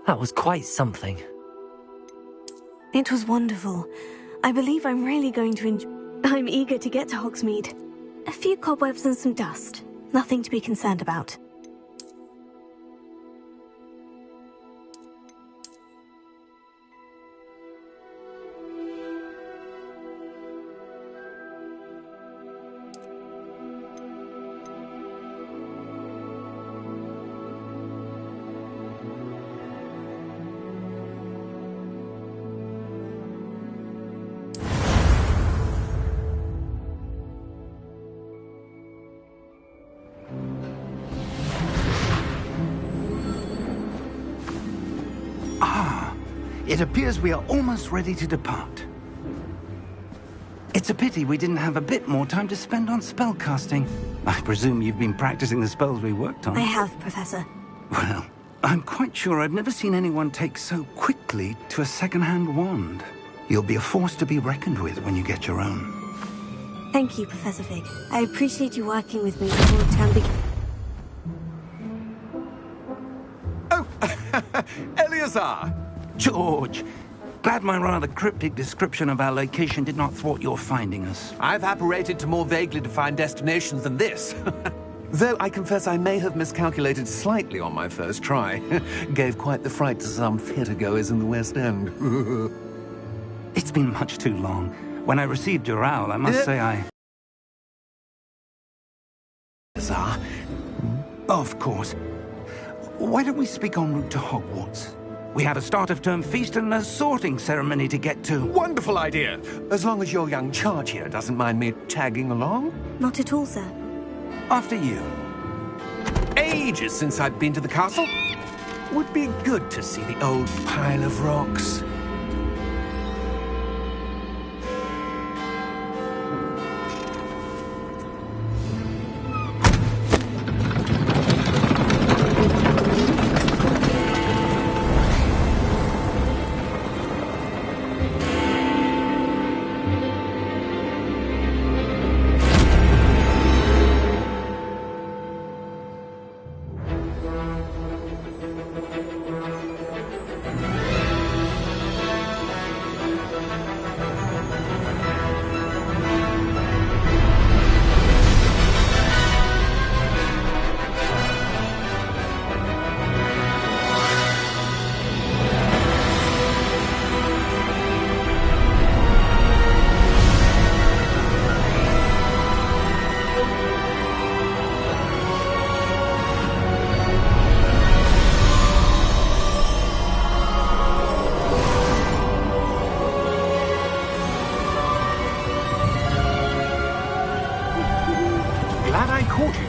That was quite something. It was wonderful. I believe I'm really going to enjoy... I'm eager to get to Hogsmeade. A few cobwebs and some dust. Nothing to be concerned about. It appears we are almost ready to depart. It's a pity we didn't have a bit more time to spend on spellcasting. I presume you've been practicing the spells we worked on. I have, Professor. Well, I'm quite sure I've never seen anyone take so quickly to a second-hand wand. You'll be a force to be reckoned with when you get your own. Thank you, Professor Fig. I appreciate you working with me before the term begins. Oh, Eleazar! George, glad my rather cryptic description of our location did not thwart your finding us. I've apparated to more vaguely defined destinations than this. Though I confess I may have miscalculated slightly on my first try. Gave quite the fright to some theatre-goers in the West End. It's been much too long. When I received your owl, I must say I... Eleazar? Of course. Why don't we speak en route to Hogwarts? We have a start-of-term feast and a sorting ceremony to get to. Wonderful idea! As long as your young charge here doesn't mind me tagging along. Not at all, sir. After you. Ages since I've been to the castle. Would be good to see the old pile of rocks.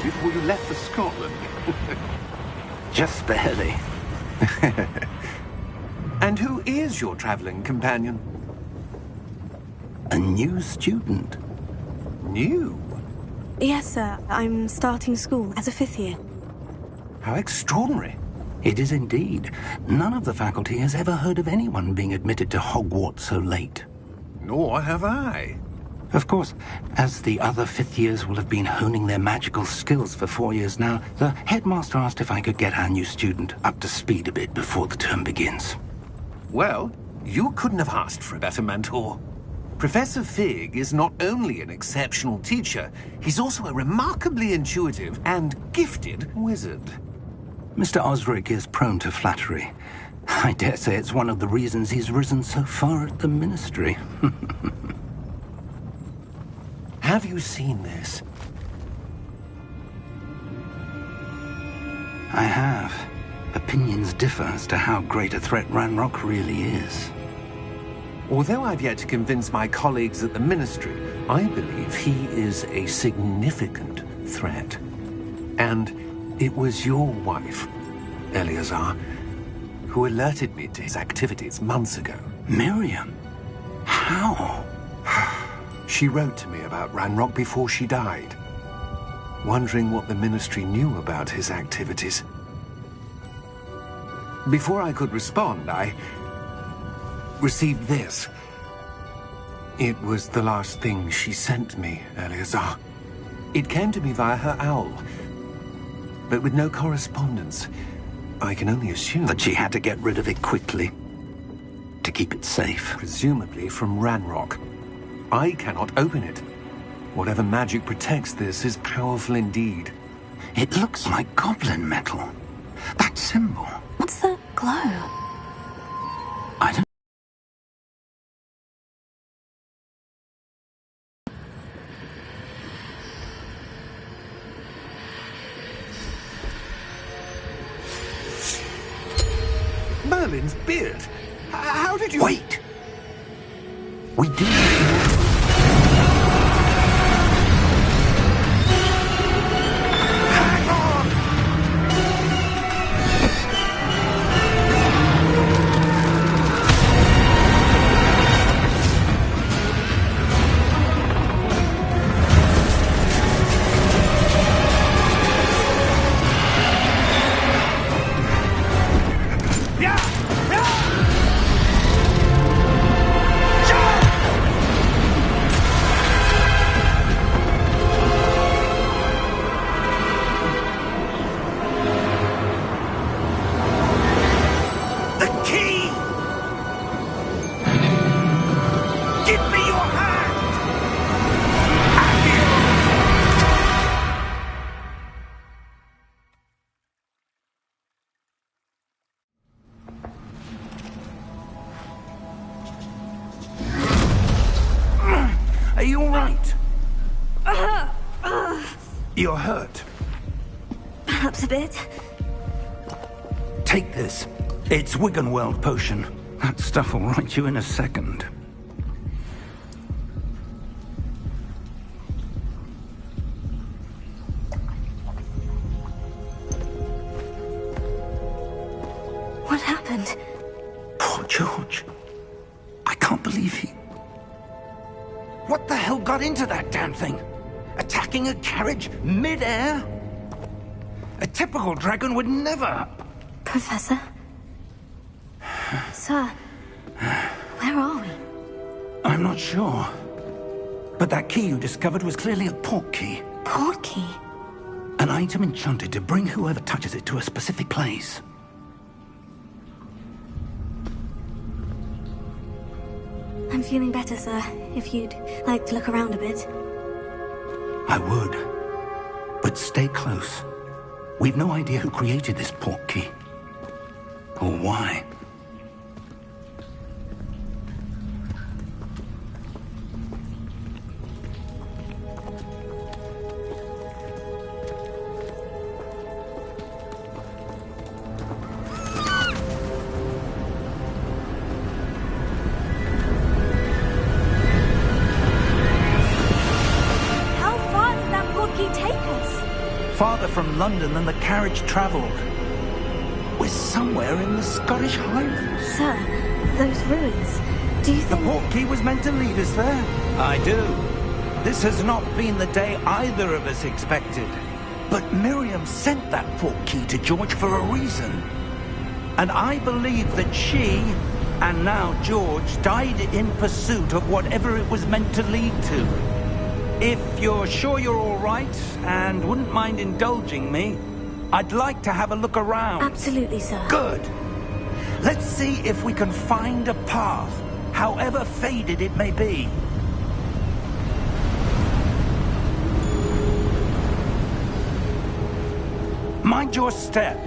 Before you left for Scotland. Just barely. And who is your traveling companion? A new student. New? Yes, sir. I'm starting school as a 5th year. How extraordinary. It is indeed. None of the faculty has ever heard of anyone being admitted to Hogwarts so late. Nor have I. Of course, as the other 5th years will have been honing their magical skills for 4 years now, the headmaster asked if I could get our new student up to speed a bit before the term begins. Well, you couldn't have asked for a better mentor. Professor Fig is not only an exceptional teacher, he's also a remarkably intuitive and gifted wizard. Mr. Osric is prone to flattery. I dare say it's one of the reasons he's risen so far at the ministry. Have you seen this? I have. Opinions differ as to how great a threat Ranrock really is. Although I've yet to convince my colleagues at the Ministry, I believe he is a significant threat. And it was your wife, Eleazar, who alerted me to his activities months ago. Miriam? How? She wrote to me about Ranrock before she died, wondering what the Ministry knew about his activities. Before I could respond, I received this. It was the last thing she sent me, Eleazar. It came to me via her owl, but with no correspondence. I can only assume that she had to get rid of it quickly to keep it safe. Presumably from Ranrock. I cannot open it. Whatever magic protects this is powerful indeed. It looks like goblin metal. That symbol. What's that glow? I don't... Merlin's beard! How did you... Wait! We do... Are you all right? You're hurt. Perhaps a bit. Take this. It's Wiggenweld potion. That stuff will right you in a second. What happened? Poor George. I can't believe he... What the hell got into that damn thing? Attacking a carriage mid-air? A typical dragon would never... Professor? Sir, where are we? I'm not sure. But that key you discovered was clearly a port key. Port key? An item enchanted to bring whoever touches it to a specific place. I'm feeling better, sir. If you'd like to look around a bit. I would. But stay close. We've no idea who created this port key. Or why. Farther from London than the carriage travelled. We're somewhere in the Scottish Highlands. Sir, those ruins, do you think... The port key was meant to lead us there? I do. This has not been the day either of us expected. But Miriam sent that port key to George for a reason. And I believe that she, and now George, died in pursuit of whatever it was meant to lead to. If you're sure you're all right, and wouldn't mind indulging me, I'd like to have a look around. Absolutely, sir. Good. Let's see if we can find a path, however faded it may be. Mind your step.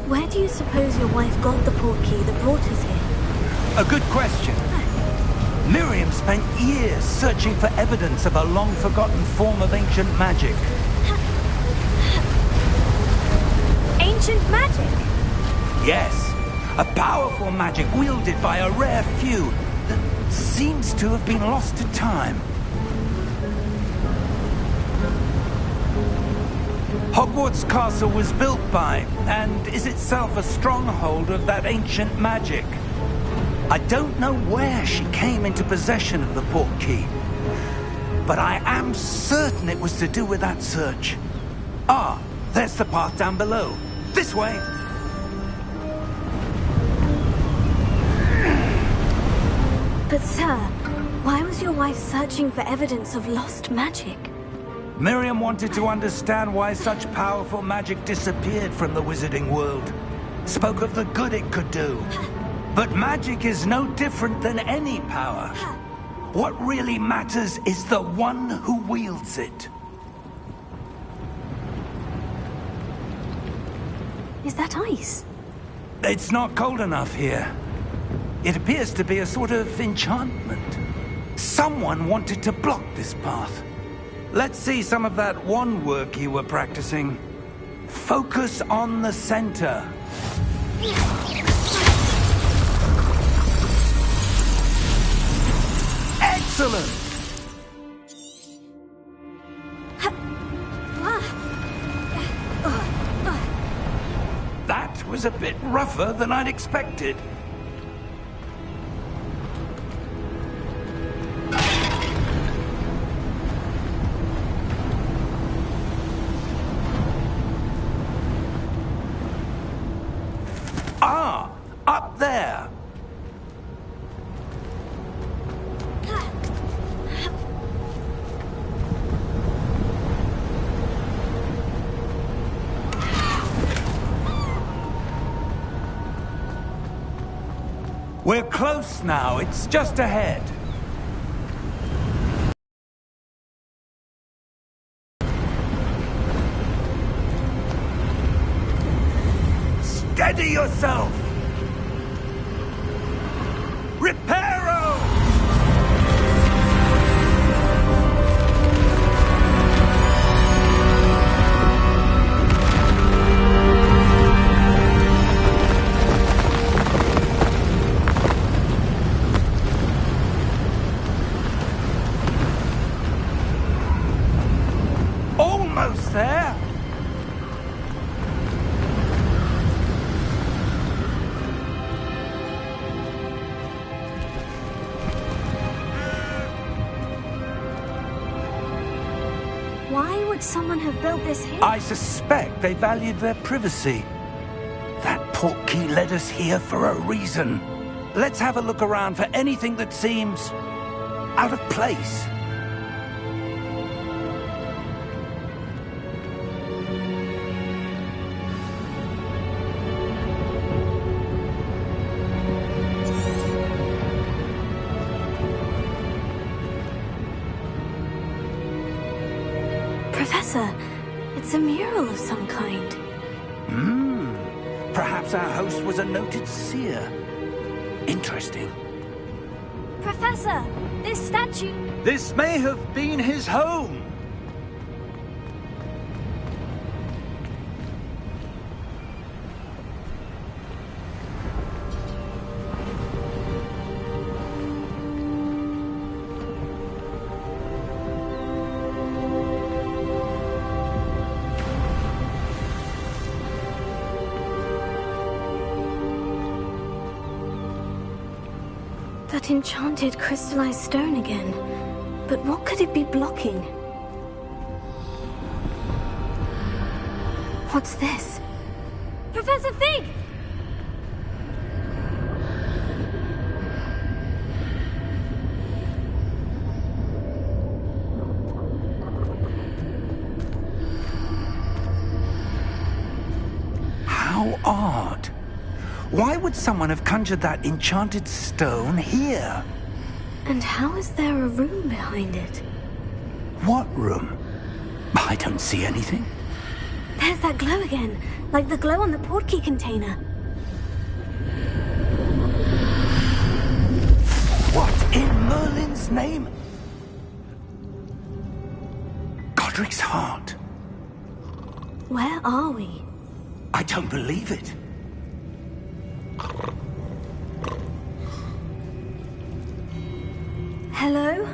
Where do you suppose your wife got the port key that brought us here? A good question. Miriam spent years searching for evidence of a long-forgotten form of ancient magic. Ancient magic? Yes, a powerful magic wielded by a rare few that seems to have been lost to time. Hogwarts Castle was built by, and is itself a stronghold of that ancient magic. I don't know where she came into possession of the port key, but I am certain it was to do with that search. Ah, there's the path down below. This way. But sir, why was your wife searching for evidence of lost magic? Miriam wanted to understand why such powerful magic disappeared from the wizarding world. Spoke of the good it could do. But magic is no different than any power. What really matters is the one who wields it. Is that ice? It's not cold enough here. It appears to be a sort of enchantment. Someone wanted to block this path. Let's see some of that wand work you were practicing. Focus on the center. Excellent! That was a bit rougher than I'd expected. Ah, up there. We're close now. It's just ahead. Steady yourself! Reparo! Almost there! Why would someone have built this here? I suspect they valued their privacy. That portkey led us here for a reason. Let's have a look around for anything that seems out of place. Professor, it's a mural of some kind. Perhaps our host was a noted seer. Interesting. Professor, this statue... This may have been his home. That enchanted crystallized stone again. But what could it be blocking? What's this? Professor Fig! How odd. Why would someone have conjured that enchanted stone here? And how is there a room behind it? What room? I don't see anything. There's that glow again, like the glow on the portkey container. What in Merlin's name? Godric's heart. Where are we? I don't believe it. Hello?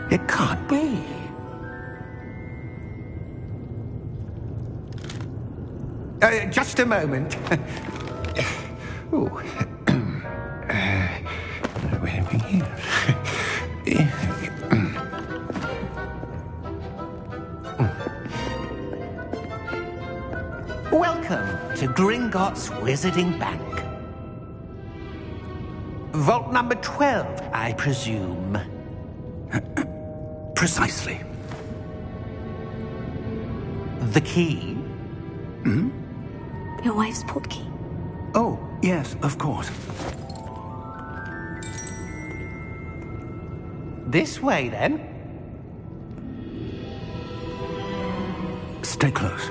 It can't be. Just a moment. Ooh. Gringotts Wizarding Bank. Vault number 12, I presume. Precisely. The key? Hmm? Your wife's portkey. Oh, yes, of course. This way, then. Stay close.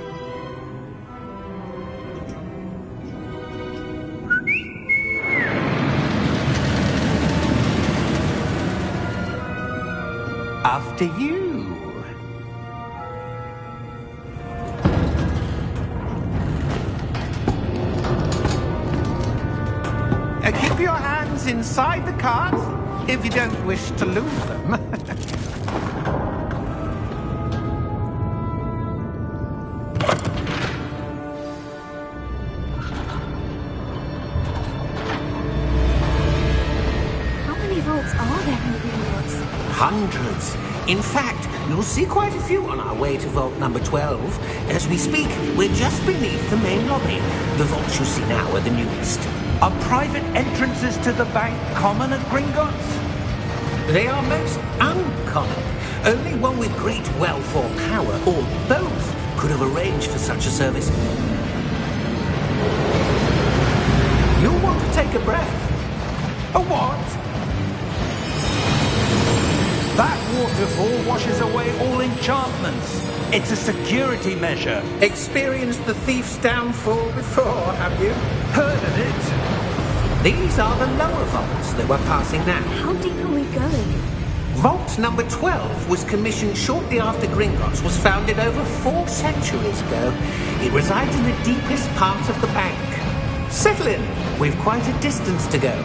After you. Keep your hands inside the cart if you don't wish to lose them. How many vaults are there in Hogwarts? Hundreds. In fact, you'll see quite a few on our way to vault number 12. As we speak, we're just beneath the main lobby. The vaults you see now are the newest. Are private entrances to the bank common at Gringotts? They are most uncommon. Only one with great wealth or power, or both, could have arranged for such a service. You'll want to take a breath. A what? That waterfall washes away all enchantments. It's a security measure. Experienced the thief's downfall before, have you? Heard of it? These are the lower vaults that we're passing now. How deep are we going? Vault number 12 was commissioned shortly after Gringotts was founded over 4 centuries ago. It resides in the deepest part of the bank. Settle in. We've quite a distance to go.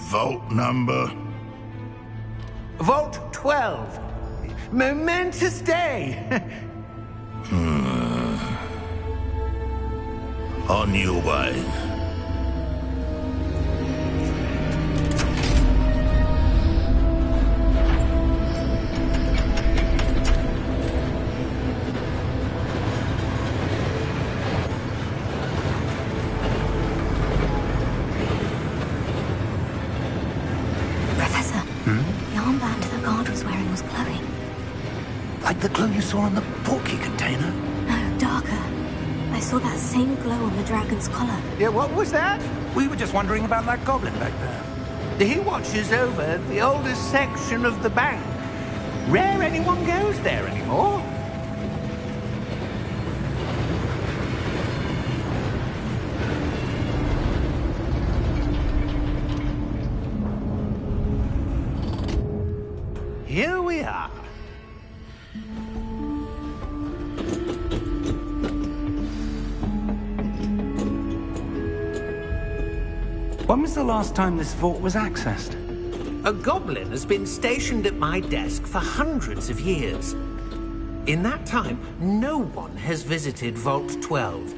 Vault number? Vault 12. Momentous day. On your way. Professor, the armband the guard was wearing was glowing. Like the glow you saw on the portkey container? No, darker. I saw that same glow on the dragon's collar. Yeah, what was that? We were just wondering about that goblin back there. He watches over the oldest section of the bank. Rare anyone goes there anymore. Here we are. When was the last time this vault was accessed? A goblin has been stationed at my desk for hundreds of years. In that time, no one has visited Vault 12.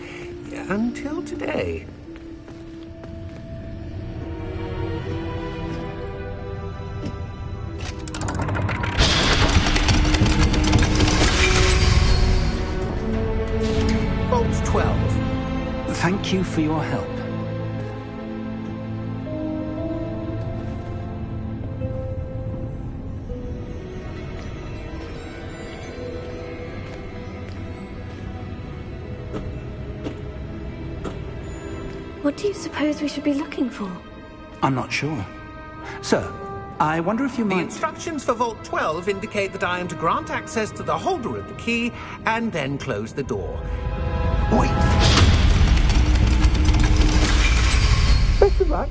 Until today. Vault 12. Thank you for your help. What do you suppose we should be looking for? I'm not sure. Sir, I wonder if you The might... instructions for Vault 12 indicate that I am to grant access to the holder of the key and then close the door. Wait! Best of luck.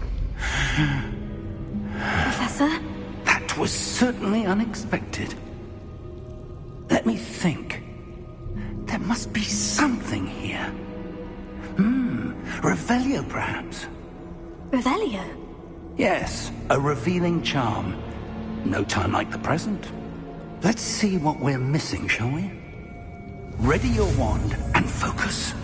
Professor? That was certainly unexpected. Let me think. There must be something here. Revelio, perhaps? Revelio? Yes, a revealing charm. No time like the present. Let's see what we're missing, shall we? Ready your wand and focus.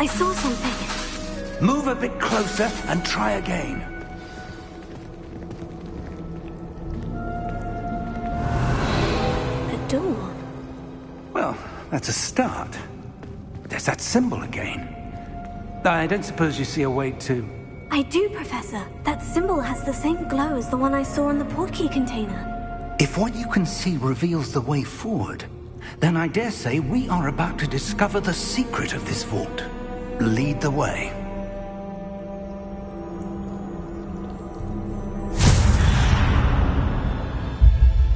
I saw something. Move a bit closer and try again. A door. Well, that's a start. There's that symbol again. I don't suppose you see a way to... I do, Professor. That symbol has the same glow as the one I saw in the portkey container. If what you can see reveals the way forward, then I dare say we are about to discover the secret of this vault. Lead the way.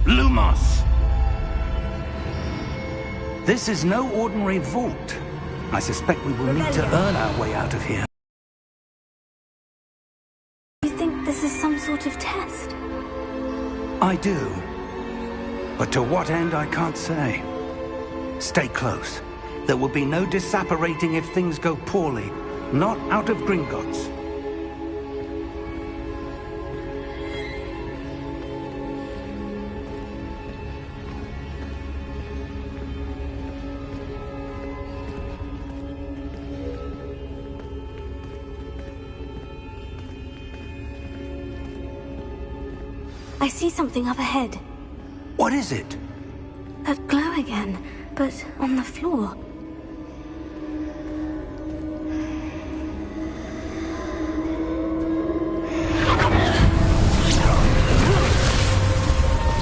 Lumos! This is no ordinary vault. I suspect we will need to earn our way out of here. You think this is some sort of test? I do. But to what end, I can't say. Stay close. There will be no disapparating if things go poorly. Not out of Gringotts. I see something up ahead. What is it? That glow again, but on the floor.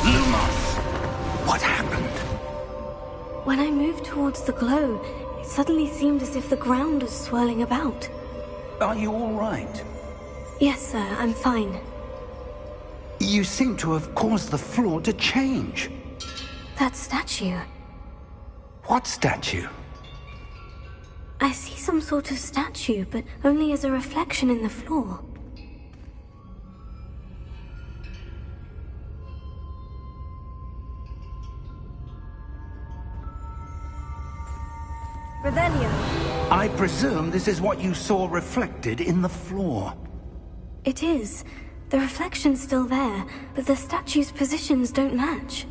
Lumos! What happened? When I moved towards the glow, it suddenly seemed as if the ground was swirling about. Are you all right? Yes, sir, I'm fine. You seem to have caused the floor to change. That statue. What statue? I see some sort of statue, but only as a reflection in the floor. Revelio. I presume this is what you saw reflected in the floor. It is. The reflection's still there, but the statue's positions don't match.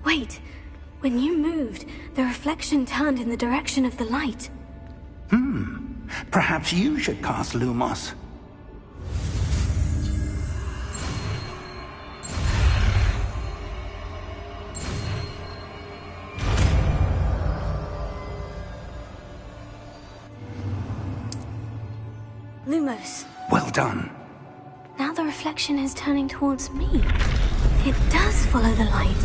Wait, when you moved, the reflection turned in the direction of the light. Perhaps you should cast Lumos. Lumos. Well done. Now the reflection is turning towards me. It does follow the light.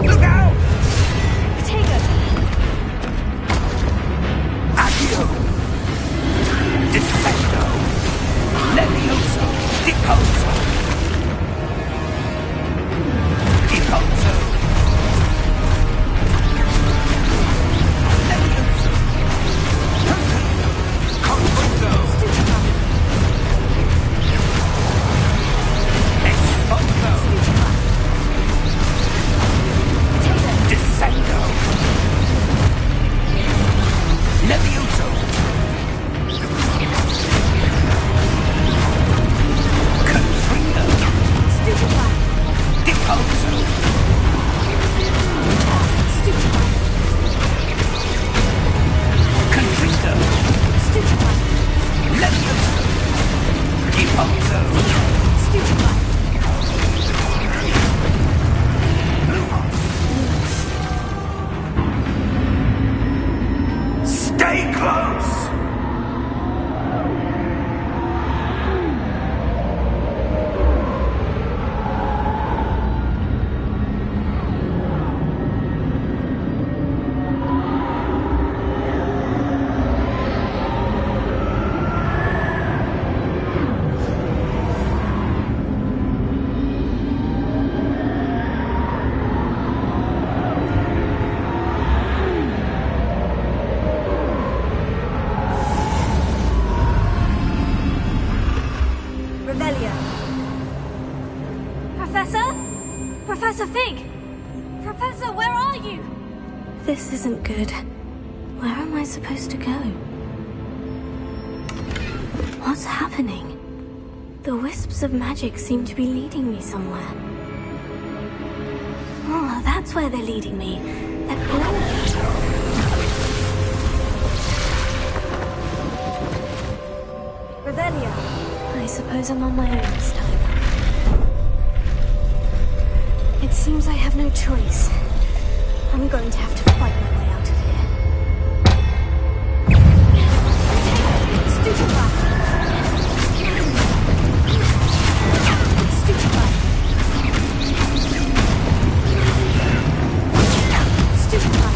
Look out! Potato! Accio! Defecto! Levioso! Decoso! Decoso! Levioso! Confundo! Exposo! Descendo! Levioso! Confringo! Stupefy! Decoso! Stupefy! Confringo! Stupefy! Levioso! Decoso! Stupefy! Stay close! Revelio. Professor? Professor Fig! Professor, where are you? This isn't good. Where am I supposed to go? What's happening? The wisps of magic seem to be leading me somewhere. Oh, that's where they're leading me. That glow. Revelio. I suppose I'm on my own this time. It seems I have no choice. I'm going to have to fight my way out of here. Stupefy! Stupefy! Stupefy!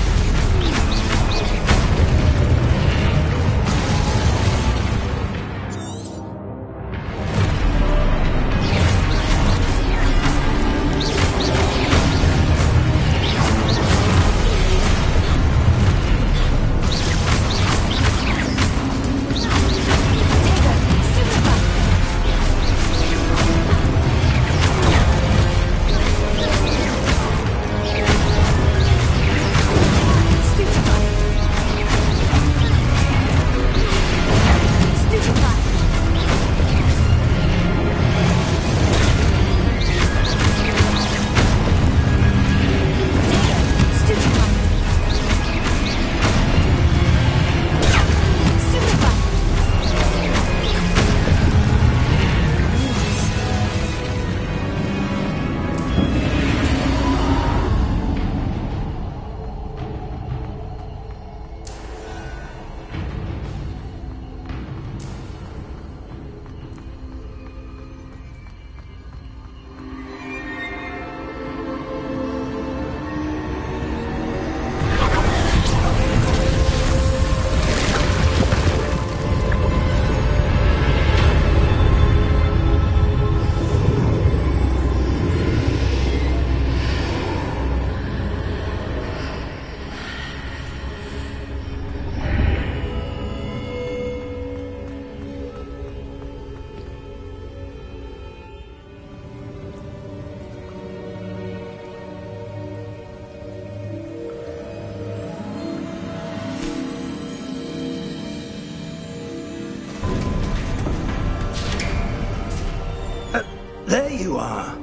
There you are.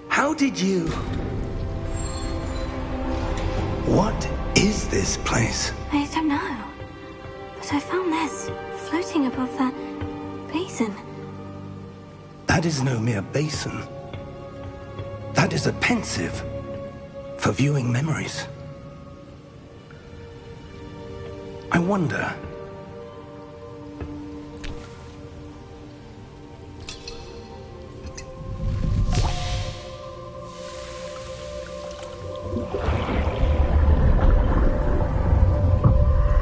How did you... What is this place? I don't know. But I found this floating above that basin. That is no mere basin. That is a pensive for viewing memories. I wonder...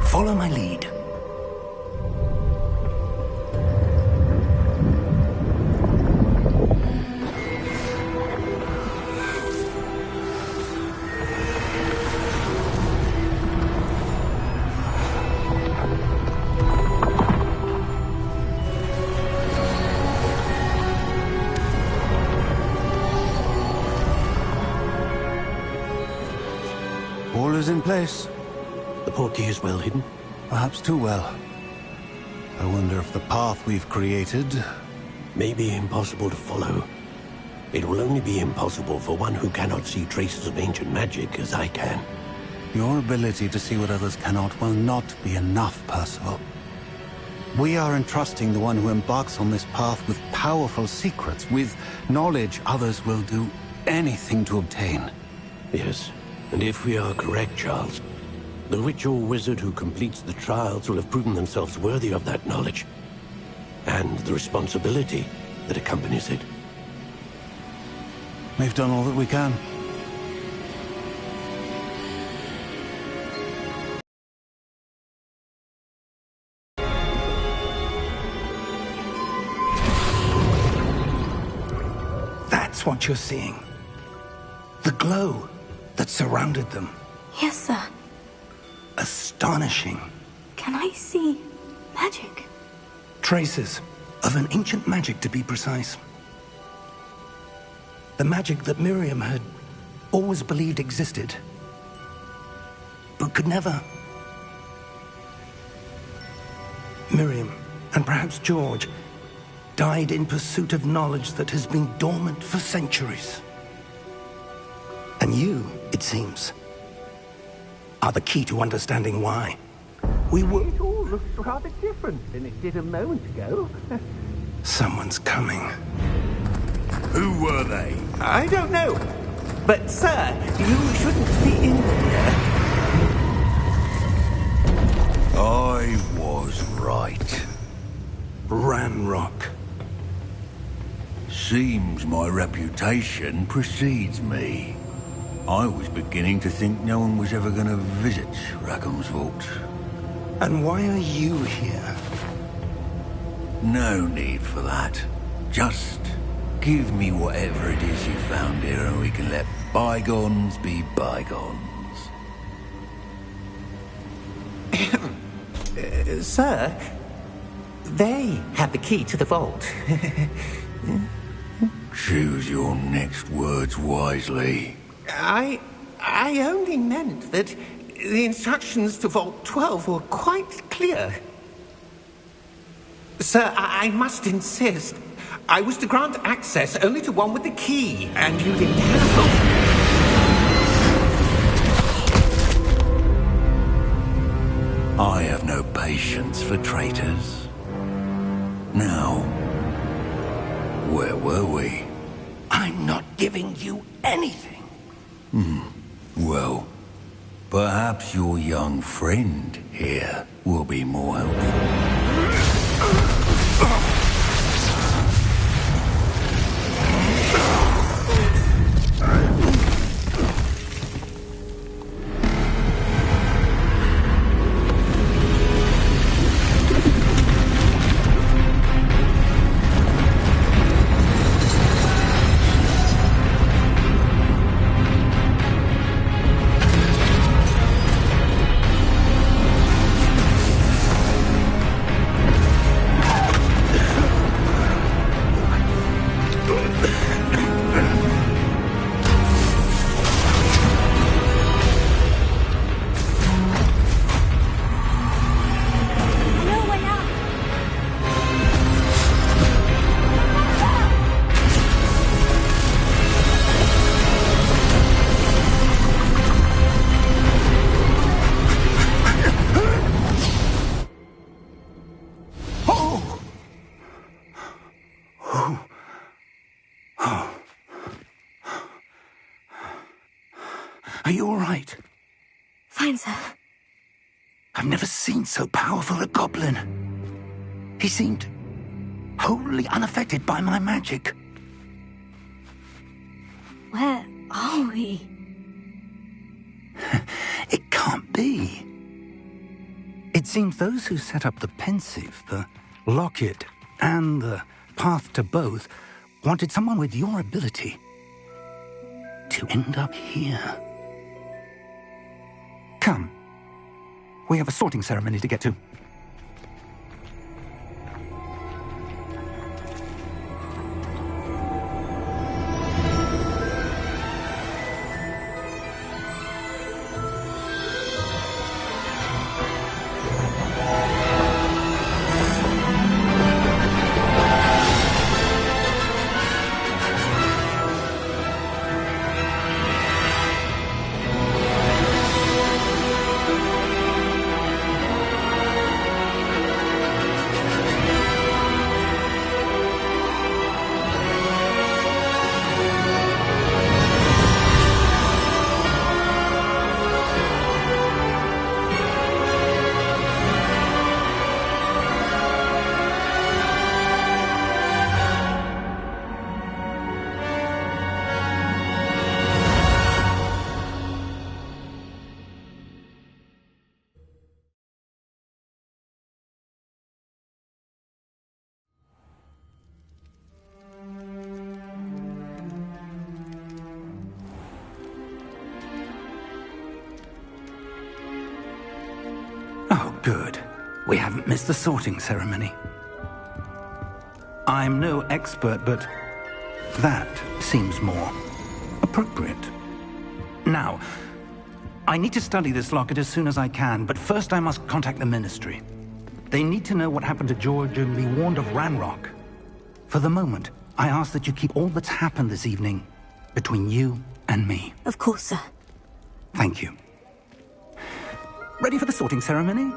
Follow my lead. All is in place. The portkey is well hidden. Perhaps too well. I wonder if the path we've created... May be impossible to follow. It will only be impossible for one who cannot see traces of ancient magic as I can. Your ability to see what others cannot will not be enough, Percival. We are entrusting the one who embarks on this path with powerful secrets, with knowledge others will do anything to obtain. Yes, and if we are correct, Charles, the witch or wizard who completes the trials will have proven themselves worthy of that knowledge, and the responsibility that accompanies it. We've done all that we can. That's what you're seeing. The glow that surrounded them. Yes, sir. Astonishing. Can I see magic? Traces of an ancient magic, to be precise. The magic that Miriam had always believed existed, but could never. Miriam and perhaps George, died in pursuit of knowledge that has been dormant for centuries. And you, it seems, are the key to understanding why. We were... It all looks rather different than it did a moment ago. Someone's coming. Who were they? I don't know. But, sir, you shouldn't be in here. I was right. Ranrock. Seems my reputation precedes me. I was beginning to think no one was ever going to visit Rackham's vault. And why are you here? No need for that. Just give me whatever it is you found here and we can let bygones be bygones. Sir, they have the key to the vault. Choose your next words wisely. I only meant that the instructions to Vault 12 were quite clear. Sir, I must insist. I was to grant access only to one with the key, and you didn't have. I have no patience for traitors. Now, where were we? I'm not giving you anything. Well, perhaps your young friend here will be more helpful. Are you all right? Fine, sir. I've never seen so powerful a goblin. He seemed wholly unaffected by my magic. Where are we? It can't be. It seems those who set up the pensive, the locket, and the path to both wanted someone with your ability to end up here. Come. We have a sorting ceremony to get to. Oh, good. We haven't missed the sorting ceremony. I'm no expert, but that seems more appropriate. Now, I need to study this locket as soon as I can, but first I must contact the Ministry. They need to know what happened to George and be warned of Ranrock. For the moment, I ask that you keep all that's happened this evening between you and me. Of course, sir. Thank you. Ready for the sorting ceremony?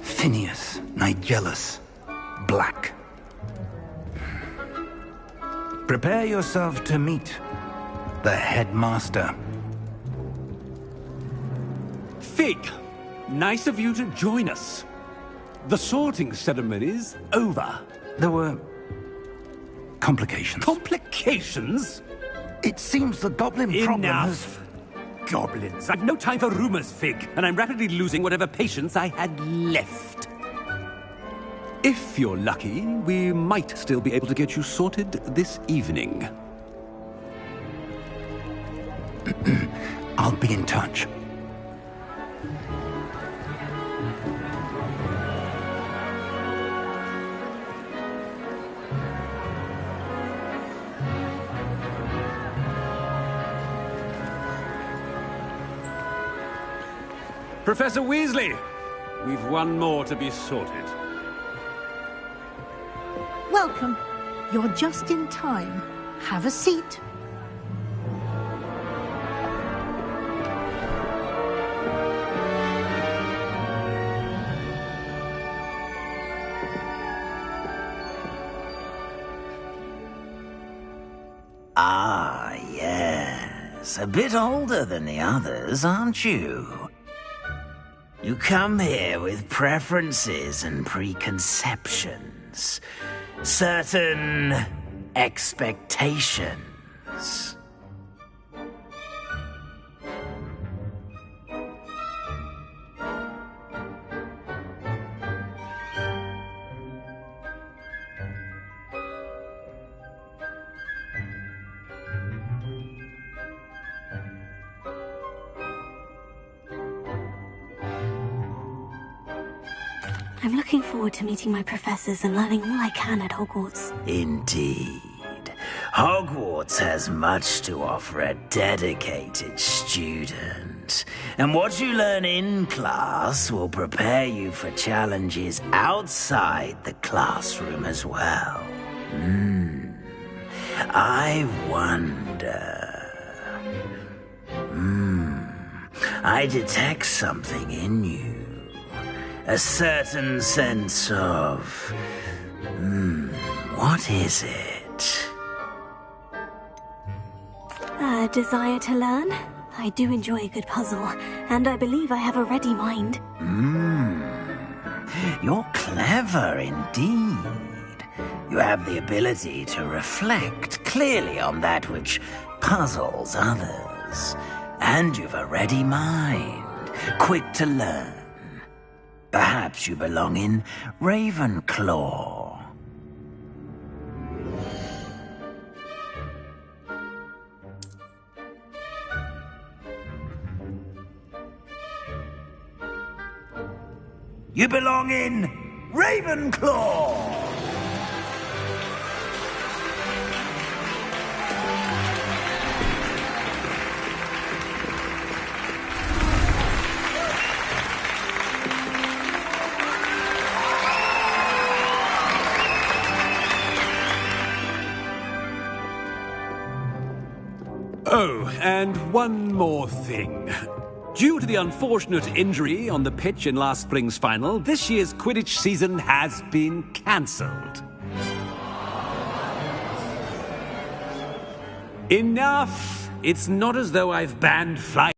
Phineas, Nigellus, Black. Prepare yourself to meet the headmaster. Fig, nice of you to join us. The sorting ceremony's over. There were complications. Complications? It seems the goblin problem has... Enough! Goblins. I've no time for rumors, Fig, and I'm rapidly losing whatever patience I had left. If you're lucky, we might still be able to get you sorted this evening. I'll be in touch. Professor Weasley, we've one more to be sorted. Welcome. You're just in time. Have a seat. Ah, yes. A bit older than the others, aren't you? You come here with preferences and preconceptions. Certain expectations. I'm looking forward to meeting my professors and learning all I can at Hogwarts. Indeed. Hogwarts has much to offer a dedicated student. And what you learn in class will prepare you for challenges outside the classroom as well. I wonder... I detect something in you. A certain sense of... what is it? A desire to learn? I do enjoy a good puzzle, and I believe I have a ready mind. You're clever indeed. You have the ability to reflect clearly on that which puzzles others. And you've a ready mind, quick to learn. Perhaps you belong in Ravenclaw. You belong in Ravenclaw! Oh, and one more thing. Due to the unfortunate injury on the pitch in last spring's final, this year's Quidditch season has been cancelled. Enough! It's not as though I've banned flying.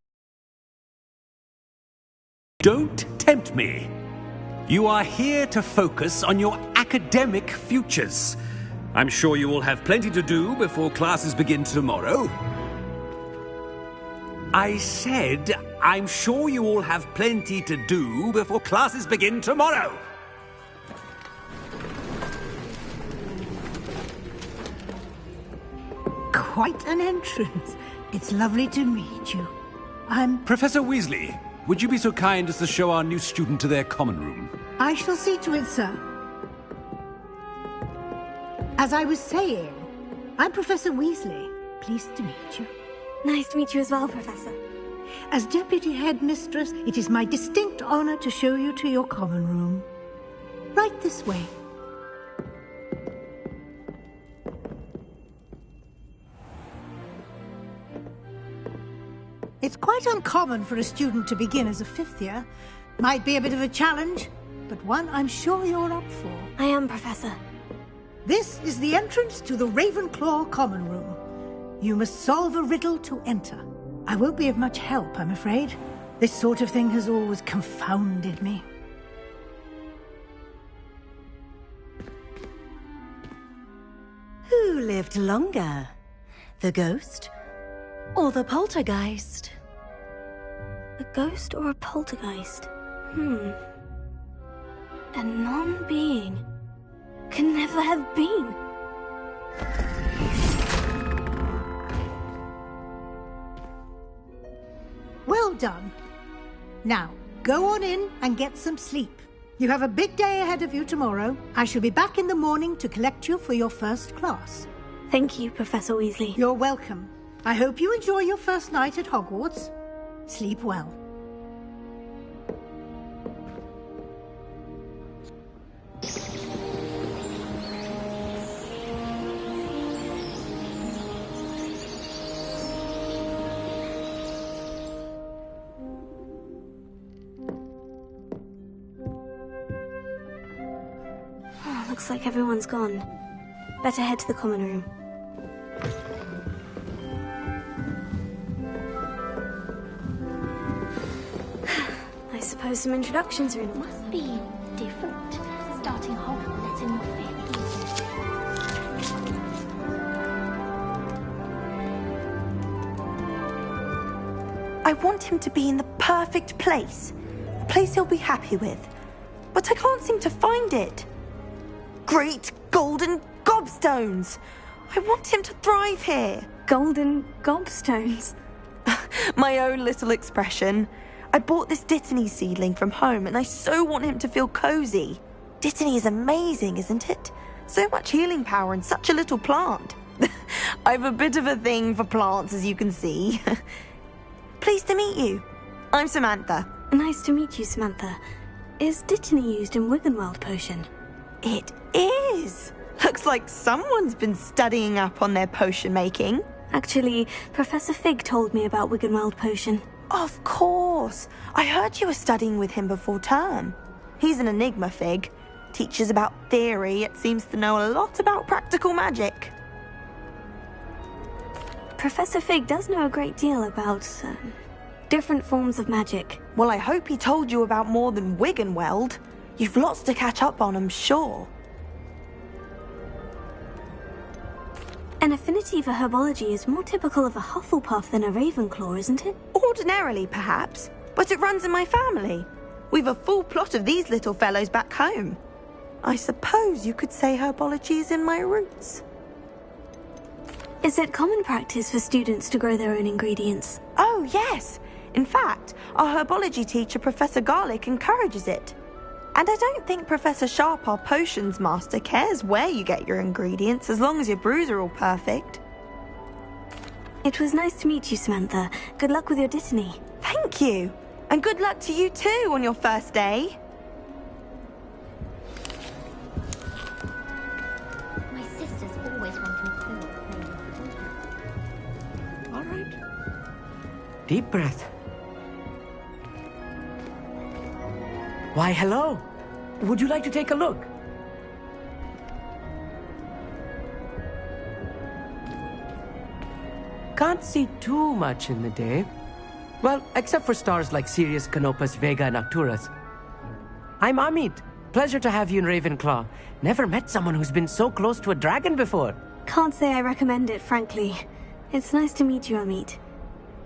Don't tempt me. You are here to focus on your academic futures. I'm sure you will have plenty to do before classes begin tomorrow. I said, I'm sure you all have plenty to do before classes begin tomorrow. Quite an entrance. It's lovely to meet you. Professor Weasley, would you be so kind as to show our new student to their common room? I shall see to it, sir. As I was saying, I'm Professor Weasley. Pleased to meet you. Nice to meet you as well, Professor. As Deputy Headmistress, it is my distinct honor to show you to your common room. Right this way. It's quite uncommon for a student to begin as a fifth year. Might be a bit of a challenge, but one I'm sure you're up for. I am, Professor. This is the entrance to the Ravenclaw common room. You must solve a riddle to enter. I won't be of much help, I'm afraid. This sort of thing has always confounded me. Who lived longer? The ghost or the poltergeist? A ghost or a poltergeist? A non-being can never have been. Well done. Now, go on in and get some sleep. You have a big day ahead of you tomorrow. I shall be back in the morning to collect you for your first class. Thank you, Professor Weasley. You're welcome. I hope you enjoy your first night at Hogwarts. Sleep well. Looks like everyone's gone. Better head to the common room. I suppose some introductions are in order. Must be different. Starting Hogwarts in fifth. I want him to be in the perfect place. A place he'll be happy with. But I can't seem to find it. Great golden gobstones! I want him to thrive here. Golden gobstones? My own little expression. I bought this Dittany seedling from home and I so want him to feel cozy. Dittany is amazing, isn't it? So much healing power in such a little plant. I've a bit of a thing for plants, as you can see. Pleased to meet you. I'm Samantha. Nice to meet you, Samantha. Is Dittany used in Wiggenweld potion? It is. Looks like someone's been studying up on their potion making. Actually, Professor Fig told me about Wiggenweld potion. Of course. I heard you were studying with him before term. He's an enigma, Fig. Teaches about theory, yet seems to know a lot about practical magic. Professor Fig does know a great deal about different forms of magic. Well, I hope he told you about more than Wiggenweld. You've lots to catch up on, I'm sure. An affinity for herbology is more typical of a Hufflepuff than a Ravenclaw, isn't it? Ordinarily, perhaps, but it runs in my family. We've a full plot of these little fellows back home. I suppose you could say herbology is in my roots. Is it common practice for students to grow their own ingredients? Oh, yes. In fact, our herbology teacher, Professor Garlick, encourages it. And I don't think Professor Sharp, our potions master, cares where you get your ingredients, as long as your brews are all perfect. It was nice to meet you, Samantha. Good luck with your Dittany. Thank you. And good luck to you too on your first day. My sister's always wanting to. All right. Deep breath. Why, hello. Would you like to take a look? Can't see too much in the day. Well, except for stars like Sirius, Canopus, Vega, and Arcturus. I'm Amit. Pleasure to have you in Ravenclaw. Never met someone who's been so close to a dragon before. Can't say I recommend it, frankly. It's nice to meet you, Amit.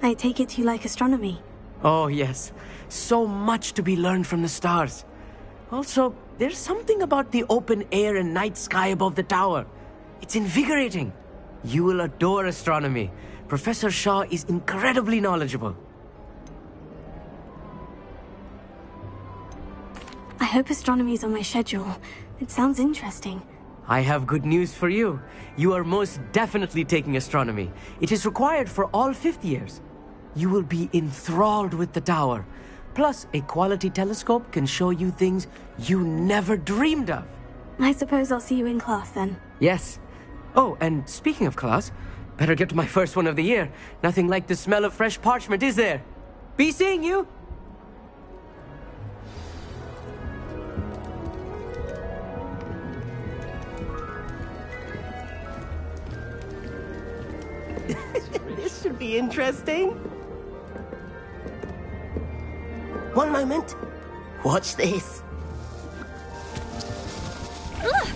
I take it you like astronomy. Oh, yes. So much to be learned from the stars. Also, there's something about the open air and night sky above the tower. It's invigorating. You will adore astronomy. Professor Shaw is incredibly knowledgeable. hope astronomy's on my schedule. It sounds interesting. I have good news for you. You are most definitely taking astronomy. It is required for all fifth years. You will be enthralled with the tower. Plus, a quality telescope can show you things you never dreamed of. I suppose I'll see you in class then. Yes. Oh, and speaking of class, better get to my first one of the year. Nothing like the smell of fresh parchment, is there? Be seeing you! This should be interesting. One moment. Watch this. Ugh!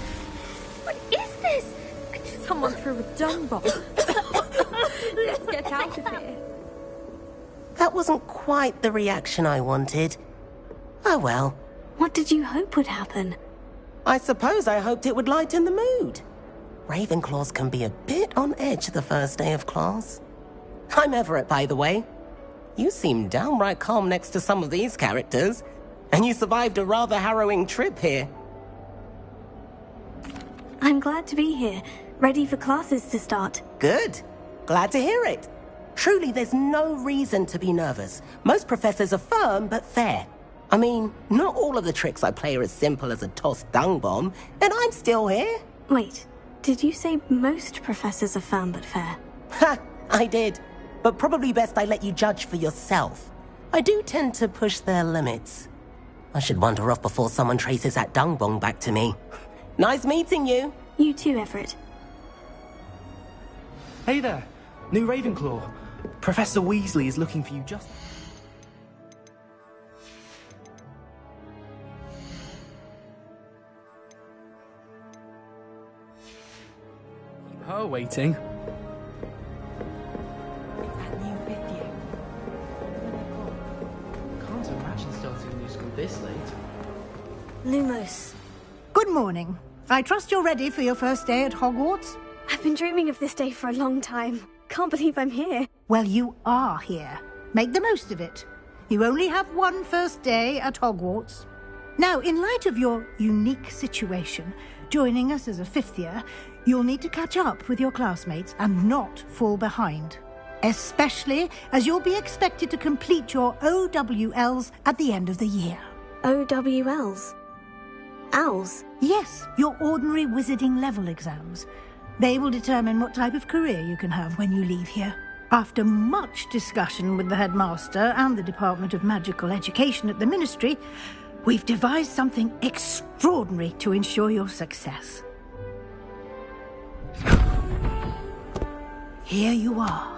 What is this? Someone threw a dung bomb. Let's get out of here. That wasn't quite the reaction I wanted. Oh well. What did you hope would happen? I suppose I hoped it would lighten the mood. Ravenclaws can be a bit on edge the first day of class. I'm Everett, by the way. You seem downright calm next to some of these characters, and you survived a rather harrowing trip here. I'm glad to be here, ready for classes to start. Good. Glad to hear it. Truly, there's no reason to be nervous. Most professors are firm but fair. I mean, not all of the tricks I play are as simple as a tossed dung bomb, and I'm still here. Wait, did you say most professors are firm but fair? Ha! I did. But probably best I let you judge for yourself. I do tend to push their limits. I should wander off before someone traces that dung bomb back to me. Nice meeting you. You too, Everett. Hey there, new Ravenclaw. Professor Weasley is looking for you just... Keep her waiting. Can't imagine starting a new school this late. Lumos. Good morning. I trust you're ready for your first day at Hogwarts? I've been dreaming of this day for a long time. Can't believe I'm here. Well, you are here. Make the most of it. You only have one first day at Hogwarts. Now, in light of your unique situation, joining us as a fifth year, you'll need to catch up with your classmates and not fall behind. Especially as you'll be expected to complete your OWLs at the end of the year. OWLs? Owls? Yes, your ordinary wizarding level exams. They will determine what type of career you can have when you leave here. After much discussion with the headmaster and the Department of Magical Education at the Ministry, we've devised something extraordinary to ensure your success. Here you are.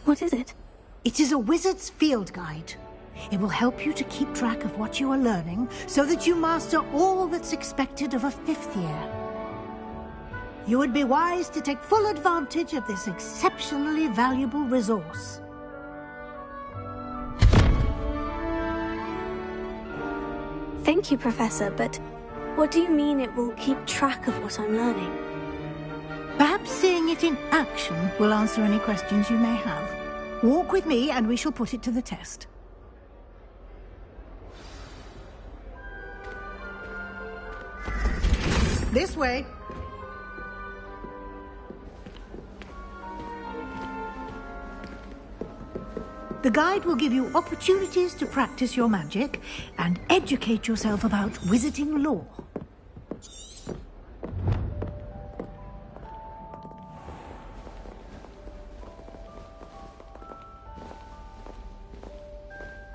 What is it? It is a wizard's field guide. It will help you to keep track of what you are learning so that you master all that's expected of a fifth year. You would be wise to take full advantage of this exceptionally valuable resource. Thank you, Professor, but what do you mean it will keep track of what I'm learning? Perhaps seeing it in action will answer any questions you may have. Walk with me and we shall put it to the test. This way. The guide will give you opportunities to practice your magic and educate yourself about wizarding lore.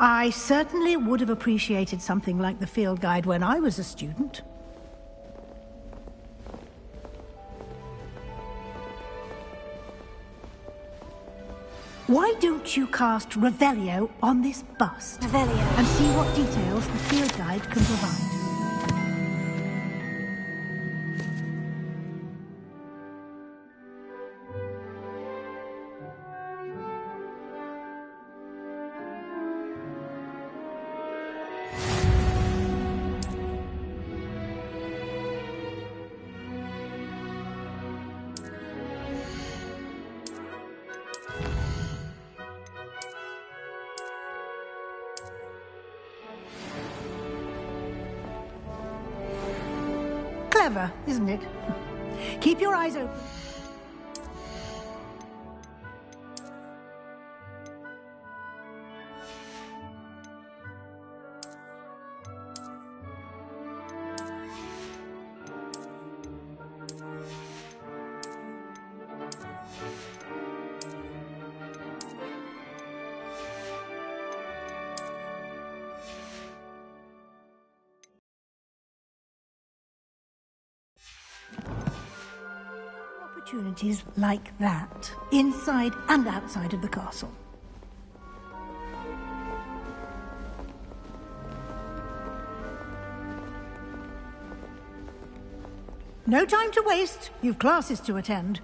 I certainly would have appreciated something like the field guide when I was a student. Why don't you cast Revelio on this bust? Revelio. And see what details the field guide can provide. Clever, isn't it? Keep your eyes open. Opportunities like that, inside and outside of the castle. No time to waste. You've classes to attend.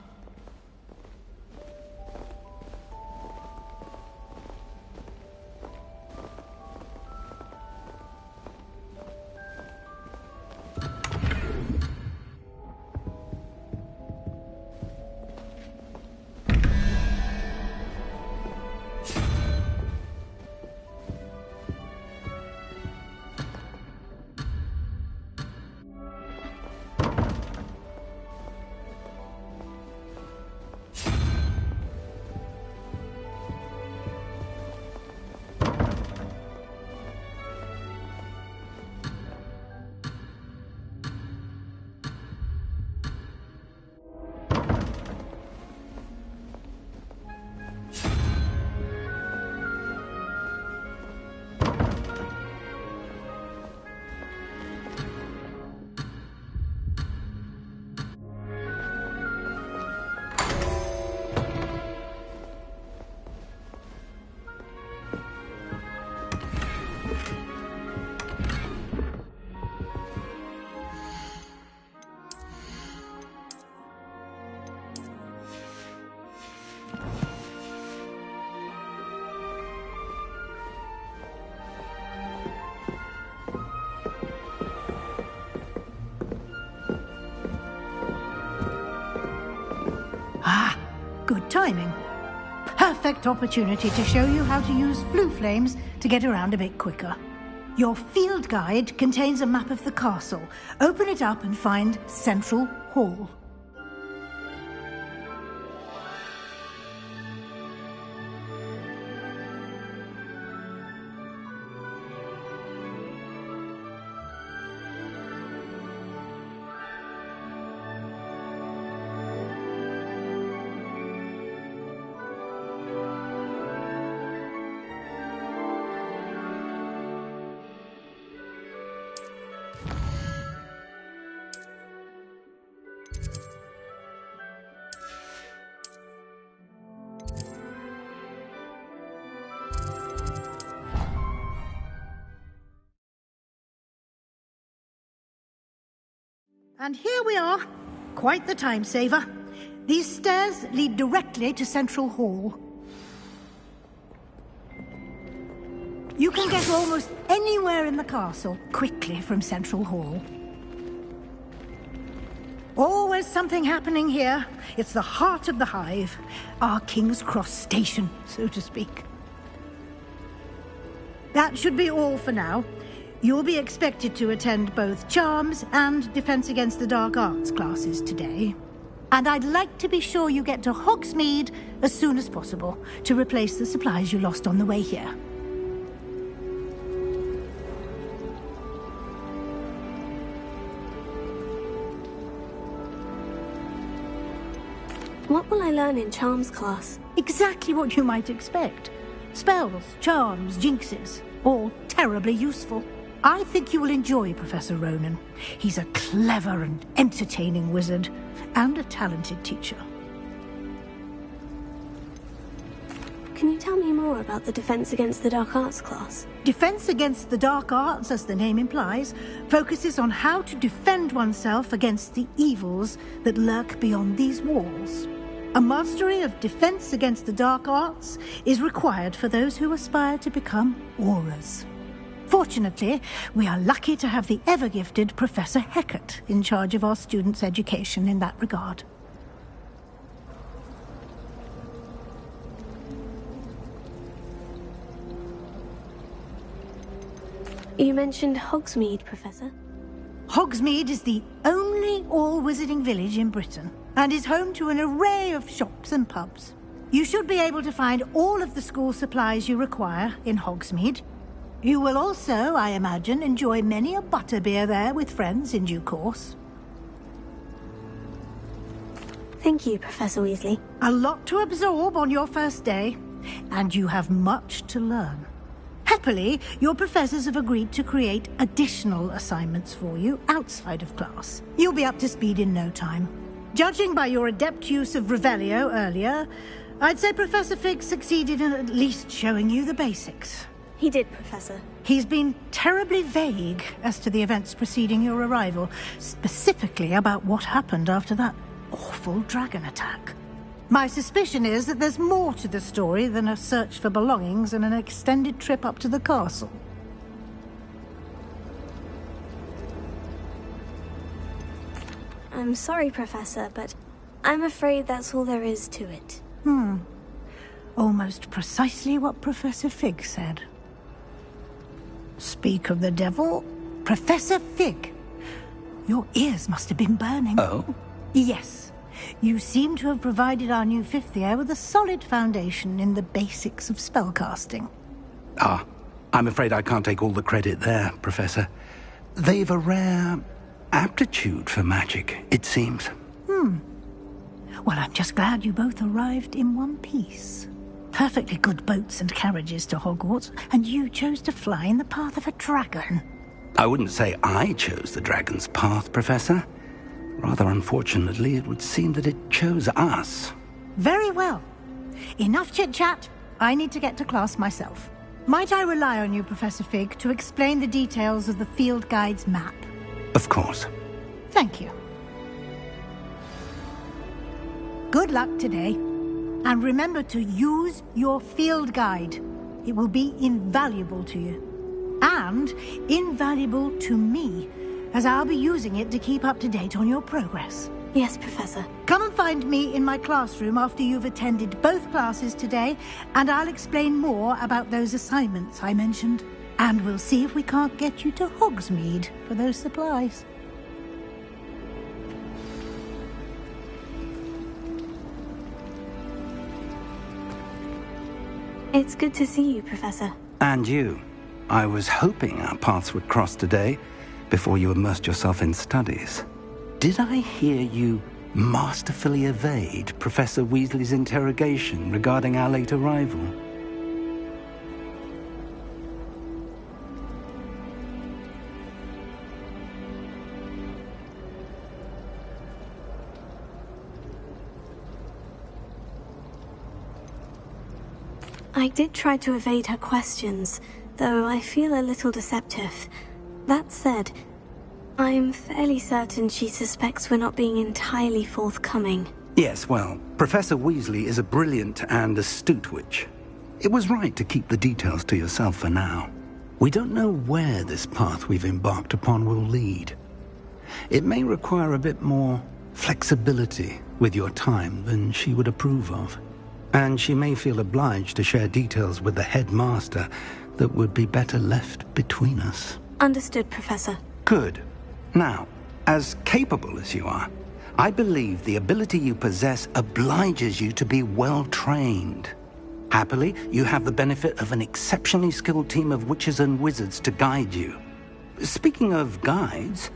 Good timing. Perfect opportunity to show you how to use flue flames to get around a bit quicker. Your field guide contains a map of the castle. Open it up and find Central Hall. And here we are. Quite the time saver. These stairs lead directly to Central Hall. You can get almost anywhere in the castle quickly from Central Hall. Always something happening here. It's the heart of the hive. Our King's Cross station, so to speak. That should be all for now. You'll be expected to attend both Charms and Defense Against the Dark Arts classes today. And I'd like to be sure you get to Hogsmeade as soon as possible to replace the supplies you lost on the way here. What will I learn in Charms class? Exactly what you might expect. Spells, charms, jinxes, all terribly useful. I think you will enjoy Professor Ronan. He's a clever and entertaining wizard, and a talented teacher. Can you tell me more about the Defense Against the Dark Arts class? Defense Against the Dark Arts, as the name implies, focuses on how to defend oneself against the evils that lurk beyond these walls. A mastery of Defense Against the Dark Arts is required for those who aspire to become Aurors. Fortunately, we are lucky to have the ever-gifted Professor Hecat in charge of our students' education in that regard. You mentioned Hogsmeade, Professor. Hogsmeade is the only all-wizarding village in Britain and is home to an array of shops and pubs. You should be able to find all of the school supplies you require in Hogsmeade. You will also, I imagine, enjoy many a butterbeer there with friends in due course. Thank you, Professor Weasley. A lot to absorb on your first day, and you have much to learn. Happily, your professors have agreed to create additional assignments for you outside of class. You'll be up to speed in no time. Judging by your adept use of Revelio earlier, I'd say Professor Fig succeeded in at least showing you the basics. He did, Professor. He's been terribly vague as to the events preceding your arrival, specifically about what happened after that awful dragon attack. My suspicion is that there's more to the story than a search for belongings and an extended trip up to the castle. I'm sorry, Professor, but I'm afraid that's all there is to it. Almost precisely what Professor Fig said. Speak of the devil, Professor Fig. Your ears must have been burning. Oh? Yes. You seem to have provided our new fifth year with a solid foundation in the basics of spellcasting. Ah, I'm afraid I can't take all the credit there, Professor. They've a rare aptitude for magic, it seems. Well, I'm just glad you both arrived in one piece. Perfectly good boats and carriages to Hogwarts, and you chose to fly in the path of a dragon. I wouldn't say I chose the dragon's path, Professor. Rather unfortunately, it would seem that it chose us. Very well. Enough chit-chat. I need to get to class myself. Might I rely on you, Professor Fig, to explain the details of the field guide's map? Of course. Thank you. Good luck today. And remember to use your field guide. It will be invaluable to you. And invaluable to me, as I'll be using it to keep up to date on your progress. Yes, Professor. Come and find me in my classroom after you've attended both classes today, and I'll explain more about those assignments I mentioned. And we'll see if we can't get you to Hogsmeade for those supplies. It's good to see you, Professor. And you. I was hoping our paths would cross today, before you immersed yourself in studies. Did I hear you masterfully evade Professor Weasley's interrogation regarding our late arrival? I did try to evade her questions, though I feel a little deceptive. That said, I'm fairly certain she suspects we're not being entirely forthcoming. Yes, well, Professor Weasley is a brilliant and astute witch. It was right to keep the details to yourself for now. We don't know where this path we've embarked upon will lead. It may require a bit more flexibility with your time than she would approve of. And she may feel obliged to share details with the headmaster that would be better left between us. Understood, Professor. Good. Now, as capable as you are, I believe the ability you possess obliges you to be well-trained. Happily, you have the benefit of an exceptionally skilled team of witches and wizards to guide you. Speaking of guides,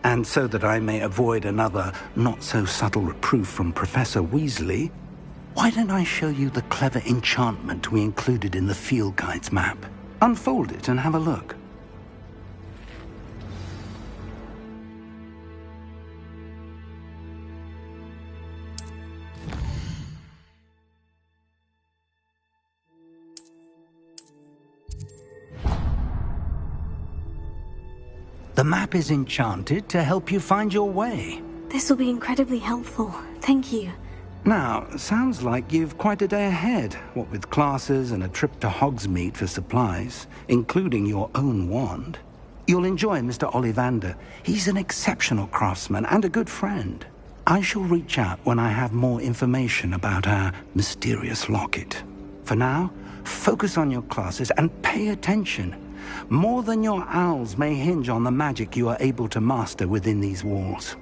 and so that I may avoid another not-so-subtle reproof from Professor Weasley, why don't I show you the clever enchantment we included in the field guide's map? Unfold it and have a look. The map is enchanted to help you find your way. This will be incredibly helpful. Thank you. Now, sounds like you've quite a day ahead, what with classes and a trip to Hogsmeade for supplies, including your own wand. You'll enjoy Mr. Ollivander. He's an exceptional craftsman and a good friend. I shall reach out when I have more information about our mysterious locket. For now, focus on your classes and pay attention. More than your owls may hinge on the magic you are able to master within these walls.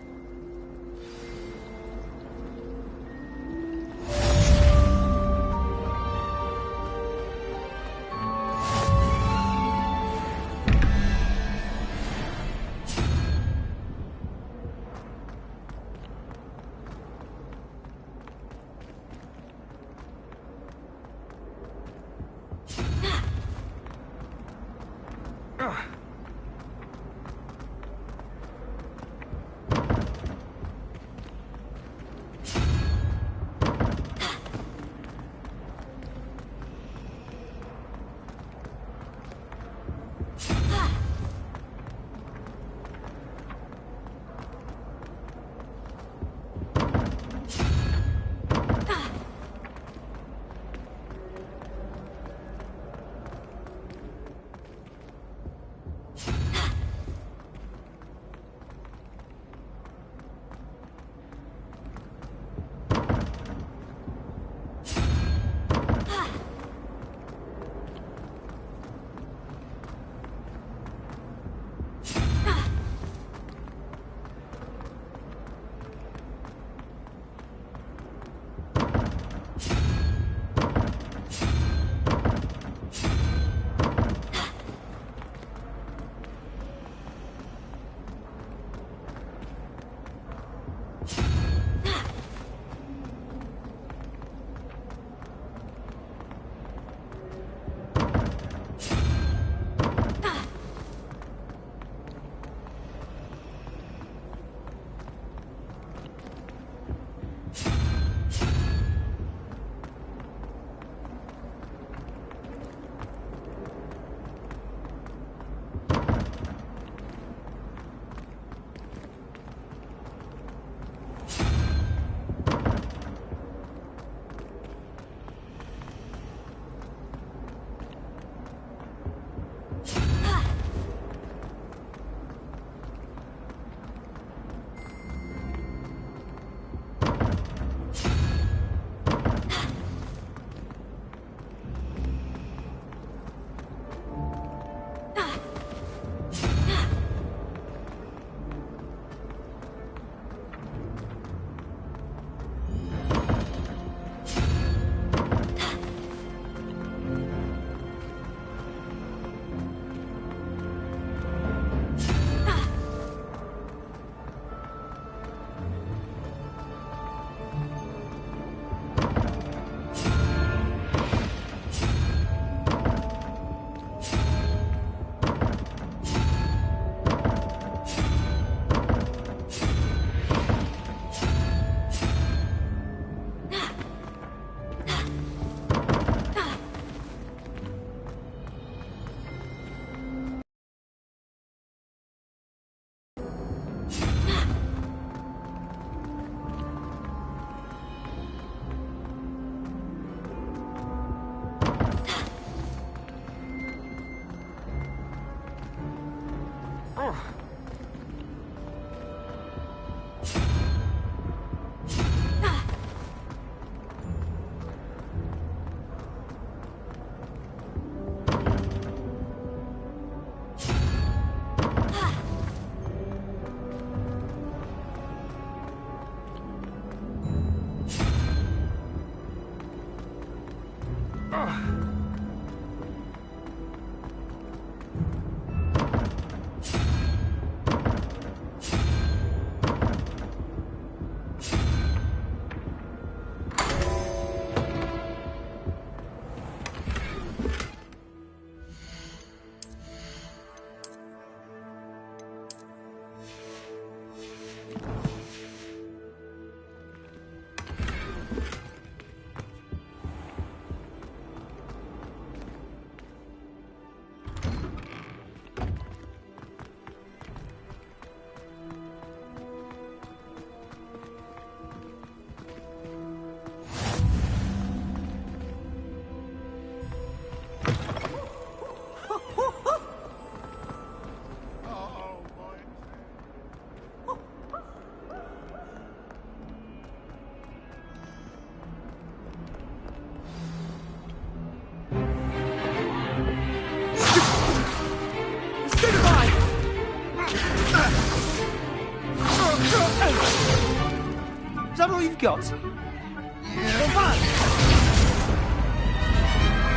Is that all you've got?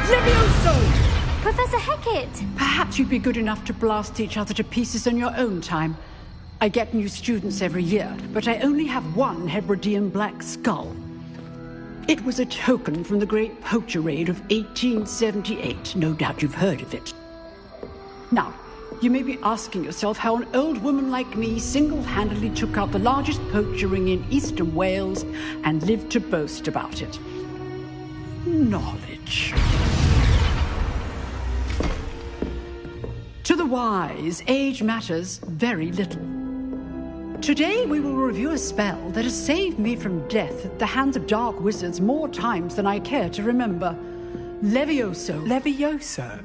Levioso! Professor Hecat! Perhaps you'd be good enough to blast each other to pieces in your own time. I get new students every year, but I only have one Hebridean black skull. It was a token from the Great Poacher Raid of 1878. No doubt you've heard of it. Now, you may be asking yourself how an old woman like me single-handedly took out the largest poacher ring in eastern Wales and lived to boast about it. Knowledge. To the wise, age matters very little. Today we will review a spell that has saved me from death at the hands of dark wizards more times than I care to remember. Levioso. Levioso?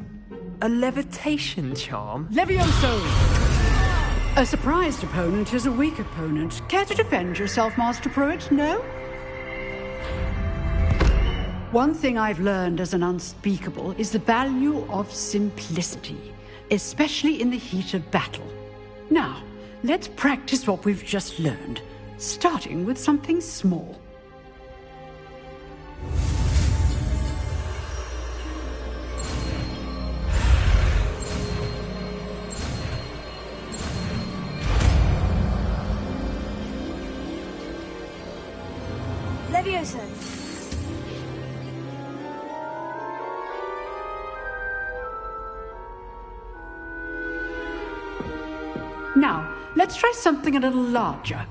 A levitation charm? Levioso! A surprised opponent is a weak opponent. Care to defend yourself, Master Pruitt? No? One thing I've learned as an unspeakable is the value of simplicity, especially in the heat of battle. Now, let's practice what we've just learned, starting with something small. Levioso! Now, let's try something a little larger.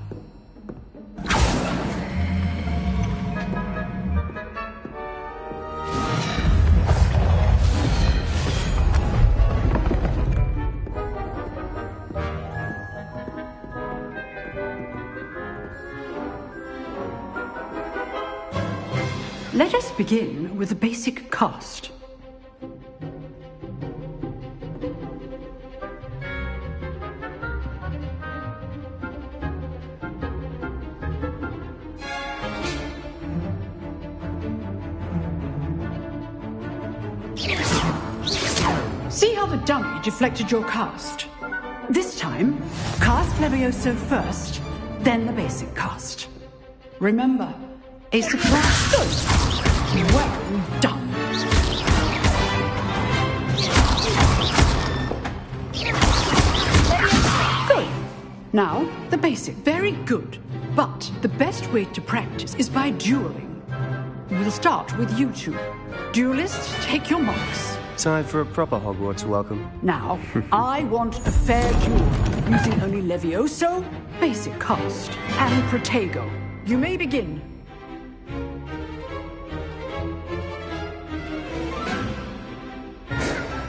Let us begin with the basic cast. See how the dummy deflected your cast? This time, cast Levioso first, then the basic cast. Remember, a surprise. Good. Well done. Good. Now, the basic. Very good. But the best way to practice is by dueling. We'll start with you two. Duelists, take your marks. Time for a proper Hogwarts welcome. Now, I want a fair duel, using only Levioso, basic cast, and Protego. You may begin.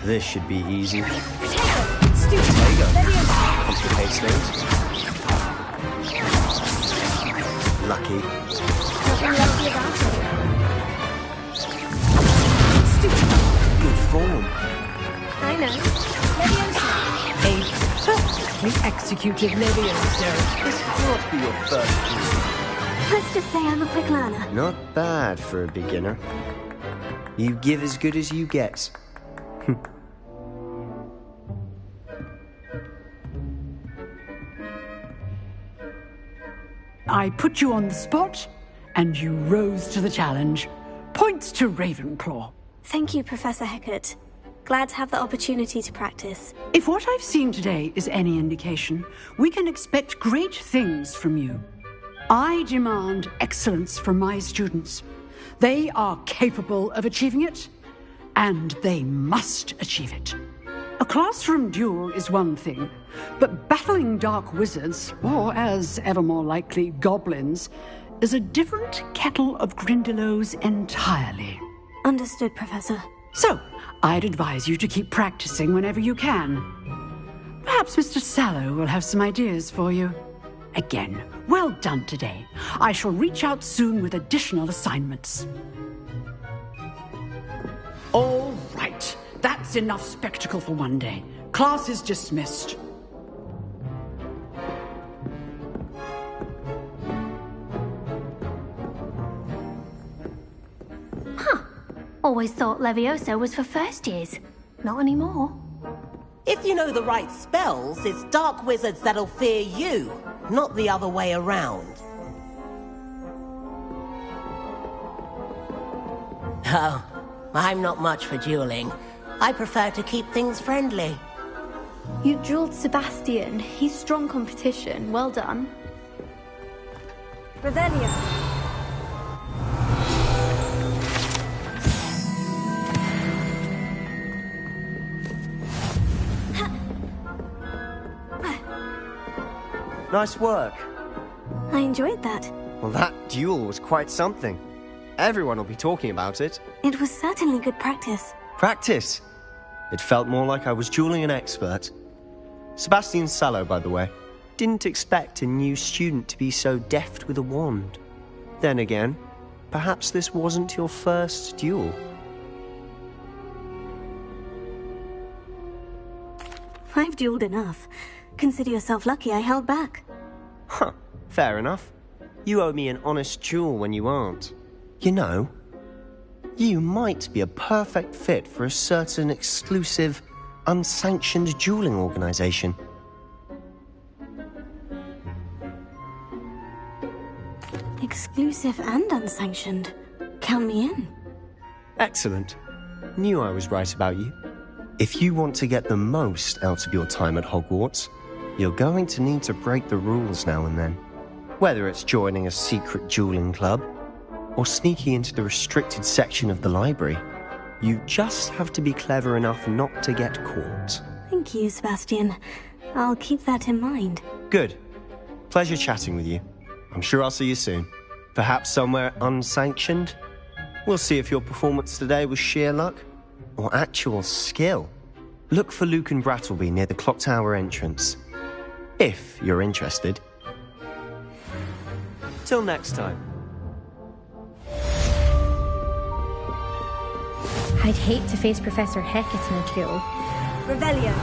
This should be easy. Protego! Complicates things. Lucky. Nothing lucky about it. Good form. I know. Levioso! A perfectly executed Levioso. This can't be your first duel. Let's just say I'm a quick learner. Not bad for a beginner. You give as good as you get. I put you on the spot, and you rose to the challenge. Points to Ravenclaw. Thank you, Professor Hecat. Glad to have the opportunity to practice. If what I've seen today is any indication, we can expect great things from you. I demand excellence from my students. They are capable of achieving it, and they must achieve it. A classroom duel is one thing, but battling dark wizards, or as ever more likely, goblins, is a different kettle of Grindylows entirely. Understood, Professor. So, I'd advise you to keep practicing whenever you can. Perhaps Mr. Sallow will have some ideas for you. Again, well done today. I shall reach out soon with additional assignments. All right. That's enough spectacle for one day. Class is dismissed. Huh. Always thought Levioso was for first years. Not anymore. If you know the right spells, it's dark wizards that'll fear you, not the other way around. Oh, I'm not much for dueling. I prefer to keep things friendly. You dueled Sebastian. He's strong competition. Well done. Revelio. Nice work. I enjoyed that. Well, that duel was quite something. Everyone will be talking about it. It was certainly good practice. Practice? It felt more like I was dueling an expert. Sebastian Sallow, by the way. Didn't expect a new student to be so deft with a wand. Then again, perhaps this wasn't your first duel. I've dueled enough. Consider yourself lucky I held back. Huh, fair enough. You owe me an honest duel when you aren't. You know, you might be a perfect fit for a certain exclusive, unsanctioned dueling organization. Exclusive and unsanctioned. Count me in. Excellent. Knew I was right about you. If you want to get the most out of your time at Hogwarts, you're going to need to break the rules now and then. Whether it's joining a secret dueling club, or sneaking into the restricted section of the library, you just have to be clever enough not to get caught. Thank you, Sebastian. I'll keep that in mind. Good. Pleasure chatting with you. I'm sure I'll see you soon. Perhaps somewhere unsanctioned? We'll see if your performance today was sheer luck or actual skill. Look for Luke and Brattleby near the clock tower entrance. If you're interested. Till next time. I'd hate to face Professor Hecat in a duel. Revelio.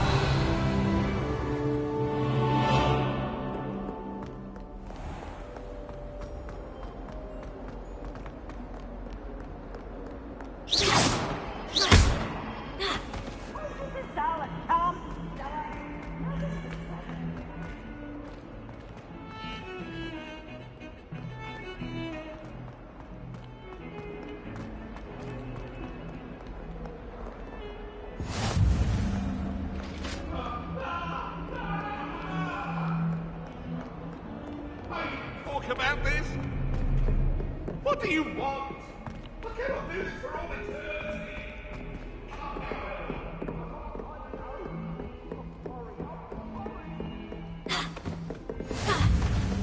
About this? What do you want? I cannot do this for all eternity.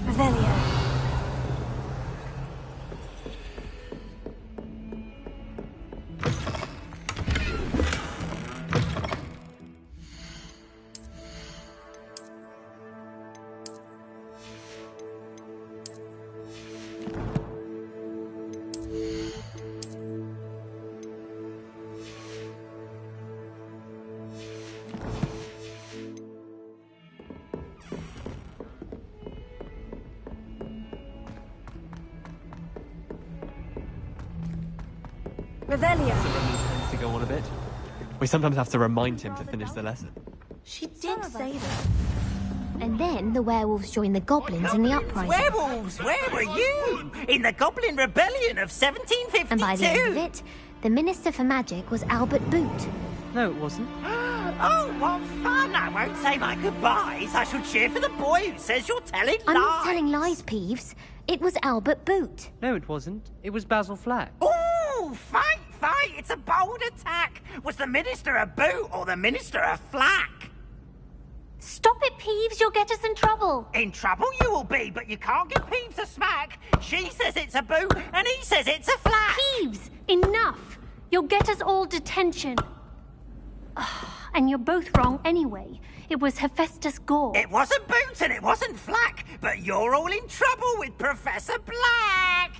Revelio. Revelio. Tends to go on a bit. We sometimes have to remind him to finish the lesson. She did say that. And then the werewolves joined the goblins in the uprising. Werewolves? Where were you? In the Goblin Rebellion of 1752? And by the end of it, the Minister for Magic was Albert Boot. No, it wasn't. Oh, what fun! I won't say my goodbyes. I shall cheer for the boy who says you're telling lies. I'm not telling lies, Peeves. It was Albert Boot. No, it wasn't. It was Basil Flack. Ooh, fight! It's a bold attack. Was the Minister a boot or the Minister a flack? Stop it, Peeves. You'll get us in trouble. In trouble you will be, but you can't give Peeves a smack. She says it's a boot and he says it's a flack. Peeves, enough. You'll get us all detention. And you're both wrong anyway. It was Hephaestus Gore. It wasn't Boot and it wasn't Flack, but you're all in trouble with Professor Black.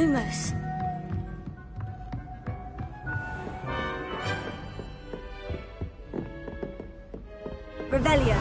Lumos. Revelio.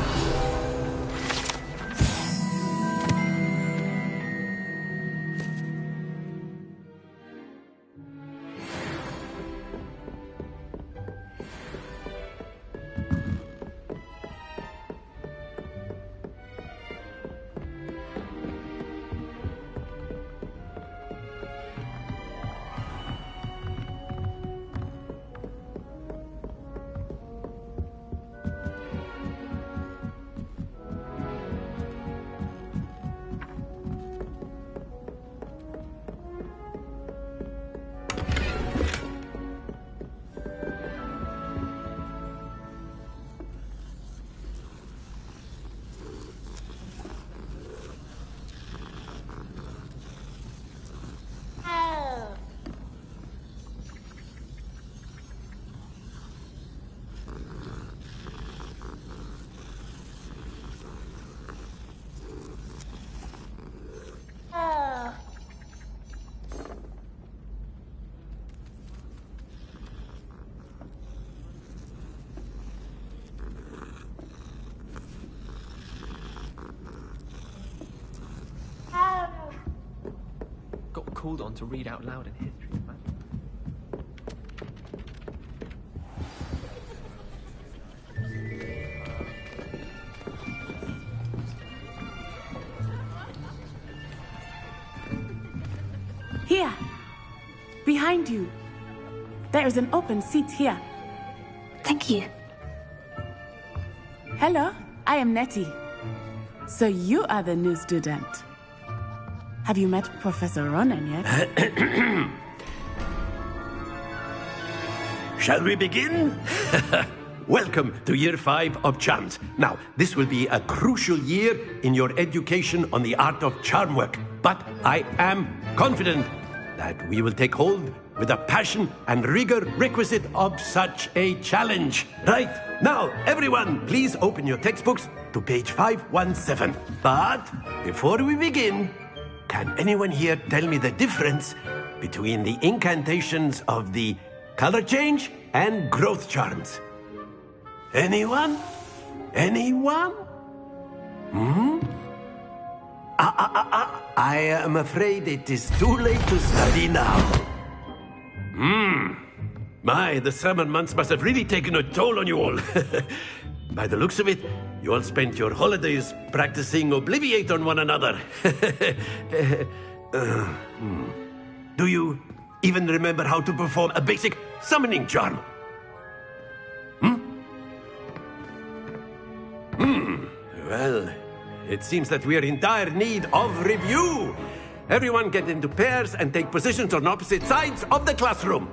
Got called on to read out loud in history of magic. Here! Behind you! There is an open seat here. Thank you. Hello, I am Nettie. So you are the new student. Have you met Professor Ronan yet? Shall we begin? Welcome to Year 5 of Charms. Now, this will be a crucial year in your education on the art of charm work. But I am confident that we will take hold with the passion and rigor requisite of such a challenge. Right, now, everyone, please open your textbooks to page 517. But before we begin, can anyone here tell me the difference between the incantations of the color change and growth charms? Anyone? Anyone? I am afraid it is too late to study now. My, the summer months must have really taken a toll on you all. By the looks of it, you all spent your holidays practicing Obliviate on one another. Do you even remember how to perform a basic summoning charm? Well, it seems that we are in dire need of review. Everyone get into pairs and take positions on opposite sides of the classroom.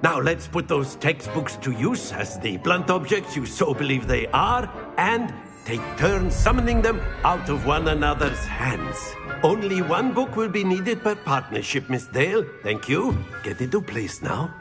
Now let's put those textbooks to use as the blunt objects you so believe they are, and take turns summoning them out of one another's hands. Only one book will be needed per partnership, Miss Dale. Thank you. Get into place now.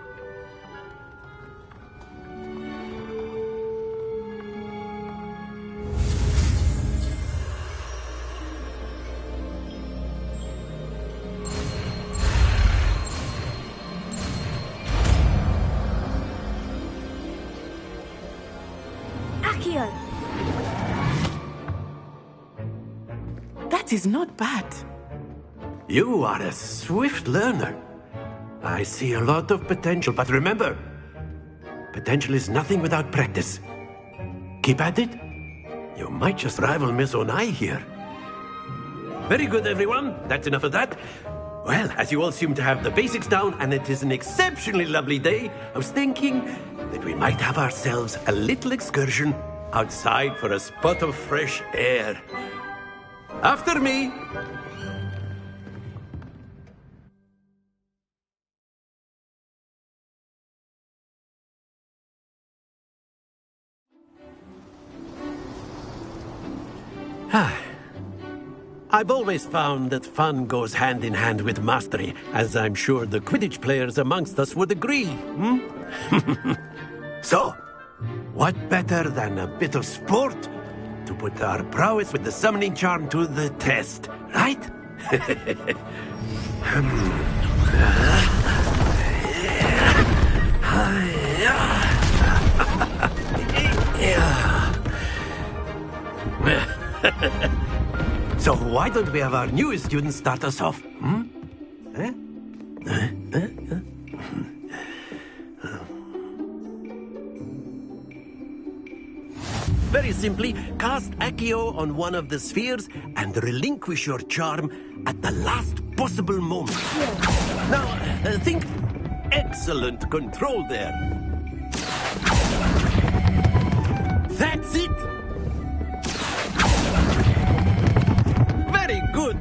That is not bad. You are a swift learner. I see a lot of potential, but remember, potential is nothing without practice. Keep at it. You might just rival Miss Onai here. Very good, everyone. That's enough of that. Well, as you all seem to have the basics down, and it is an exceptionally lovely day, I was thinking that we might have ourselves a little excursion outside for a spot of fresh air. After me. I've always found that fun goes hand in hand with mastery, as I'm sure the Quidditch players amongst us would agree. So, what better than a bit of sport to put our prowess with the summoning charm to the test, right? So why don't we have our newest student start us off? Very simply, cast Accio on one of the spheres and relinquish your charm at the last possible moment. Now, think excellent control there. That's it! Very good!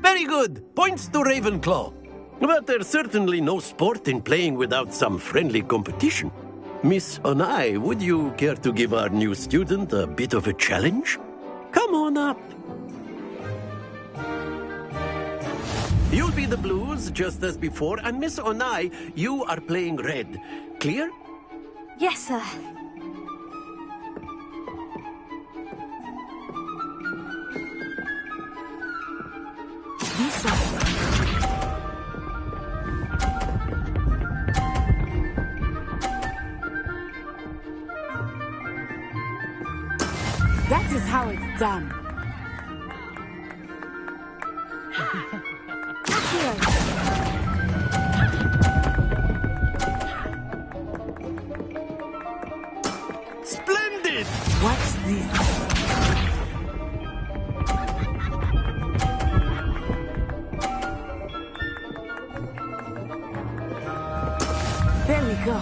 Very good! Points to Ravenclaw. But there's certainly no sport in playing without some friendly competition. Miss Onai, would you care to give our new student a bit of a challenge? Come on up. You'll be the blues, just as before, and Miss Onai, you are playing red. Clear? Yes, sir. That is how it's done. Splendid! Watch this. There we go.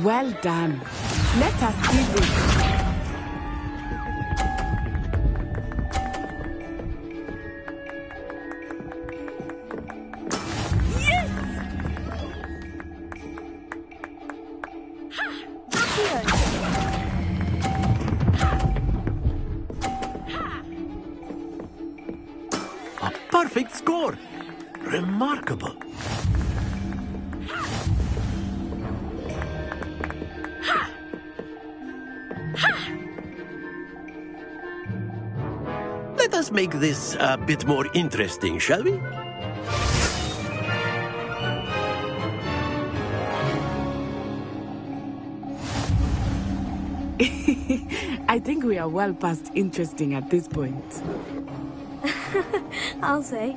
Well done. Let us see this. A perfect score. Remarkable. Let us make this a bit more interesting, shall we? I think we are well past interesting at this point. I'll say.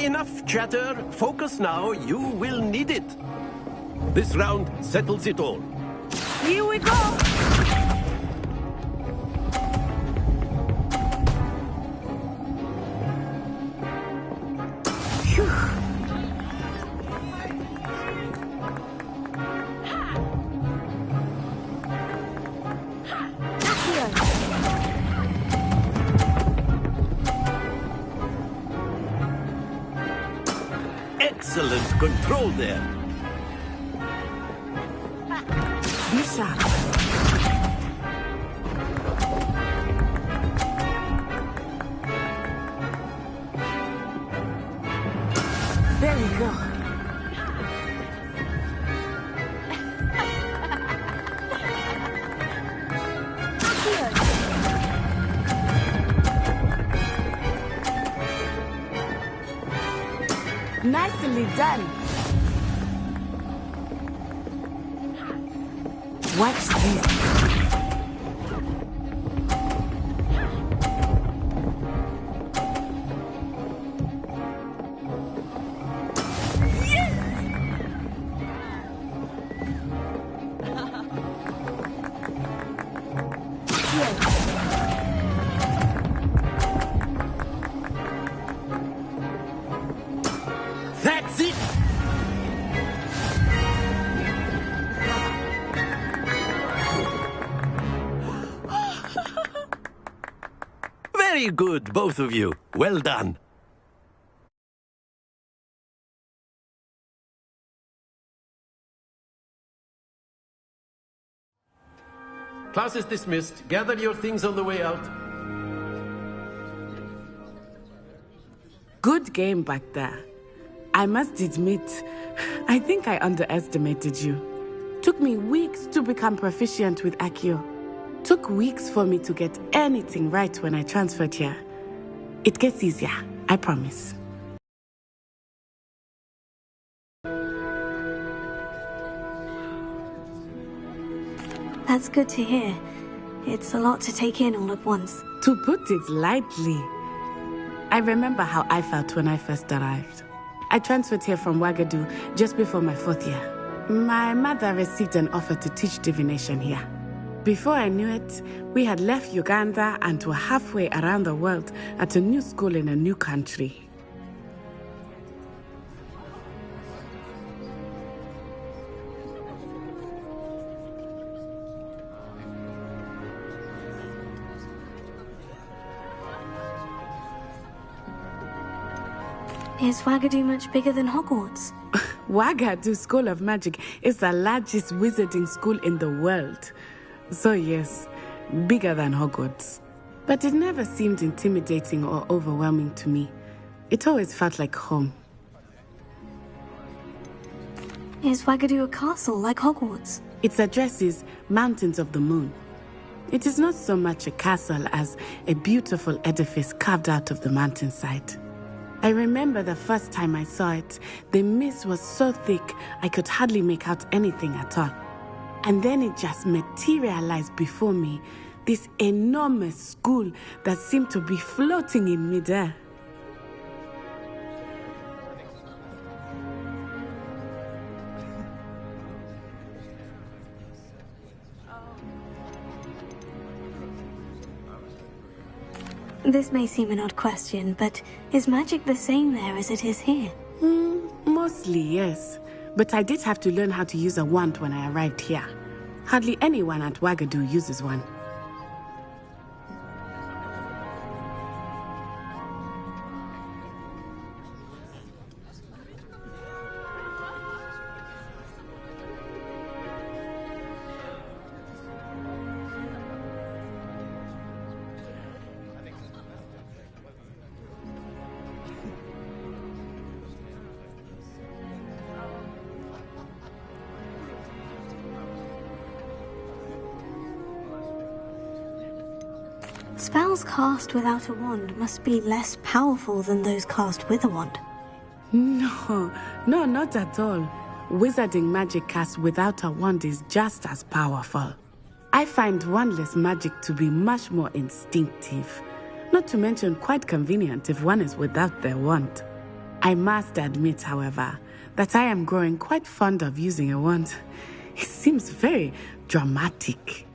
Enough chatter. Focus now. You will need it. This round settles it all. Here we go! Excellent control there. Be sharp. There we go. Nicely done. Watch this. That's it. Very good, both of you. Well done. Class is dismissed. Gather your things on the way out. Good game back there. I must admit, I think I underestimated you. Took me weeks to become proficient with Accio. Took weeks for me to get anything right when I transferred here. It gets easier, I promise. That's good to hear. It's a lot to take in all at once. To put it lightly, I remember how I felt when I first arrived. I transferred here from Wagadu just before my 4th year. My mother received an offer to teach divination here. Before I knew it, we had left Uganda and were halfway around the world at a new school in a new country. Is Wagadu much bigger than Hogwarts? Wagadu School of Magic is the largest wizarding school in the world. So yes, bigger than Hogwarts. But it never seemed intimidating or overwhelming to me. It always felt like home. Is Wagadu a castle like Hogwarts? Its address is Mountains of the Moon. It is not so much a castle as a beautiful edifice carved out of the mountainside. I remember the first time I saw it, the mist was so thick I could hardly make out anything at all. And then it just materialized before me, this enormous school that seemed to be floating in midair. This may seem an odd question, but is magic the same there as it is here? Mostly, yes. but I did have to learn how to use a wand when I arrived here. Hardly anyone at Wagadu uses one. Spells cast without a wand must be less powerful than those cast with a wand. No, not at all. Wizarding magic cast without a wand is just as powerful. I find wandless magic to be much more instinctive, not to mention quite convenient if one is without their wand. I must admit, however, that I am growing quite fond of using a wand. It seems very dramatic.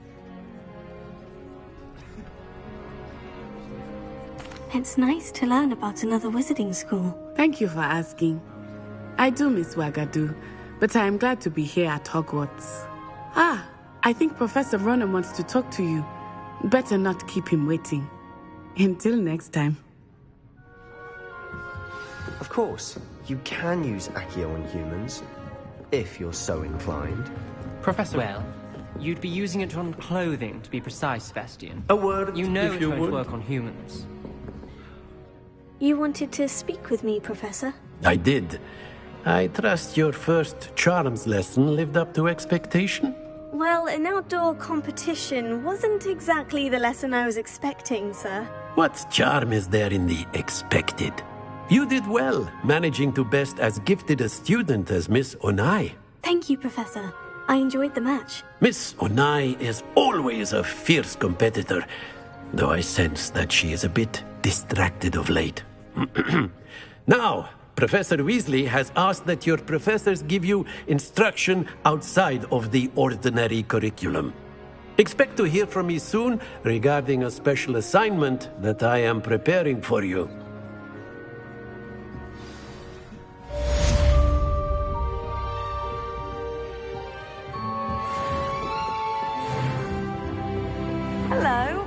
It's nice to learn about another wizarding school. Thank you for asking. I do miss Wagadu, but I am glad to be here at Hogwarts. I think Professor Ronan wants to talk to you. Better not keep him waiting. Until next time. Of course, you can use Accio on humans, if you're so inclined. Professor, well, you'd be using it on clothing, to be precise, Sebastian. A word, You know if it you won't would. work on humans. You wanted to speak with me, Professor? I did. I trust your first charms lesson lived up to expectation? Well, an outdoor competition wasn't exactly the lesson I was expecting, sir. What charm is there in the expected? You did well, managing to best as gifted a student as Miss Onai. Thank you, Professor. I enjoyed the match. Miss Onai is always a fierce competitor, though I sense that she is a bit distracted of late. Now, Professor Weasley has asked that your professors give you instruction outside of the ordinary curriculum. Expect to hear from me soon regarding a special assignment that I am preparing for you. Hello.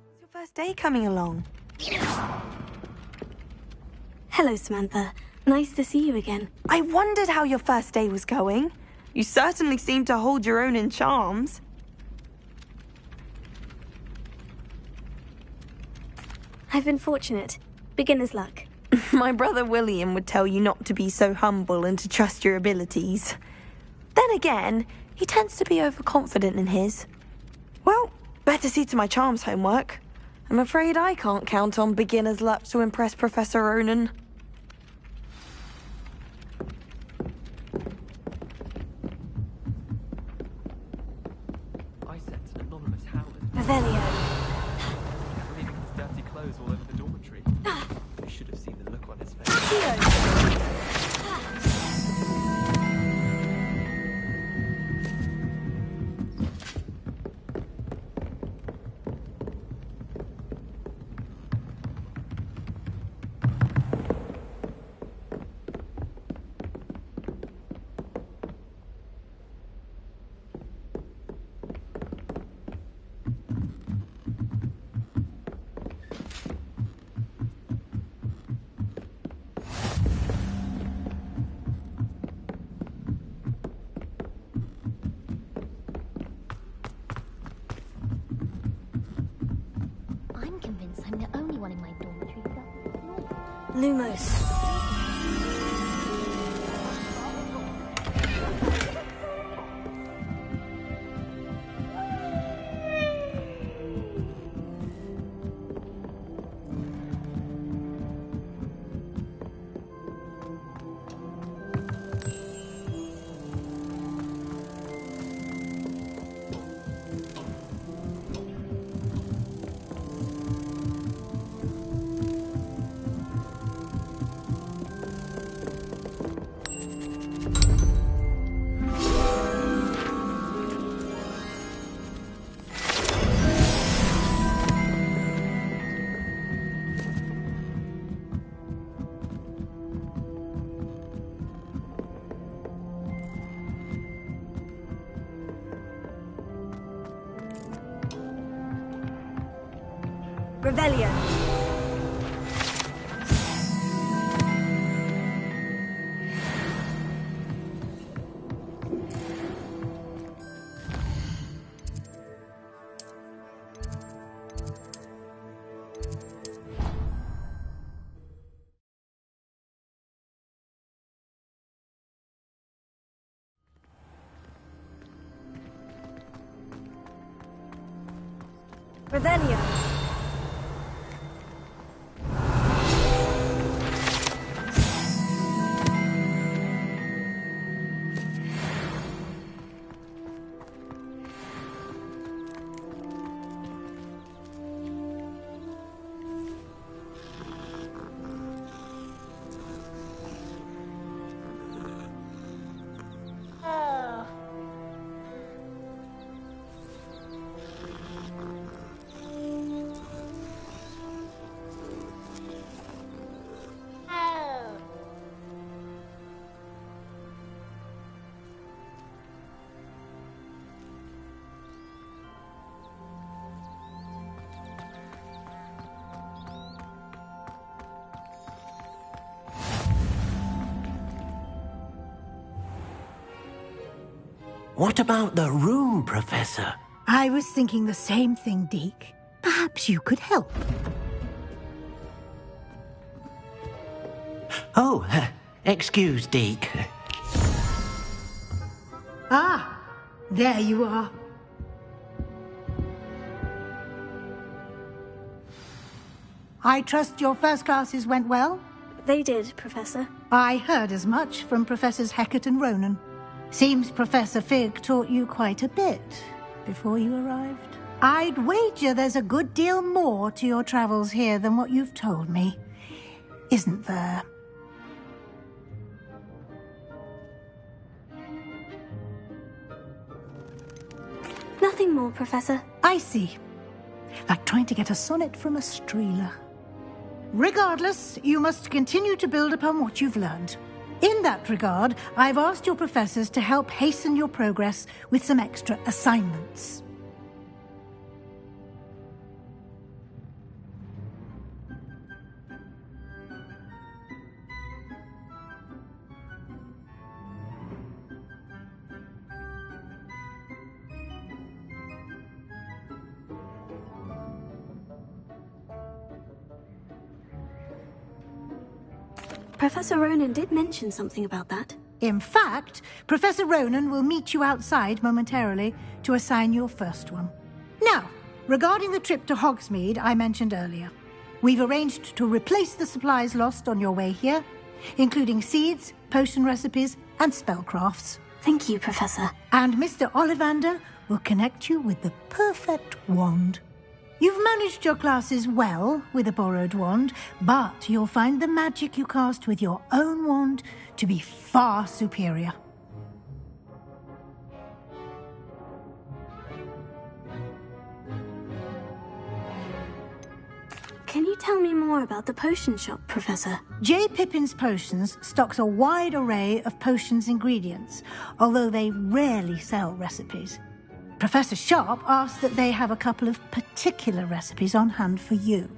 It's your first day coming along. Hello, Samantha. Nice to see you again. I wondered how your first day was going. You certainly seem to hold your own in charms. I've been fortunate. Beginner's luck. My brother William would tell you not to be so humble and to trust your abilities. Then again, he tends to be overconfident in his. Well, better see to my charms homework. I'm afraid I can't count on beginner's luck to impress Professor Ronan. I sense an anonymous howler. Revelio. Leaving his dirty clothes all over the dormitory. You should have seen the look on his face. I'm convinced I'm the only one in my dormitory who doesn't. Lumos. Revelio. Revelio. What about the room, Professor? I was thinking the same thing, Deke. Perhaps you could help. Oh, excuse, Deke. Ah, there you are. I trust your first classes went well? They did, Professor. I heard as much from Professors Hecat and Ronan. Seems Professor Fig taught you quite a bit before you arrived. I'd wager there's a good deal more to your travels here than what you've told me. Isn't there? Nothing more, Professor. I see. Like trying to get a sonnet from a streeler. Regardless, you must continue to build upon what you've learned. In that regard, I've asked your professors to help hasten your progress with some extra assignments. Professor Ronan did mention something about that. In fact, Professor Ronan will meet you outside momentarily to assign your first one. Now, regarding the trip to Hogsmeade I mentioned earlier, we've arranged to replace the supplies lost on your way here, including seeds, potion recipes, and spellcrafts. Thank you, Professor. And Mr. Ollivander will connect you with the perfect wand. You've managed your classes well with a borrowed wand, but you'll find the magic you cast with your own wand to be far superior. Can you tell me more about the potion shop, Professor? J. Pippin's Potions stocks a wide array of potions ingredients, although they rarely sell recipes. Professor Sharp asked that they have a couple of particular recipes on hand for you.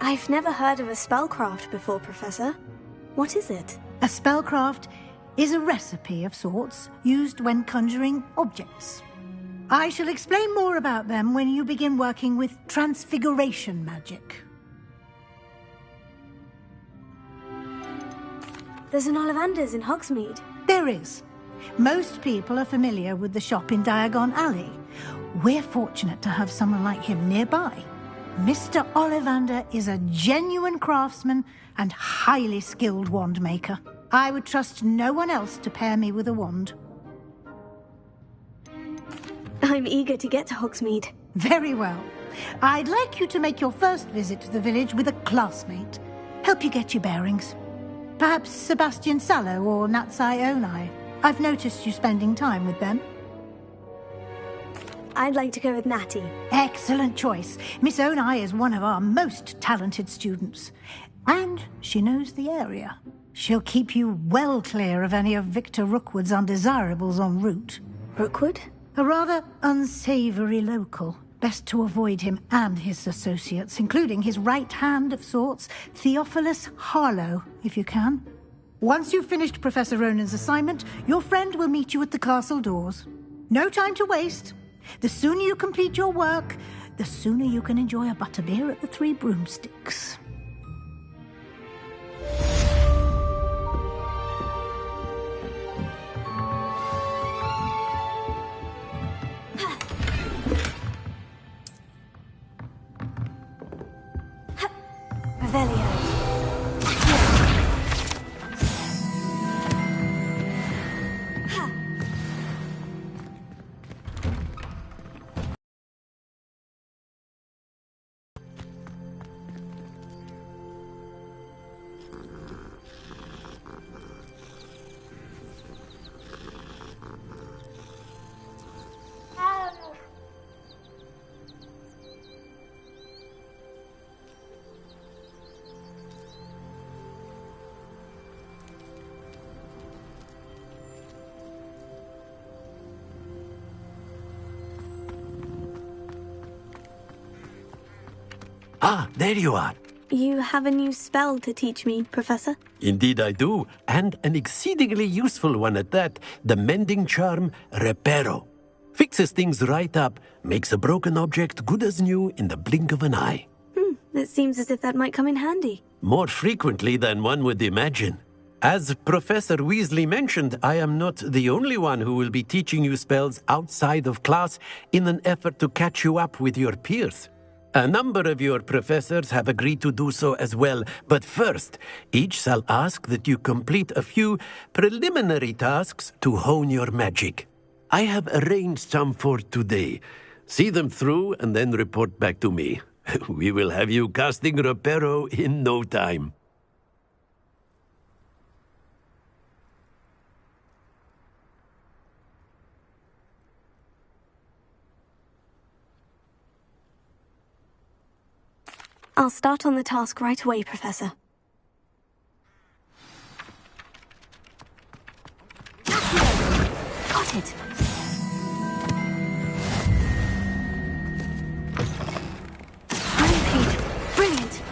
I've never heard of a spellcraft before, Professor. What is it? A spellcraft is a recipe of sorts used when conjuring objects. I shall explain more about them when you begin working with transfiguration magic. There's an Ollivander's in Hogsmeade. There is. Most people are familiar with the shop in Diagon Alley. We're fortunate to have someone like him nearby. Mr. Ollivander is a genuine craftsman and highly skilled wand maker. I would trust no one else to pair me with a wand. I'm eager to get to Hogsmeade. Very well. I'd like you to make your first visit to the village with a classmate. Help you get your bearings. Perhaps Sebastian Sallow or Natsai Onai. I've noticed you spending time with them. I'd like to go with Natty. Excellent choice. Miss Onai is one of our most talented students. And she knows the area. She'll keep you well clear of any of Victor Rookwood's undesirables en route. Rookwood? A rather unsavory local. Best to avoid him and his associates, including his right hand of sorts, Theophilus Harlow, if you can. Once you've finished Professor Ronan's assignment, your friend will meet you at the castle doors. No time to waste. The sooner you complete your work, the sooner you can enjoy a butterbeer at the Three Broomsticks. Revelio. Ah, there you are. You have a new spell to teach me, Professor? Indeed I do, and an exceedingly useful one at that, the mending charm Reparo. Fixes things right up, makes a broken object good as new in the blink of an eye. It seems as if that might come in handy. More frequently than one would imagine. As Professor Weasley mentioned, I am not the only one who will be teaching you spells outside of class in an effort to catch you up with your peers. A number of your professors have agreed to do so as well, but first, each shall ask that you complete a few preliminary tasks to hone your magic. I have arranged some for today. See them through and then report back to me. We will have you casting Reparo in no time. I'll start on the task right away, Professor. Got it! Unpaid. Brilliant!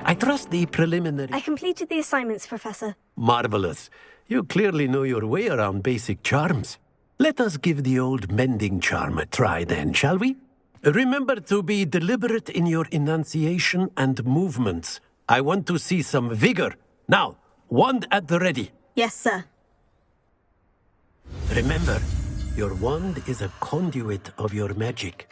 I trust the preliminary... I completed the assignments, Professor. Marvelous. You clearly know your way around basic charms. Let us give the old mending charm a try then, shall we? Remember to be deliberate in your enunciation and movements. I want to see some vigor. Now, wand at the ready. Yes, sir. Remember, your wand is a conduit of your magic.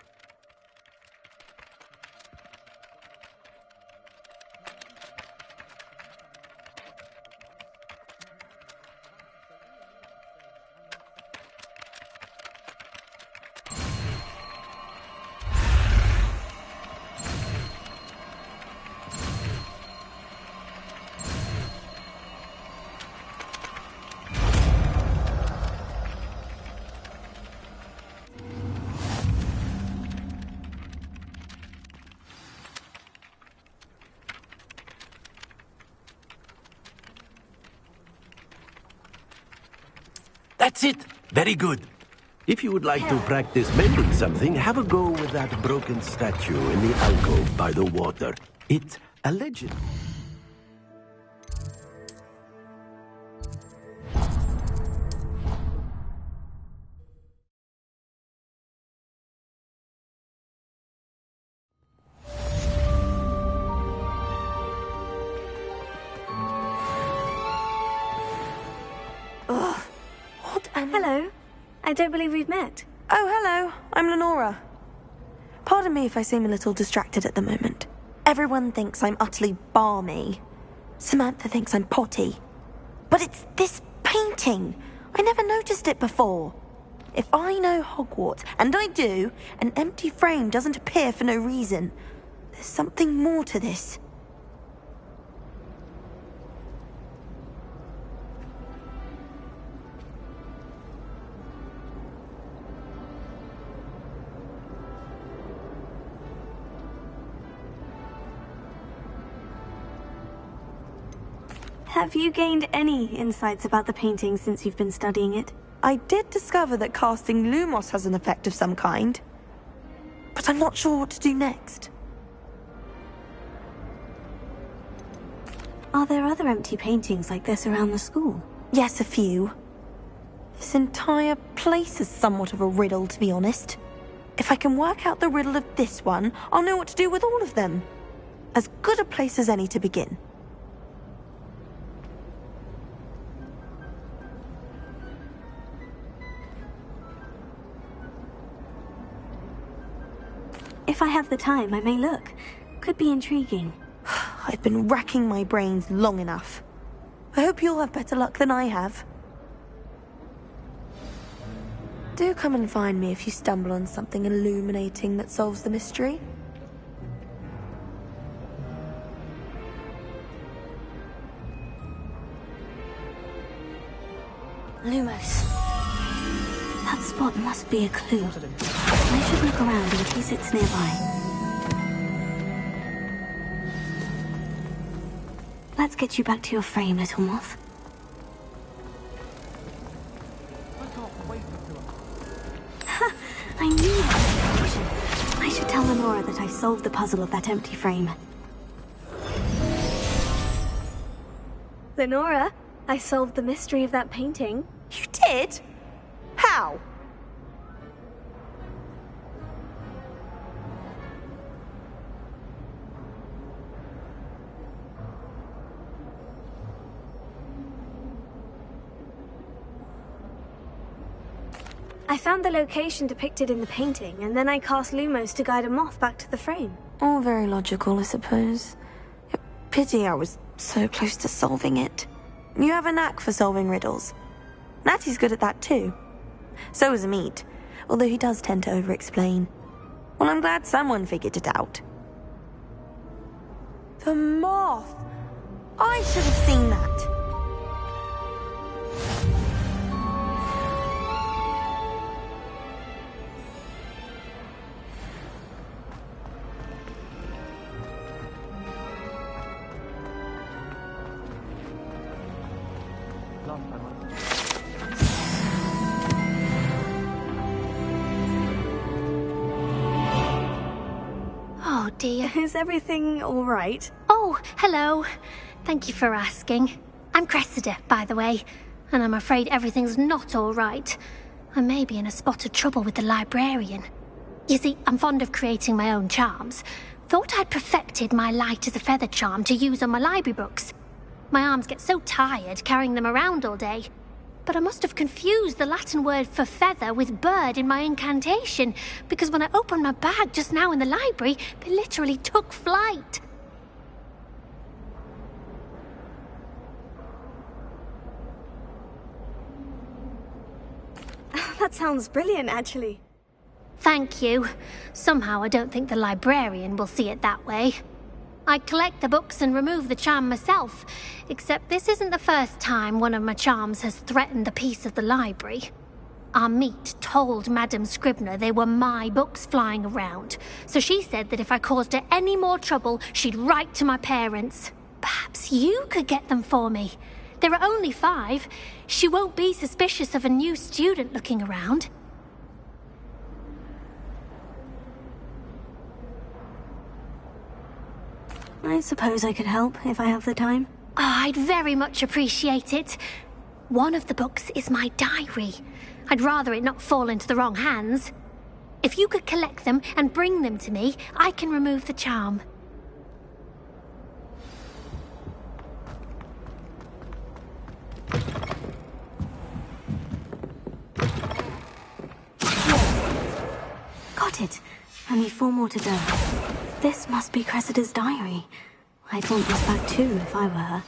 That's it. Very good. If you would like to practice mending something, have a go with that broken statue in the alcove by the water. It's a legend. Hello. I don't believe we've met. Oh, hello. I'm Lenora. Pardon me if I seem a little distracted at the moment. Everyone thinks I'm utterly balmy. Samantha thinks I'm potty. But it's this painting. I never noticed it before. If I know Hogwarts, and I do, an empty frame doesn't appear for no reason. There's something more to this. Have you gained any insights about the painting since you've been studying it? I did discover that casting Lumos has an effect of some kind, but I'm not sure what to do next. Are there other empty paintings like this around the school? Yes, a few. This entire place is somewhat of a riddle, to be honest. If I can work out the riddle of this one, I'll know what to do with all of them. As good a place as any to begin. If I have the time, I may look. Could be intriguing. I've been racking my brains long enough. I hope you'll have better luck than I have. Do come and find me if you stumble on something illuminating that solves the mystery. Lumos. That spot must be a clue. I should look around in case it's nearby. Let's get you back to your frame, little moth. Ha! I knew it. I should tell Lenora that I solved the puzzle of that empty frame. Lenora, I solved the mystery of that painting. You did? How? I found the location depicted in the painting, and then I cast Lumos to guide a moth back to the frame. All very logical, I suppose. Pity I was so close to solving it. You have a knack for solving riddles. Natty's good at that too. So is Amit, although he does tend to over-explain. Well, I'm glad someone figured it out. The moth! I should have seen that. Oh dear. Is everything all right? Oh, hello. Thank you for asking. I'm Cressida, by the way, and I'm afraid everything's not all right. I may be in a spot of trouble with the librarian. You see, I'm fond of creating my own charms. Thought I'd perfected my light as a feather charm to use on my library books. My arms get so tired carrying them around all day. But I must have confused the Latin word for feather with bird in my incantation, because when I opened my bag just now in the library, they literally took flight. That sounds brilliant, actually. Thank you. Somehow I don't think the librarian will see it that way. I collect the books and remove the charm myself, except this isn't the first time one of my charms has threatened the peace of the library. Amit told Madame Scribner they were my books flying around, so she said that if I caused her any more trouble, she'd write to my parents. Perhaps you could get them for me. There are only 5. She won't be suspicious of a new student looking around. I suppose I could help if I have the time. Oh, I'd very much appreciate it. One of the books is my diary. I'd rather it not fall into the wrong hands. If you could collect them and bring them to me, I can remove the charm. Got it. Only 4 more to go. This must be Cressida's diary. I'd want this back too if I were her.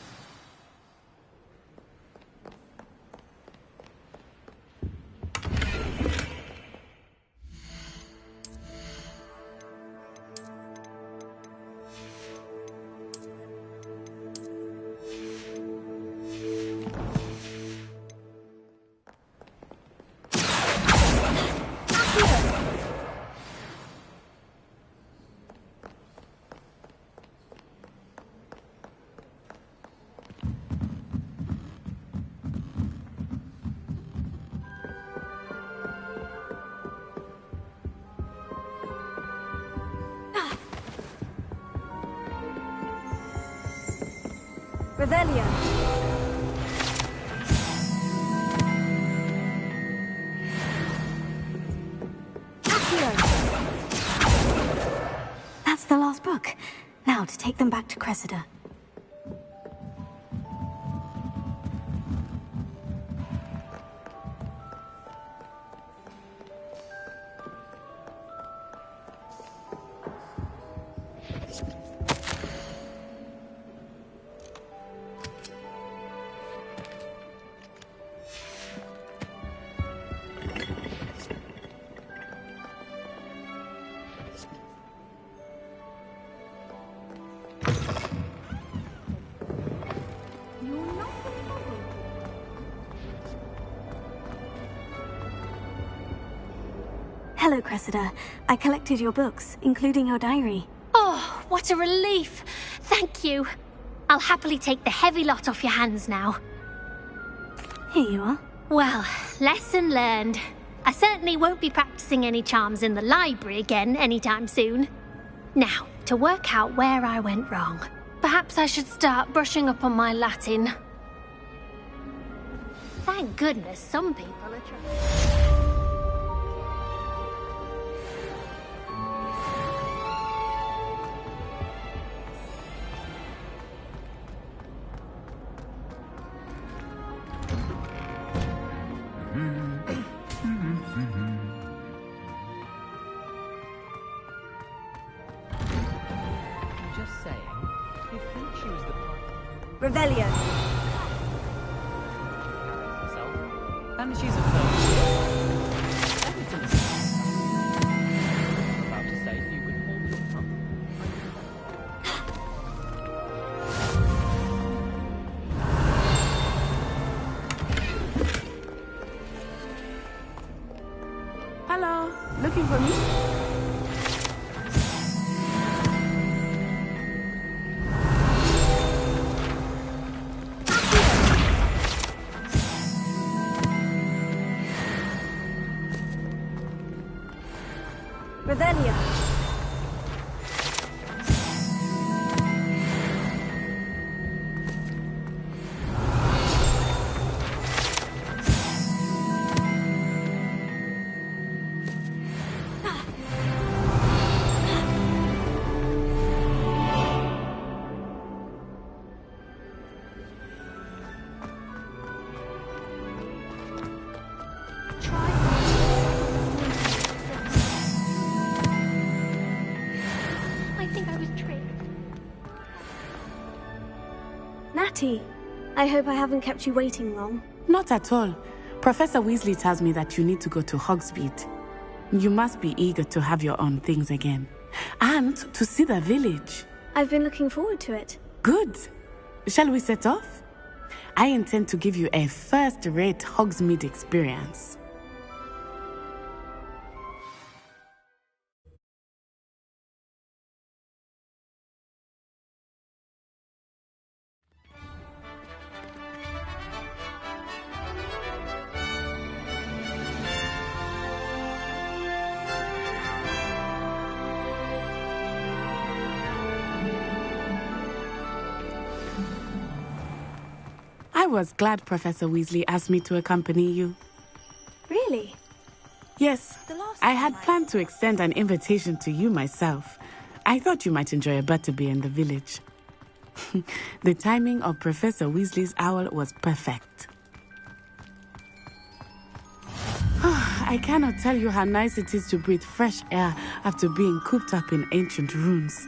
Revelio. That's the last book. Now to take them back to Cressida. Hello, Cressida. I collected your books, including your diary. Oh, what a relief. Thank you. I'll happily take the heavy lot off your hands now. Here you are. Well, lesson learned. I certainly won't be practicing any charms in the library again anytime soon. Now, to work out where I went wrong. Perhaps I should start brushing up on my Latin. Thank goodness some people are trying. Revelio. And she's a film. About to say if you would hold your tongue. Hello, looking for me? Revelio. Natty, I hope I haven't kept you waiting long. Not at all. Professor Weasley tells me that you need to go to Hogsmeade. You must be eager to have your own things again. And to see the village. I've been looking forward to it. Good. Shall we set off? I intend to give you a first-rate Hogsmeade experience. I was glad Professor Weasley asked me to accompany you. Really? Yes, I had planned to extend an invitation to you myself. I thought you might enjoy a butterbeer in the village. The timing of Professor Weasley's owl was perfect. I cannot tell you how nice it is to breathe fresh air after being cooped up in ancient ruins.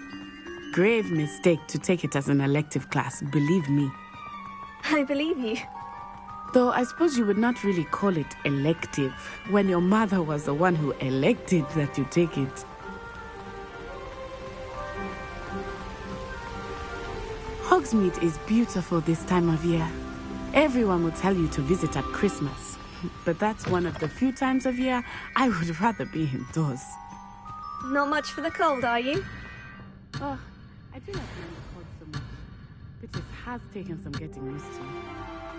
Grave mistake to take it as an elective class, believe me. I believe you. Though I suppose you would not really call it elective when your mother was the one who elected that you take it. Hogsmeade is beautiful this time of year. Everyone will tell you to visit at Christmas. But that's one of the few times of year I would rather be indoors. Not much for the cold, are you? Oh, I do not mind the cold so much. But it has taken some getting used to.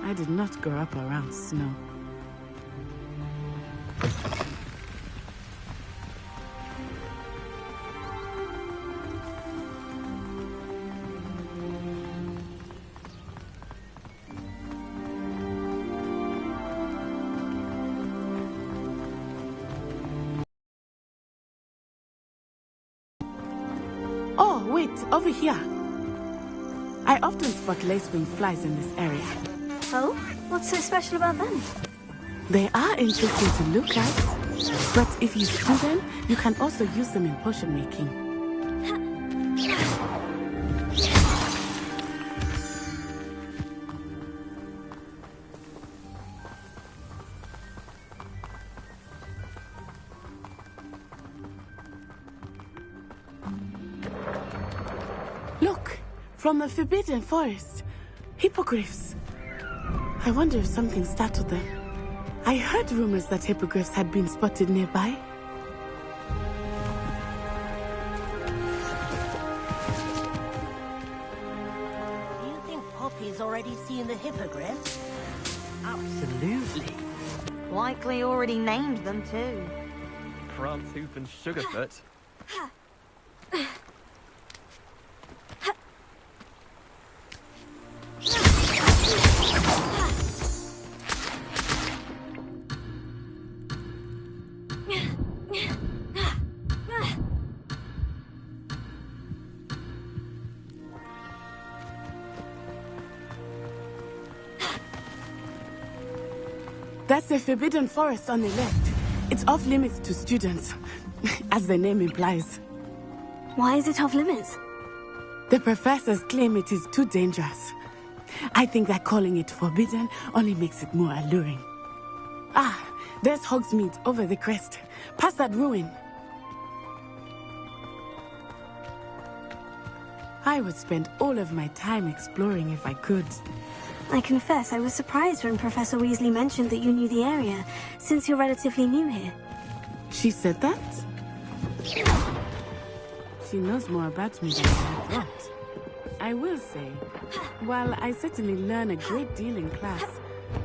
I did not grow up around snow. Wait, over here. I often spot lacewing flies in this area. Oh? What's so special about them? They are interesting to look at, but if you stew them, you can also use them in potion making. Look, from the Forbidden Forest, hippogriffs. I wonder if something startled them. I heard rumors that hippogriffs had been spotted nearby. Do you think Poppy's already seen the hippogriff? Absolutely. Likely already named them too. Prantooth and Sugarfoot. That's the Forbidden Forest on the left. It's off limits to students, as the name implies. Why is it off limits? The professors claim it is too dangerous. I think that calling it forbidden only makes it more alluring. Ah, there's Hogsmeade over the crest. Past that ruin. I would spend all of my time exploring if I could. I confess I was surprised when Professor Weasley mentioned that you knew the area, since you're relatively new here. She said that? She knows more about me than I thought. I will say, while I certainly learn a great deal in class,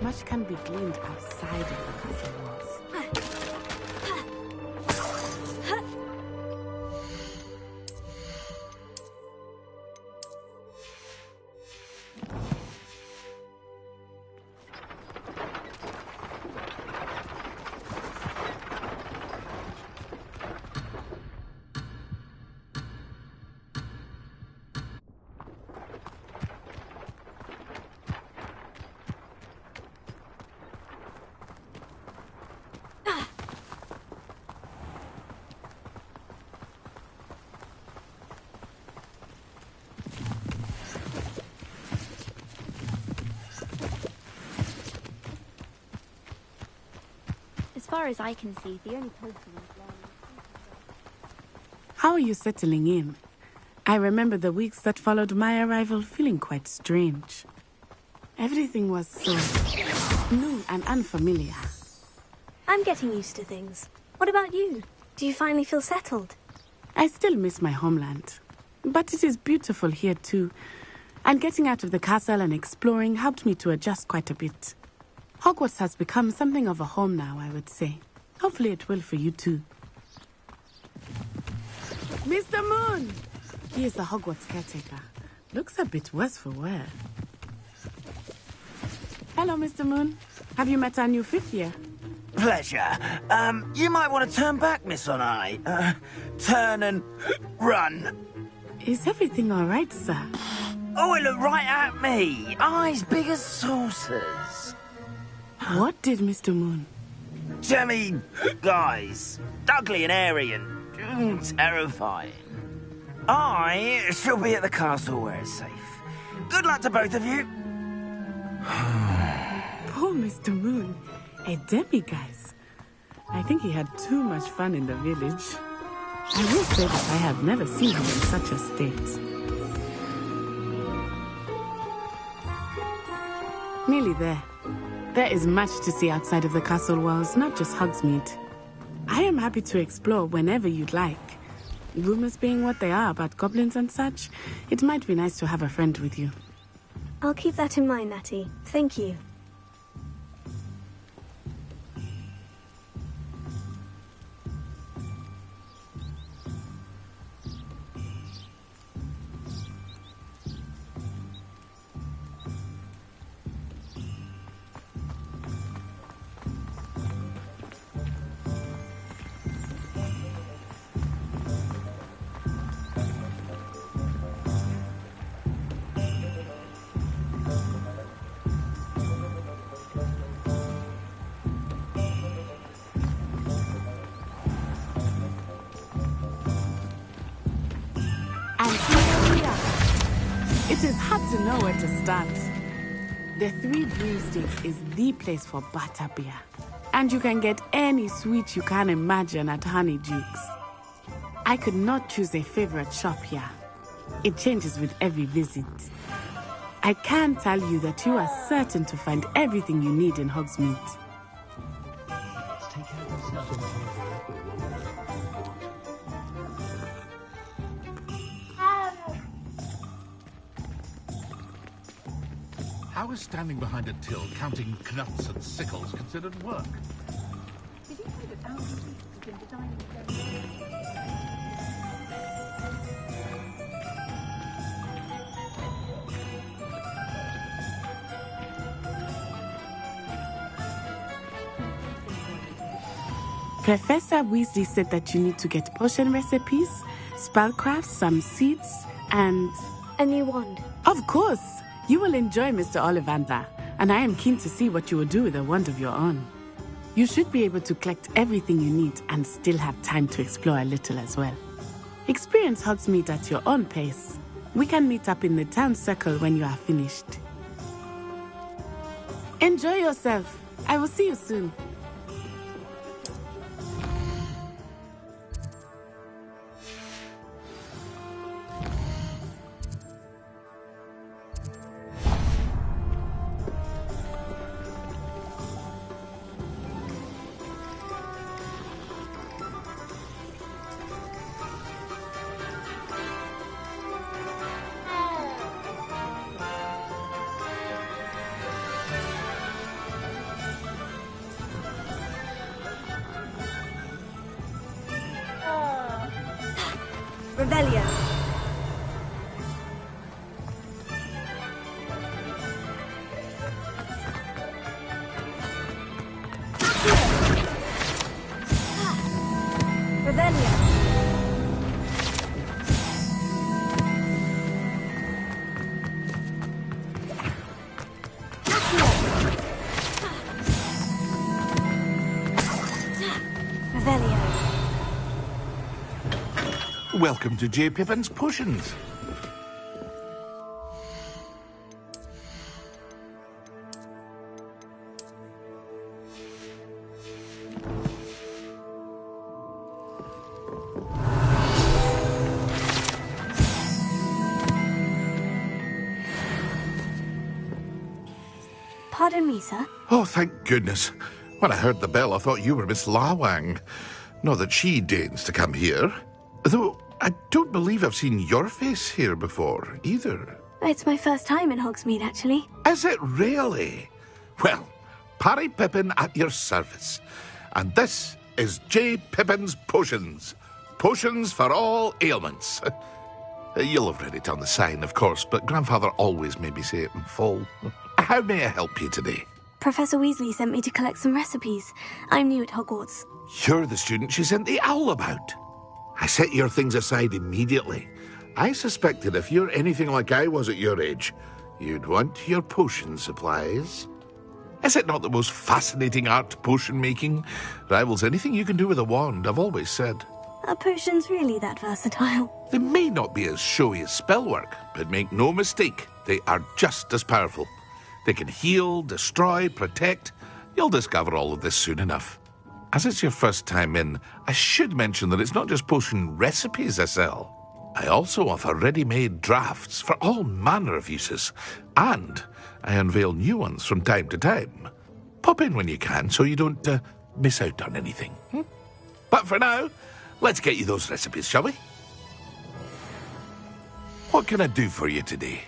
much can be gleaned outside of the castle walls. As far as I can see, the only person is lying. How are you settling in? I remember the weeks that followed my arrival feeling quite strange. Everything was so new and unfamiliar. I'm getting used to things. What about you? Do you finally feel settled? I still miss my homeland, but it is beautiful here too. And getting out of the castle and exploring helped me to adjust quite a bit. Hogwarts has become something of a home now, I would say. Hopefully it will for you too. Mr. Moon! He is the Hogwarts caretaker. Looks a bit worse for wear. Hello, Mr. Moon. Have you met our new fifth year? Pleasure. You might want to turn back, Miss Onai. Turn and run. Is everything all right, sir? Oh, it looked right at me. Eyes big as saucers. What did Mr. Moon? Jemmy, guys. Ugly and airy and terrifying. I shall be at the castle where it's safe. Good luck to both of you. Poor Mr. Moon. A demiguise. I think he had too much fun in the village. I will say that I have never seen him in such a state. Nearly there. There is much to see outside of the castle walls, not just Hogsmeade. I am happy to explore whenever you'd like. Rumors being what they are about goblins and such, it might be nice to have a friend with you. I'll keep that in mind, Natty. Thank you. It is hard to know where to start. The Three Broomsticks is the place for butterbeer. And you can get any sweet you can imagine at Honeyduke's. I could not choose a favorite shop here. It changes with every visit. I can tell you that you are certain to find everything you need in Hogsmeade. How is standing behind a till counting knuts and sickles considered work? Did you know that Alan has been designing Professor Weasley said that you need to get potion recipes, spellcrafts, some seeds, and... a new wand. Of course! You will enjoy Mr. Ollivander, and I am keen to see what you will do with a wand of your own. You should be able to collect everything you need and still have time to explore a little as well. Experience Hogsmeade at your own pace. We can meet up in the town circle when you are finished. Enjoy yourself. I will see you soon. Revelio. Revelio. Revelio. Welcome to J. Pippin's Potions. Pardon me, sir. Oh, thank goodness. When I heard the bell, I thought you were Miss Lawang. Not that she deigns to come here. Though I don't believe I've seen your face here before, either. It's my first time in Hogsmeade, actually. Is it really? Well, Parry Pippin at your service. And this is J. Pippin's Potions. Potions for all ailments. You'll have read it on the sign, of course, but Grandfather always made me say it in full. How may I help you today? Professor Weasley sent me to collect some recipes. I'm new at Hogwarts. You're the student she sent the owl about. I set your things aside immediately. I suspected if you're anything like I was at your age, you'd want your potion supplies. Is it not the most fascinating art, potion making? Rivals anything you can do with a wand, I've always said. Are potions really that versatile? They may not be as showy as spellwork, but make no mistake, they are just as powerful. They can heal, destroy, protect. You'll discover all of this soon enough. As it's your first time in, I should mention that it's not just potion recipes I sell. I also offer ready-made drafts for all manner of uses, and I unveil new ones from time to time. Pop in when you can so you don't miss out on anything. But for now, let's get you those recipes, shall we? What can I do for you today?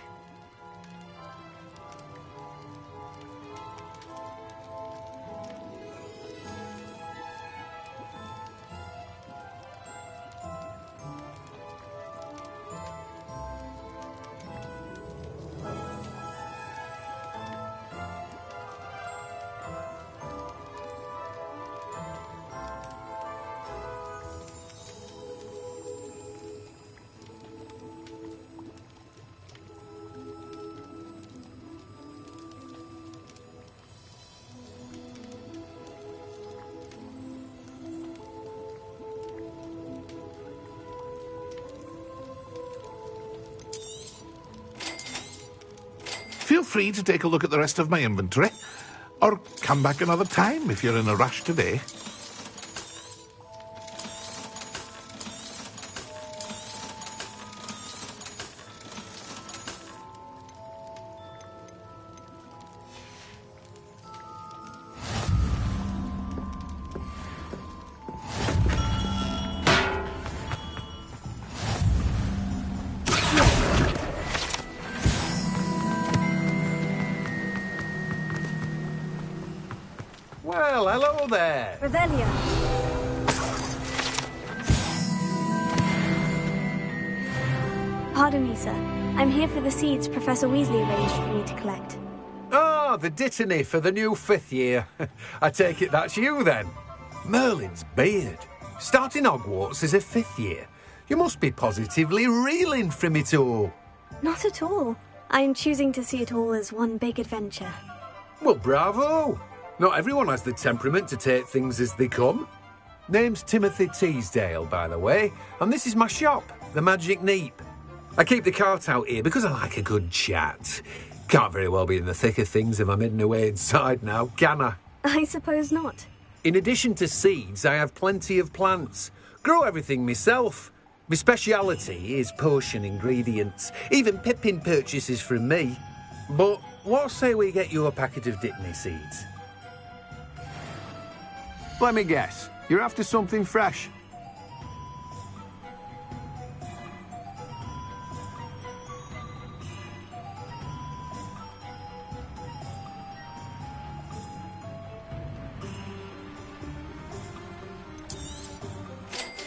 Feel free to take a look at the rest of my inventory, or come back another time if you're in a rush today. Well, hello there. Revelio. Pardon me, sir. I'm here for the seeds Professor Weasley arranged for me to collect. Ah, the dittany for the new 5th year. I take it that's you, then. Merlin's beard. Starting Hogwarts as a 5th year. You must be positively reeling from it all. Not at all. I'm choosing to see it all as one big adventure. Well, bravo. Not everyone has the temperament to take things as they come. Name's Timothy Teasdale, by the way, and this is my shop, the Magic Neep. I keep the cart out here because I like a good chat. Can't very well be in the thick of things if I'm hidden away inside now, can I? I suppose not. In addition to seeds, I have plenty of plants. Grow everything myself. My speciality is potion ingredients. Even Pippin purchases from me. But what say we get you a packet of dittany seeds? Let me guess. You're after something fresh.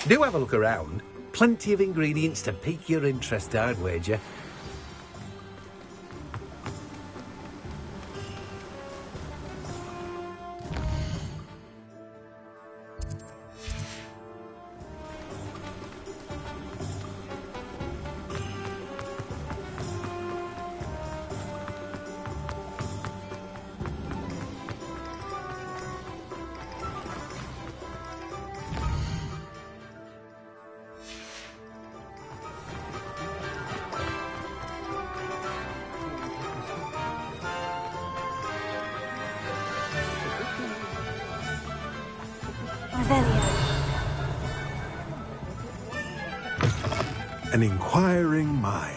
Do have a look around. Plenty of ingredients to pique your interest, I'd wager. An inquiring mind.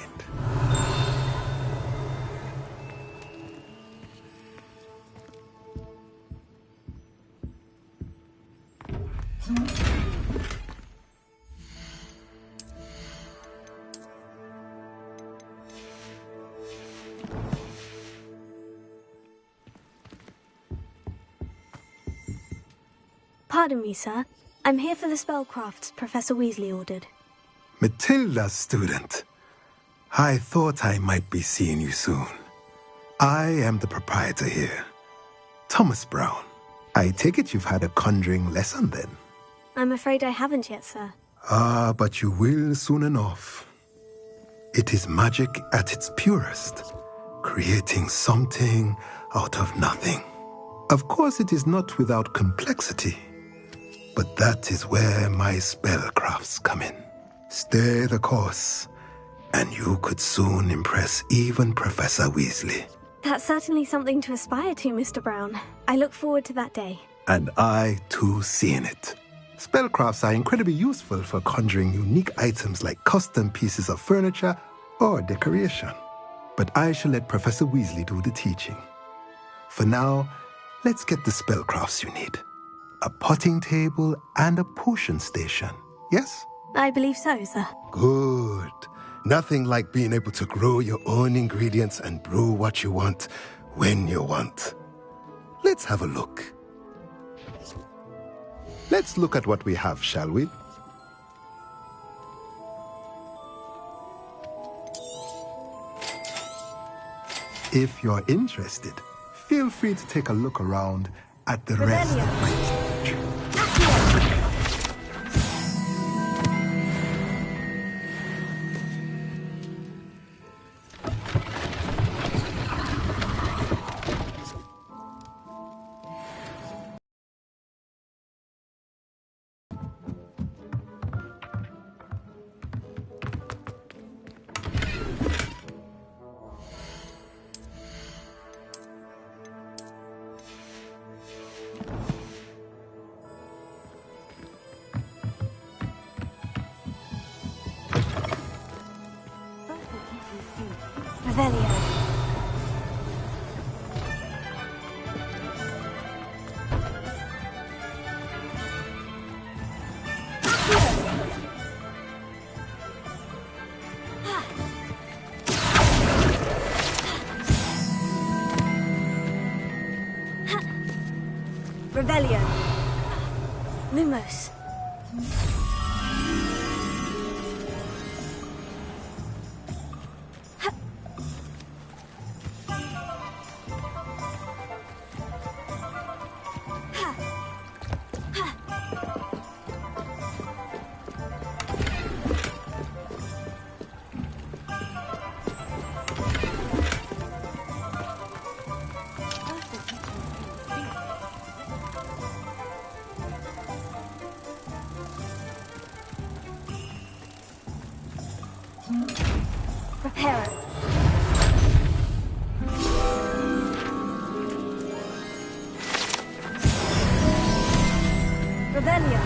Pardon me, sir. I'm here for the spellcrafts Professor Weasley ordered. Matilda's student. I thought I might be seeing you soon. I am the proprietor here, Thomas Brown. I take it you've had a conjuring lesson then? I'm afraid I haven't yet, sir. Ah, but you will soon enough. It is magic at its purest, creating something out of nothing. Of course, it is not without complexity, but that is where my spellcrafts come in. Stay the course, and you could soon impress even Professor Weasley. That's certainly something to aspire to, Mr. Brown. I look forward to that day. And I, too, seeing it. Spellcrafts are incredibly useful for conjuring unique items like custom pieces of furniture or decoration. But I shall let Professor Weasley do the teaching. For now, let's get the spellcrafts you need. A potting table and a potion station, yes? I believe so, sir. Good. Nothing like being able to grow your own ingredients and brew what you want when you want. Let's have a look. Let's look at what we have, shall we? If you're interested, feel free to take a look around at the rest of my storage. Revelio. Revelio. Lumos. Prepare it. Revelio.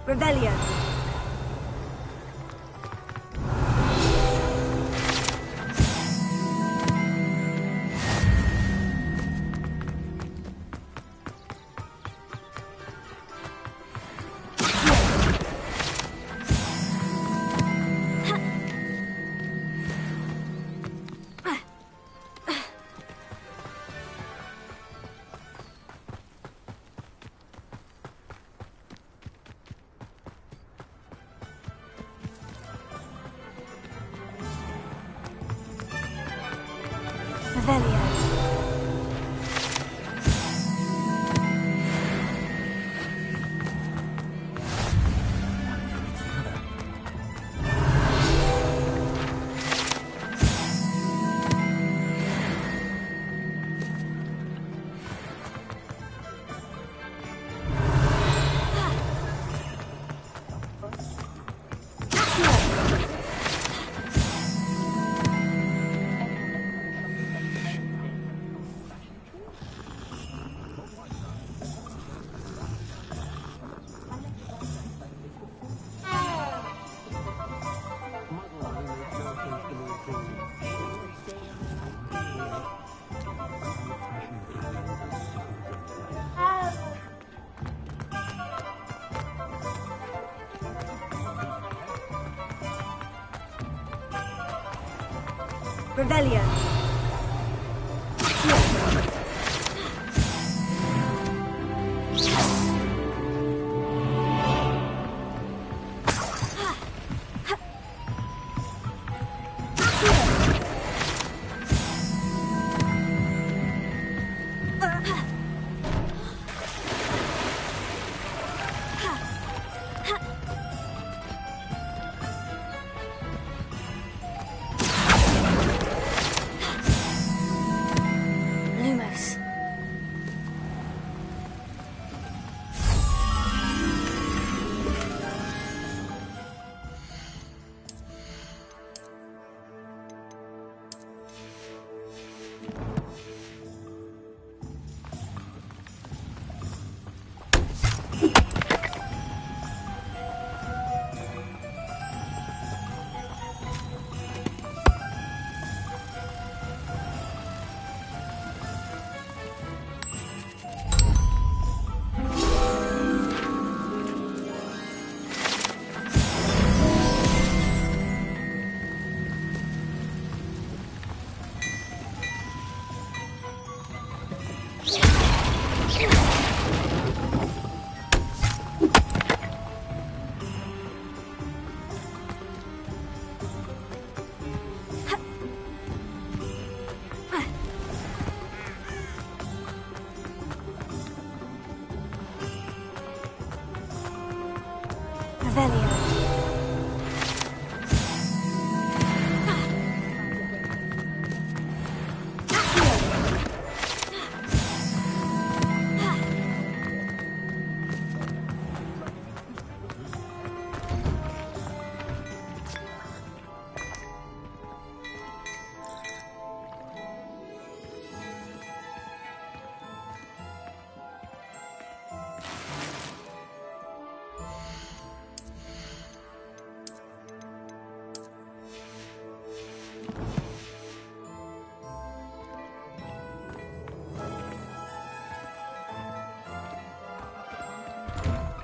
Revelio. Revelio. Revelio.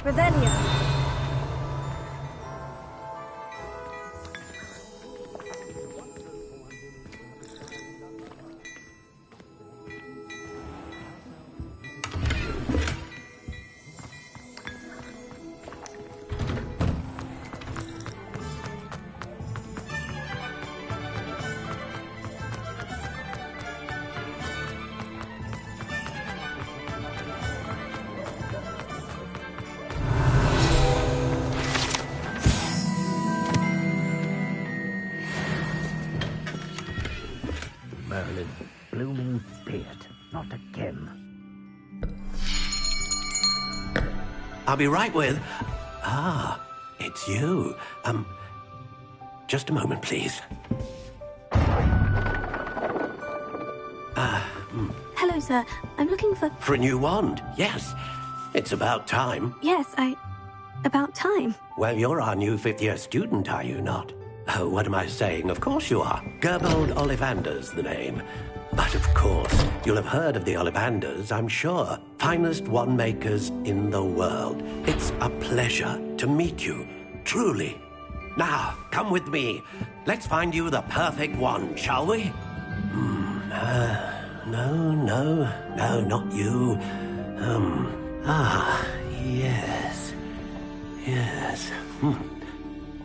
Revelio. Merlin, blooming beard, not again. I'll be right with... Ah, it's you. Just a moment, please. Hello, sir. I'm looking for... For a new wand, yes. It's about time. Yes, about time. Well, you're our new fifth-year student, are you not? Oh, what am I saying? Of course you are. Gerbold Ollivander's the name. But of course, you'll have heard of the Ollivanders, I'm sure. Finest wand makers in the world. It's a pleasure to meet you, truly. Now, come with me. Let's find you the perfect wand, shall we? No, not you. Yes.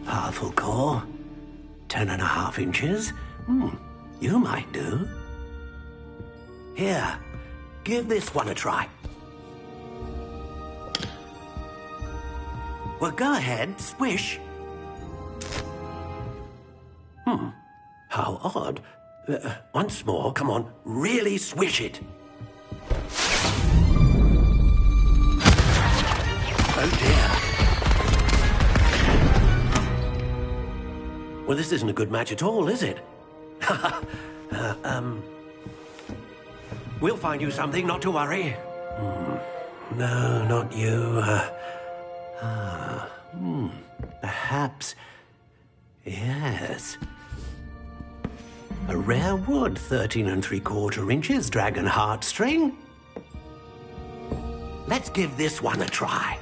Powerful core. 10.5 inches. You might do. Here, give this one a try. Well, go ahead, swish. How odd. Once more, come on, really swish it. Oh dear. Well, this isn't a good match at all, is it? We'll find you something, not to worry. No, not you. Perhaps... Yes. A rare wood, 13 3/4 inches, dragon heartstring. Let's give this one a try.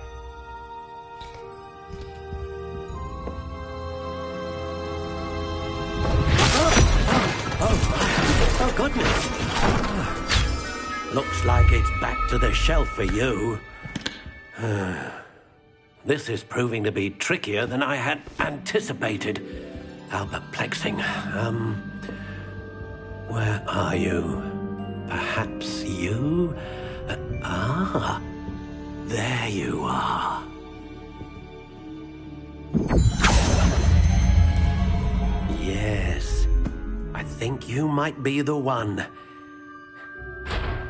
Oh, goodness. Looks like it's back to the shelf for you. This is proving to be trickier than I had anticipated. How perplexing. Where are you? Perhaps you? There you are. Yes, I think you might be the one.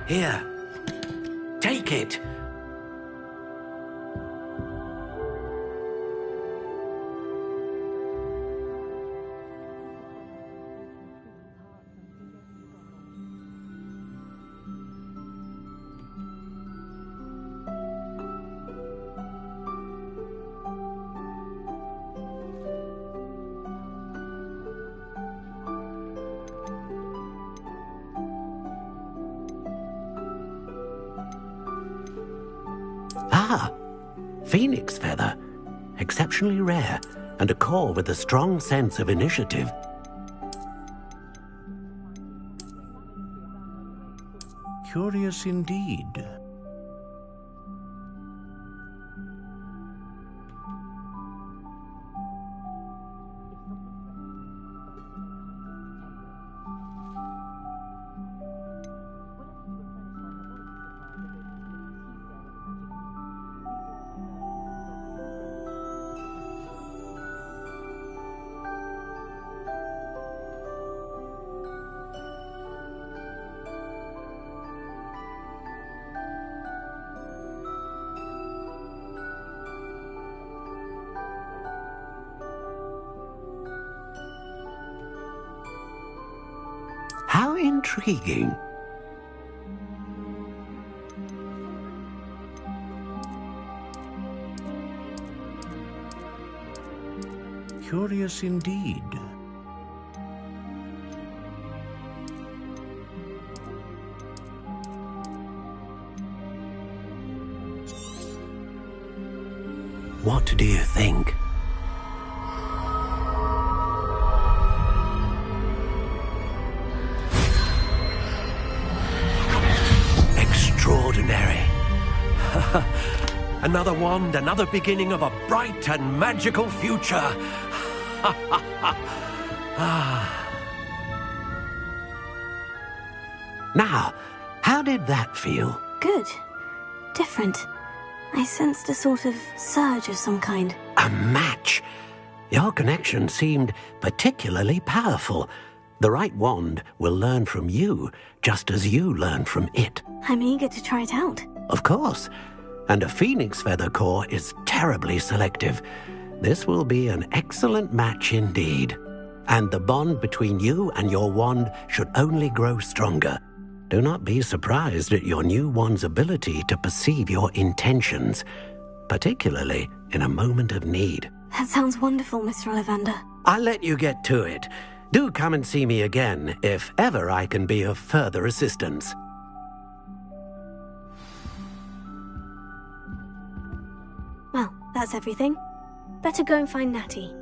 Here, take it. Phoenix feather. Exceptionally rare, and a core with a strong sense of initiative. Curious indeed. How intriguing. Curious indeed. What do you think? Extraordinary. Another wand, another beginning of a bright and magical future. Now, how did that feel? Good. Different. I sensed a sort of surge of some kind. A match. Your connection seemed particularly powerful. The right wand will learn from you, just as you learn from it. I'm eager to try it out. Of course. And a phoenix feather core is terribly selective. This will be an excellent match indeed. And the bond between you and your wand should only grow stronger. Do not be surprised at your new wand's ability to perceive your intentions, particularly in a moment of need. That sounds wonderful, Mr. Ollivander. I'll let you get to it. Do come and see me again if ever I can be of further assistance. Well, that's everything. Better go and find Natty.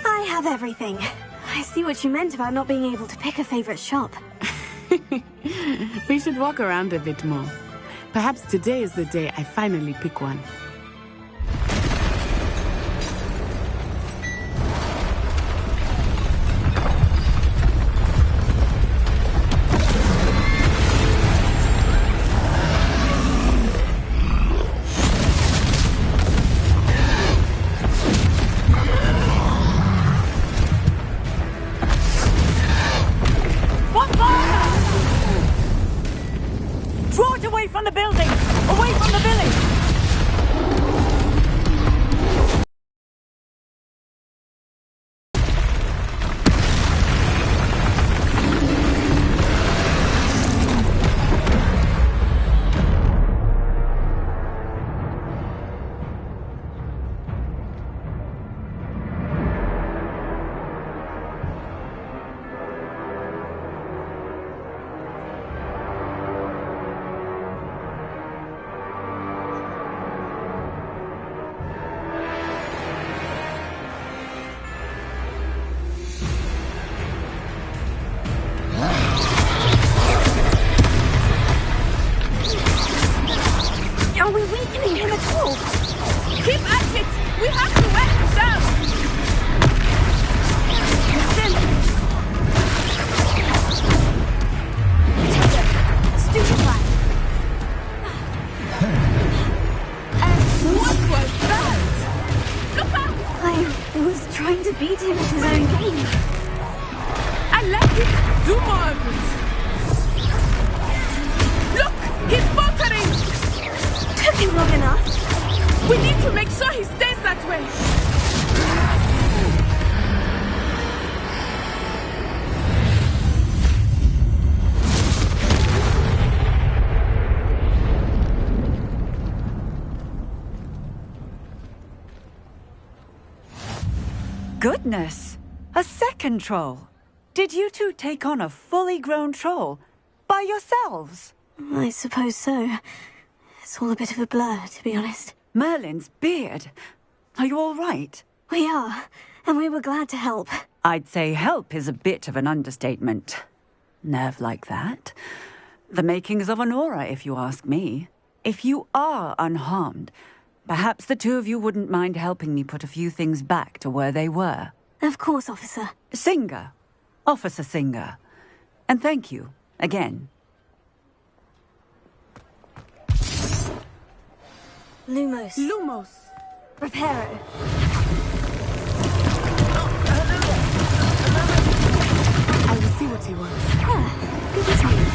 I have everything. I see what you meant about not being able to pick a favorite shop. We should walk around a bit more. Perhaps today is the day I finally pick one. Draw it away from the building! Away from the village! Do more of it! Look! He's faltering! Took him long enough. We need to make sure he stays that way! Goodness! A second troll! Did you two take on a fully grown troll? By yourselves? I suppose so. It's all a bit of a blur, to be honest. Merlin's beard. Are you all right? We are, and we were glad to help. I'd say help is a bit of an understatement. Nerve like that. The makings of an aura, if you ask me. If you are unharmed, perhaps the two of you wouldn't mind helping me put a few things back to where they were. Of course, officer. Singer. Officer Singer. And thank you, again. Lumos. Lumos. Reparo. I will see what he wants. Ah, good as new.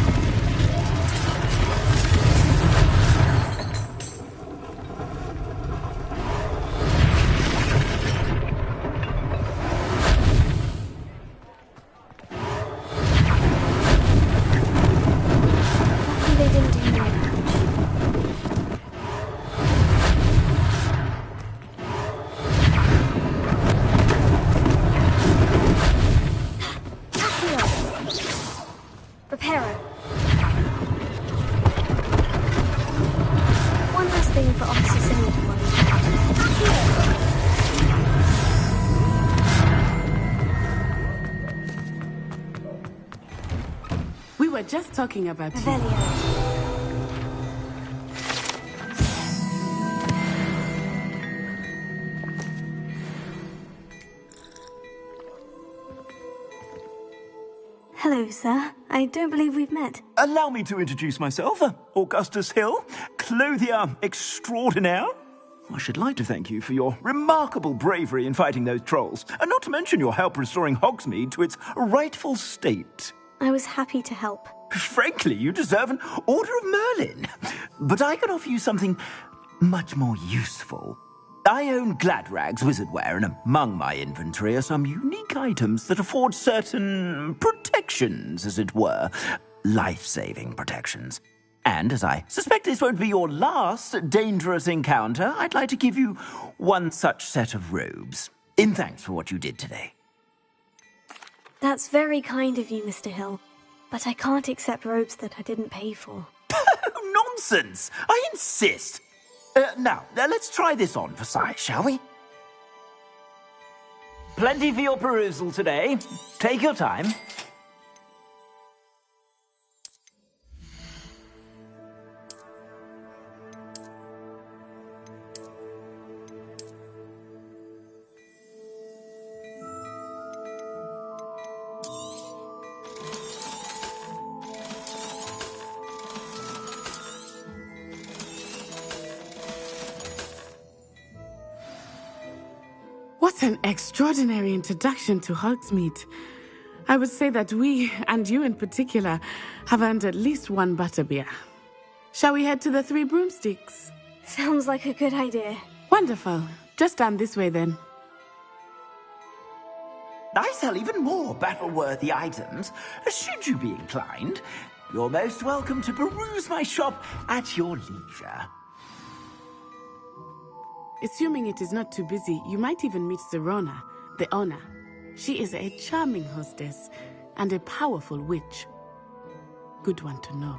They didn't do no damage. Reparo. One last thing for Officer Singer to worry about. We were just talking about you. Hello, sir. I don't believe we've met. Allow me to introduce myself. Augustus Hill, clothier extraordinaire. I should like to thank you for your remarkable bravery in fighting those trolls, and not to mention your help restoring Hogsmeade to its rightful state. I was happy to help. Frankly, you deserve an Order of Merlin. But I can offer you something much more useful. I own Gladrag's wizardware, and among my inventory are some unique items that afford certain protections, as it were. Life-saving protections. And as I suspect this won't be your last dangerous encounter, I'd like to give you one such set of robes, in thanks for what you did today. That's very kind of you, Mr. Hill. But I can't accept robes that I didn't pay for. Nonsense! I insist! Now, let's try this on for size, shall we? Plenty for your perusal today. Take your time. What an extraordinary introduction to Hogsmeade. I would say that we, and you in particular, have earned at least one butterbeer. Shall we head to the Three Broomsticks? Sounds like a good idea. Wonderful. Just down this way then. I sell even more battle-worthy items. Should you be inclined, you're most welcome to peruse my shop at your leisure. Assuming it is not too busy, you might even meet Serona, the owner. She is a charming hostess and a powerful witch. Good one to know.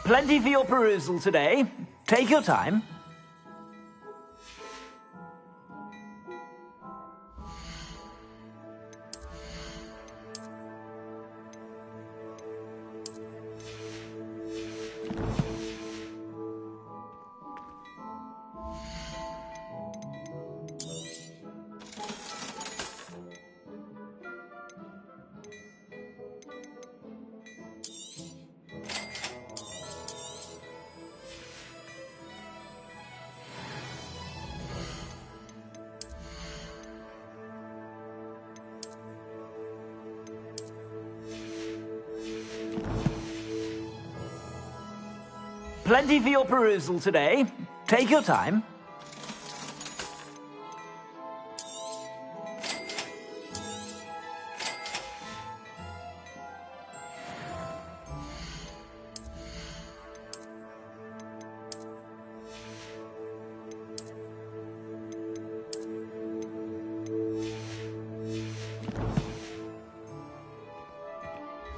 Plenty for your perusal today. Take your time. Plenty for your perusal today. Take your time.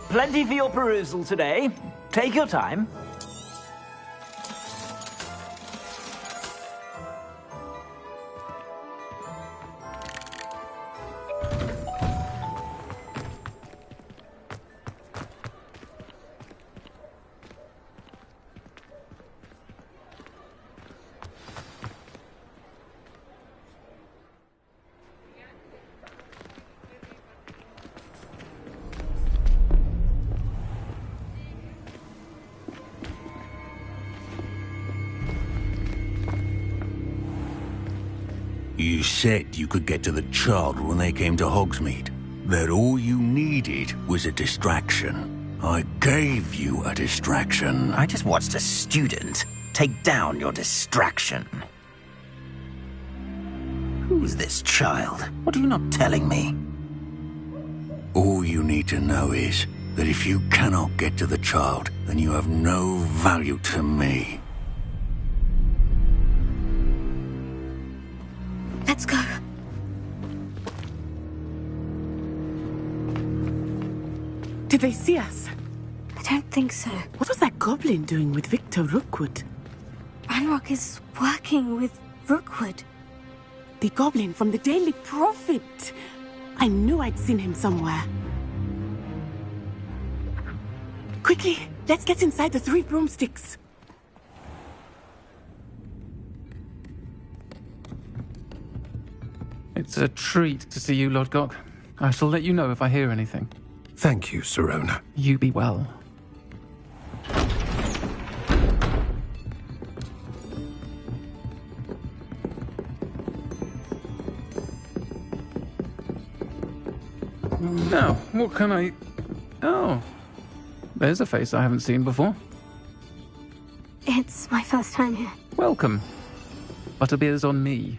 Plenty for your perusal today. Take your time. You said you could get to the child when they came to Hogsmeade. That all you needed was a distraction. I gave you a distraction. I just watched a student take down your distraction. Who's this child? What are you not telling me? All you need to know is that if you cannot get to the child, then you have no value to me. Let's go. Did they see us? I don't think so. What was that goblin doing with Victor Rookwood? Ranrock is working with Rookwood. The goblin from the Daily Prophet. I knew I'd seen him somewhere. Quickly, let's get inside the 3 broomsticks. It's a treat to see you, Lodgok. I shall let you know if I hear anything. Thank you, Sirona. You be well. Now, what can I... Oh, there's a face I haven't seen before. It's my first time here. Welcome. Butterbeer's on me.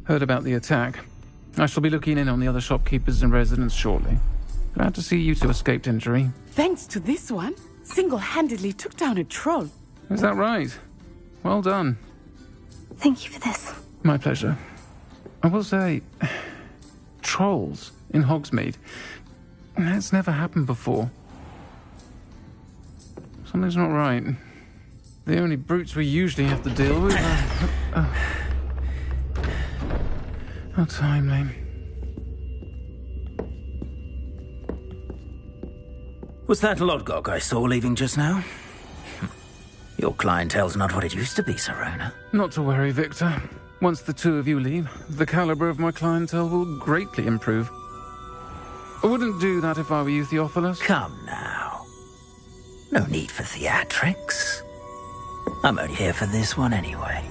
Heard about the attack. I shall be looking in on the other shopkeepers and residents shortly. Glad to see you two escaped injury. Thanks to this one, single-handedly took down a troll. Is that right? Well done. Thank you for this. My pleasure. I will say, trolls in Hogsmeade. That's never happened before. Something's not right. The only brutes we usually have to deal with are... How timely. Was that Lodgok I saw leaving just now? Your clientele's not what it used to be, Sirona. Not to worry, Victor. Once the two of you leave, the caliber of my clientele will greatly improve. I wouldn't do that if I were you, Theophilus. Come now. No need for theatrics. I'm only here for this one anyway.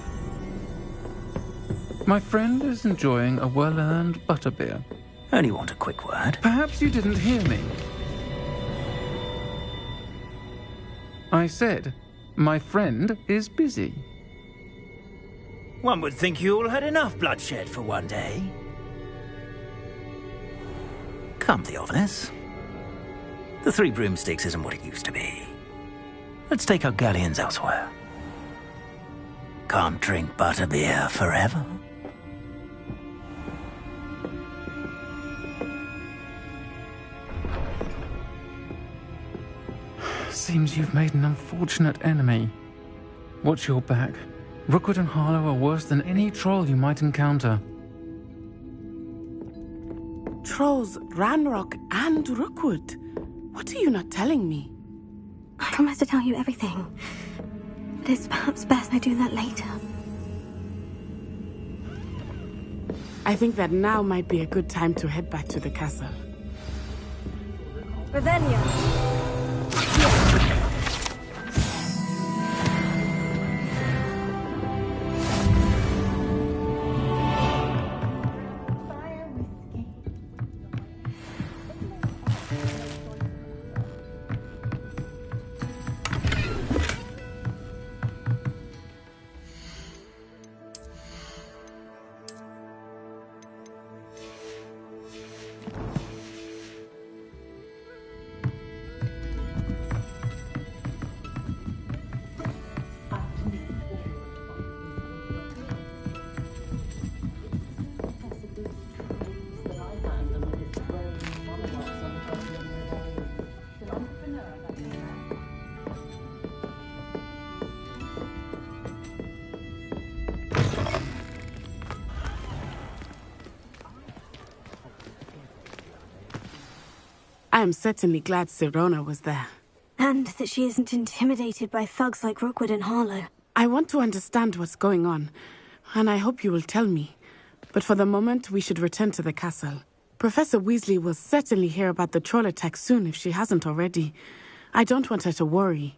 My friend is enjoying a well-earned butterbeer. Only want a quick word. Perhaps you didn't hear me. I said, my friend is busy. One would think you all had enough bloodshed for one day. Come, Theophilus. The 3 broomsticks isn't what it used to be. Let's take our galleons elsewhere. Can't drink butterbeer forever. Seems you've made an unfortunate enemy. Watch your back. Rookwood and Harlow are worse than any troll you might encounter. Trolls, Ranrock, and Rookwood. What are you not telling me? I promise to tell you everything. But it's perhaps best I do that later. I think that now might be a good time to head back to the castle. Ravenia! I am certainly glad Sirona was there. And that she isn't intimidated by thugs like Rookwood and Harlow. I want to understand what's going on, and I hope you will tell me. But for the moment, we should return to the castle. Professor Weasley will certainly hear about the troll attack soon if she hasn't already. I don't want her to worry.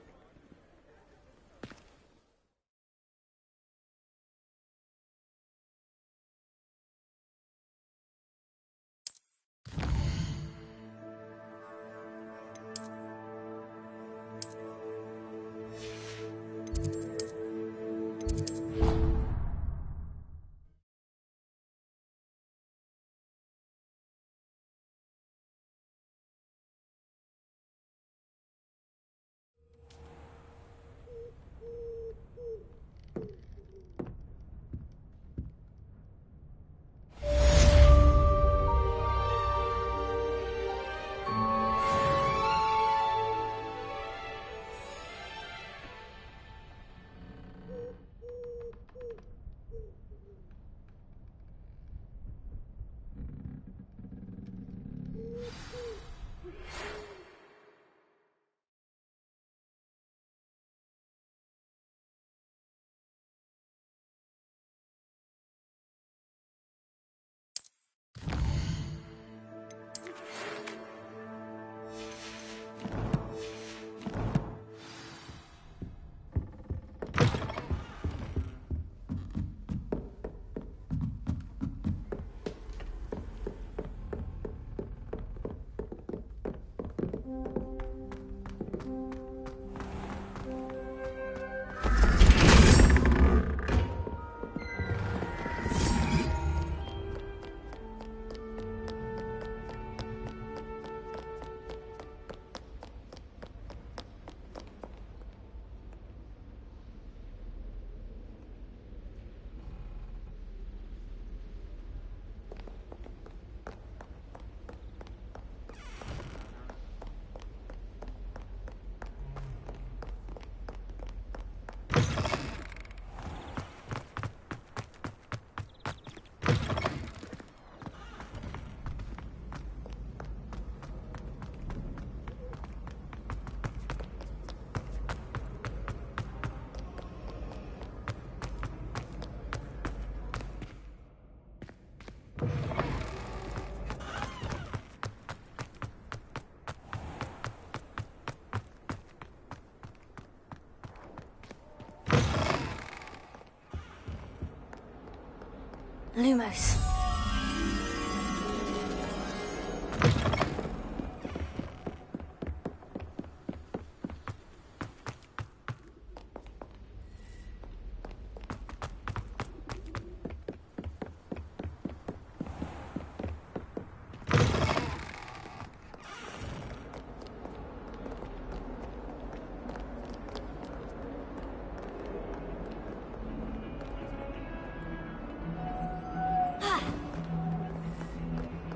Lumos.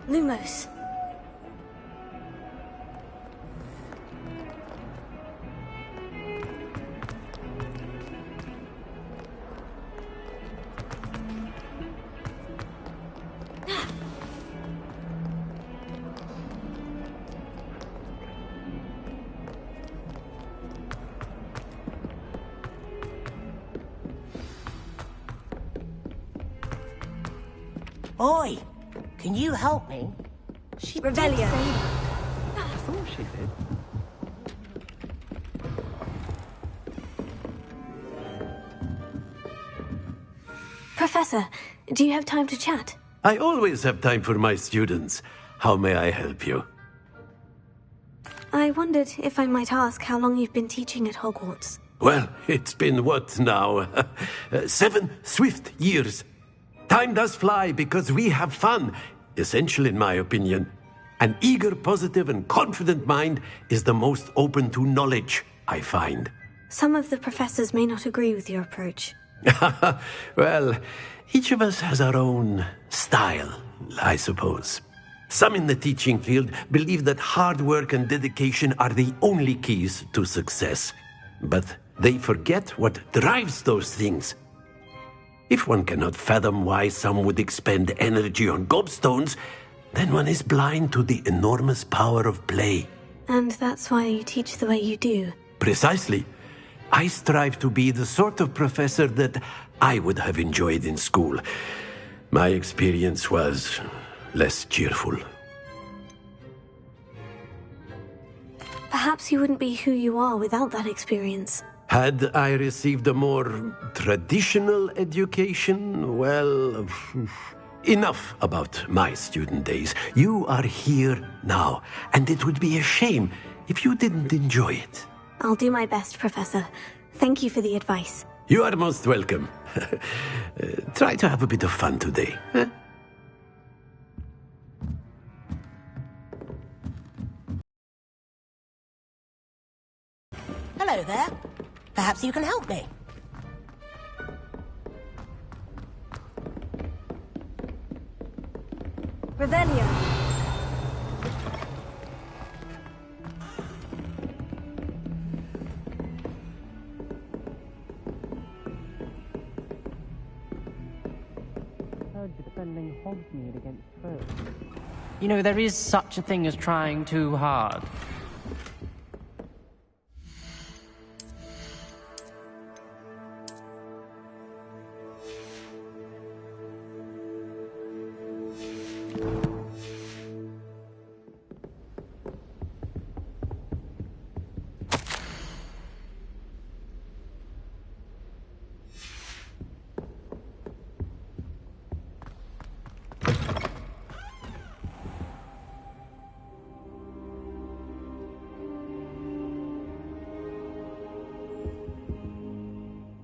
Lumos. Oi! Can you help me? She Revelio. I thought she did. Professor, do you have time to chat? I always have time for my students. How may I help you? I wondered if I might ask how long you've been teaching at Hogwarts. Well, it's been what now? 7 swift years. Time does fly because we have fun. Essential in my opinion. An eager, positive, and confident mind is the most open to knowledge, I find. Some of the professors may not agree with your approach. Well, each of us has our own style, I suppose. Some in the teaching field believe that hard work and dedication are the only keys to success. But they forget what drives those things. If one cannot fathom why some would expend energy on gobstones, then one is blind to the enormous power of play. And that's why you teach the way you do. Precisely. I strive to be the sort of professor that I would have enjoyed in school. My experience was less cheerful. Perhaps you wouldn't be who you are without that experience. Had I received a more traditional education, well, enough about my student days. You are here now, and it would be a shame if you didn't enjoy it. I'll do my best, Professor. Thank you for the advice. You are most welcome. Try to have a bit of fun today. Huh? Hello there. Perhaps you can help me. Revelio. Defending Hogsmeade against foes. You know, there is such a thing as trying too hard.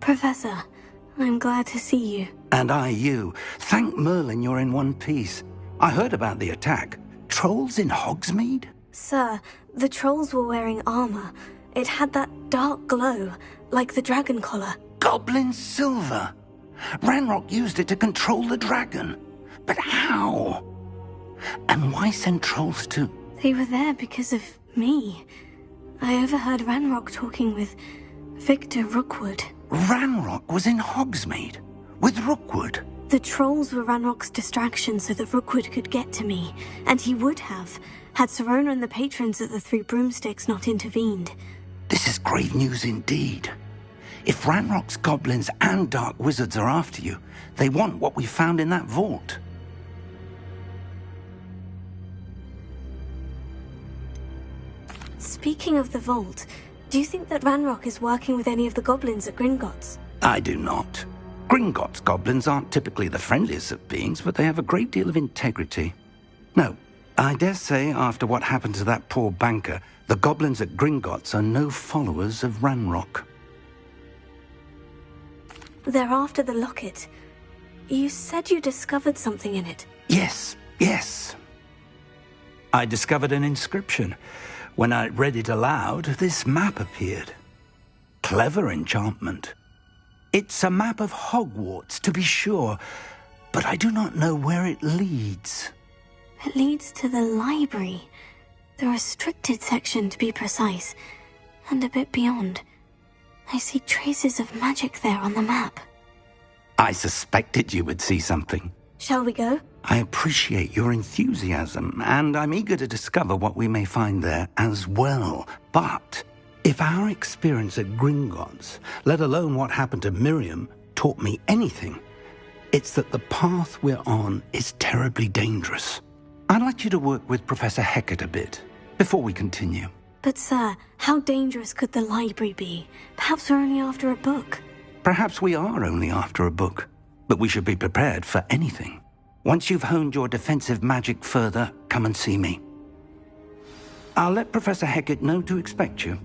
Professor, I'm glad to see you. And I you. Thank Merlin you're in one piece. I heard about the attack. Trolls in Hogsmeade? Sir, the trolls were wearing armor. It had that dark glow, like the dragon collar. Goblin silver. Ranrock used it to control the dragon. But how? And why send trolls too? They were there because of me. I overheard Ranrock talking with Victor Rookwood. Ranrock was in Hogsmeade with Rookwood. The trolls were Ranrock's distraction so that Rookwood could get to me, and he would have, had Serona and the patrons of the Three Broomsticks not intervened. This is grave news indeed. If Ranrock's goblins and dark wizards are after you, they want what we found in that vault. Speaking of the vault, do you think that Ranrock is working with any of the goblins at Gringotts? I do not. Gringotts goblins aren't typically the friendliest of beings, but they have a great deal of integrity. No, I dare say after what happened to that poor banker, the goblins at Gringotts are no followers of Ranrock. They're after the locket. You said you discovered something in it. Yes. I discovered an inscription. When I read it aloud, this map appeared. Clever enchantment. It's a map of Hogwarts, to be sure, but I do not know where it leads. It leads to the library. The restricted section, to be precise, and a bit beyond. I see traces of magic there on the map. I suspected you would see something. Shall we go? I appreciate your enthusiasm, and I'm eager to discover what we may find there as well. But if our experience at Gringotts, let alone what happened to Miriam, taught me anything, it's that the path we're on is terribly dangerous. I'd like you to work with Professor Hecat a bit before we continue. But sir, how dangerous could the library be? Perhaps we're only after a book. Perhaps we are only after a book, but we should be prepared for anything. Once you've honed your defensive magic further, come and see me. I'll let Professor Hecat know to expect you.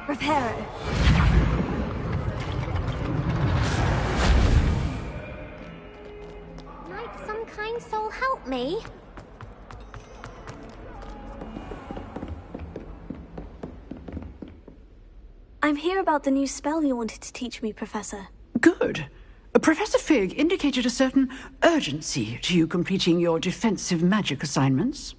Reparo. Might some kind soul help me? I'm here about the new spell you wanted to teach me, Professor. Good. Professor Fig indicated a certain urgency to you completing your defensive magic assignments.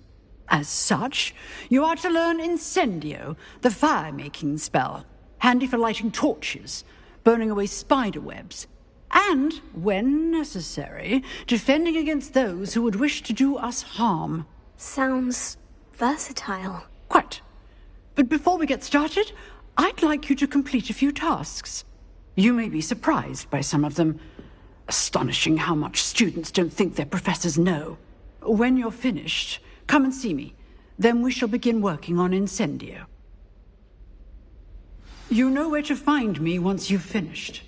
As such, you are to learn Incendio, the fire-making spell, handy for lighting torches, burning away spider webs, and, when necessary, defending against those who would wish to do us harm. Sounds versatile. Quite. But before we get started, I'd like you to complete a few tasks. You may be surprised by some of them. Astonishing how much students don't think their professors know. When you're finished, come and see me. Then we shall begin working on Incendio. You know where to find me once you've finished.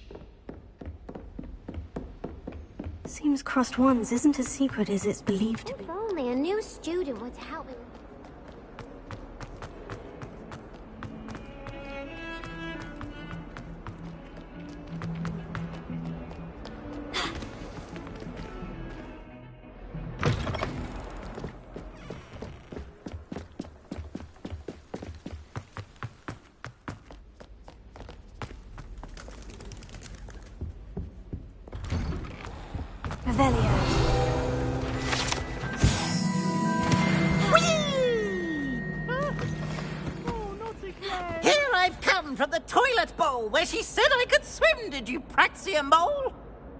Seems Crossed Wands isn't as secret as it's believed to be. If only a new student would help me. Here I've come from the toilet bowl where she said I could swim, did you praxia mole?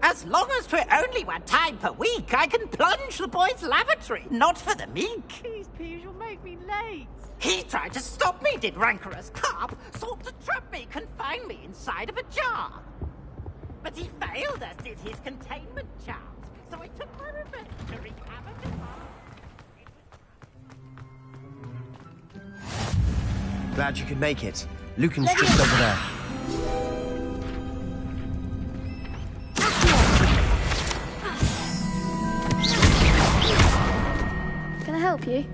As long as for only 1 time per week, I can plunge the boy's lavatory, not for the meek. Please, Piers, you'll make me late. He tried to stop me, did rancorous carp, sought to trap me, confine me inside of a jar. But he failed, as did his containment charms, so I took my revenge to wreak havoc in Glad you could make it. Lucan's just over there. Can I help you?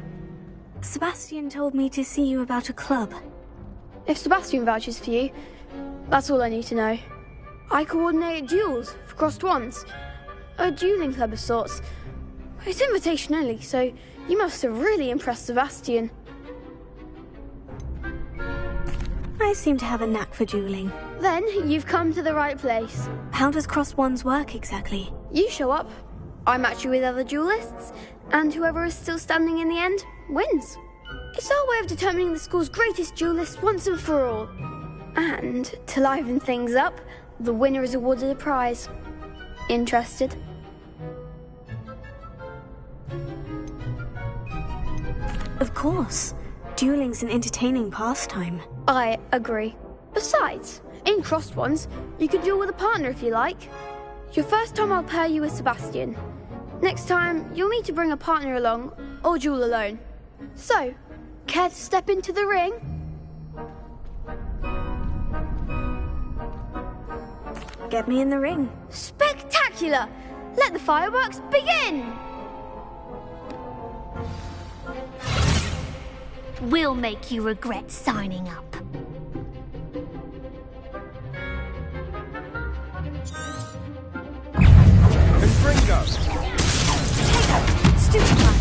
Sebastian told me to see you about a club. If Sebastian vouches for you, that's all I need to know. I coordinate duels for Crossed Wands. A dueling club of sorts. It's invitation only, so you must have really impressed Sebastian. I seem to have a knack for dueling. Then you've come to the right place. How does Crossed Wands work exactly? You show up, I match you with other duelists, and whoever is still standing in the end wins. It's our way of determining the school's greatest duelist once and for all. And to liven things up, the winner is awarded a prize. Interested? Of course. Dueling's an entertaining pastime. I agree. Besides, in Crossed Wands, you can duel with a partner if you like. Your first time I'll pair you with Sebastian. Next time, you'll need to bring a partner along, or duel alone. So, care to step into the ring? Get me in the ring. Spectacular! Let the fireworks begin! We'll make you regret signing up. Ringo! Stupid one!